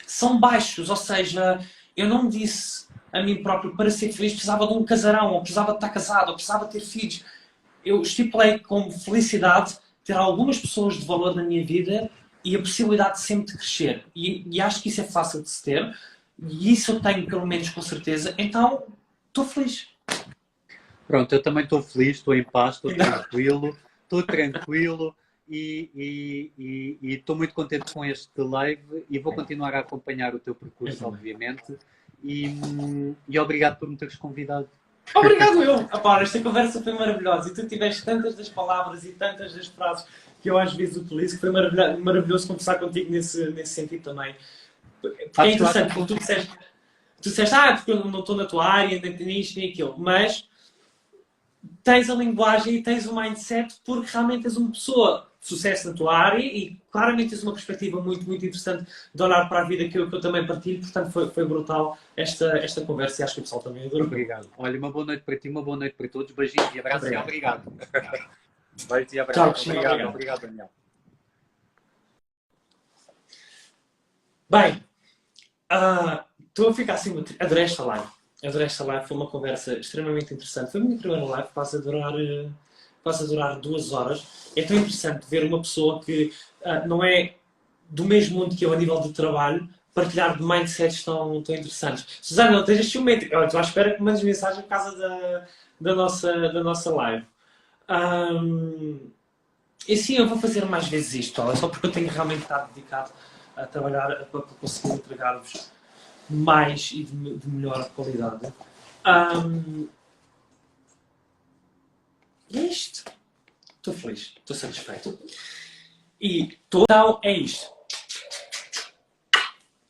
são baixos. Ou seja, eu não me disse a mim próprio para ser feliz precisava de um casarão, ou precisava de estar casado, ou precisava de ter filhos. Eu estipulei como felicidade ter algumas pessoas de valor na minha vida e a possibilidade sempre de crescer. E acho que isso é fácil de se ter. E isso eu tenho, pelo menos, com certeza. Então, estou feliz. Pronto, eu também estou feliz, estou em paz, estou tranquilo e estou muito contente com este live e vou continuar a acompanhar o teu percurso, obviamente. E obrigado por me teres convidado. Obrigado eu! Esta conversa foi maravilhosa e tu tiveste tantas das palavras e tantas das frases que eu às vezes utilizo que foi maravilhoso conversar contigo nesse sentido também. Porque é interessante, porque tu disseste porque eu não estou na tua área, nem isto nem aquilo, mas tens a linguagem e tens o mindset porque realmente és uma pessoa de sucesso na tua área e claramente tens uma perspectiva muito, muito interessante de olhar para a vida que eu também partilho. Portanto, foi brutal esta conversa e acho que o pessoal também adorou. Obrigado. Olha, uma boa noite para ti, uma boa noite para todos. Beijinhos e abraços. Obrigado. Obrigado. Beijos e Tchau, abraços. Cristina, Obrigado, obrigado. obrigado, Daniel. Bem, estou a ficar assim, adorei esta live. Adorei esta live, foi uma conversa extremamente interessante. Foi a minha primeira live, quase a durar 2 horas. É tão interessante ver uma pessoa que não é do mesmo mundo que eu a nível de trabalho, partilhar de mindsets tão interessantes. Susana, não estejas ciumenta. Estou à espera que me mandes mensagem por causa da nossa live. E sim, eu vou fazer mais vezes isto, só porque eu tenho realmente estado dedicado a trabalhar para conseguir entregar-vos mais e de melhor qualidade. E é isto. Estou feliz, estou satisfeito. Então é isto.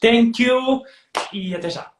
Thank you e até já.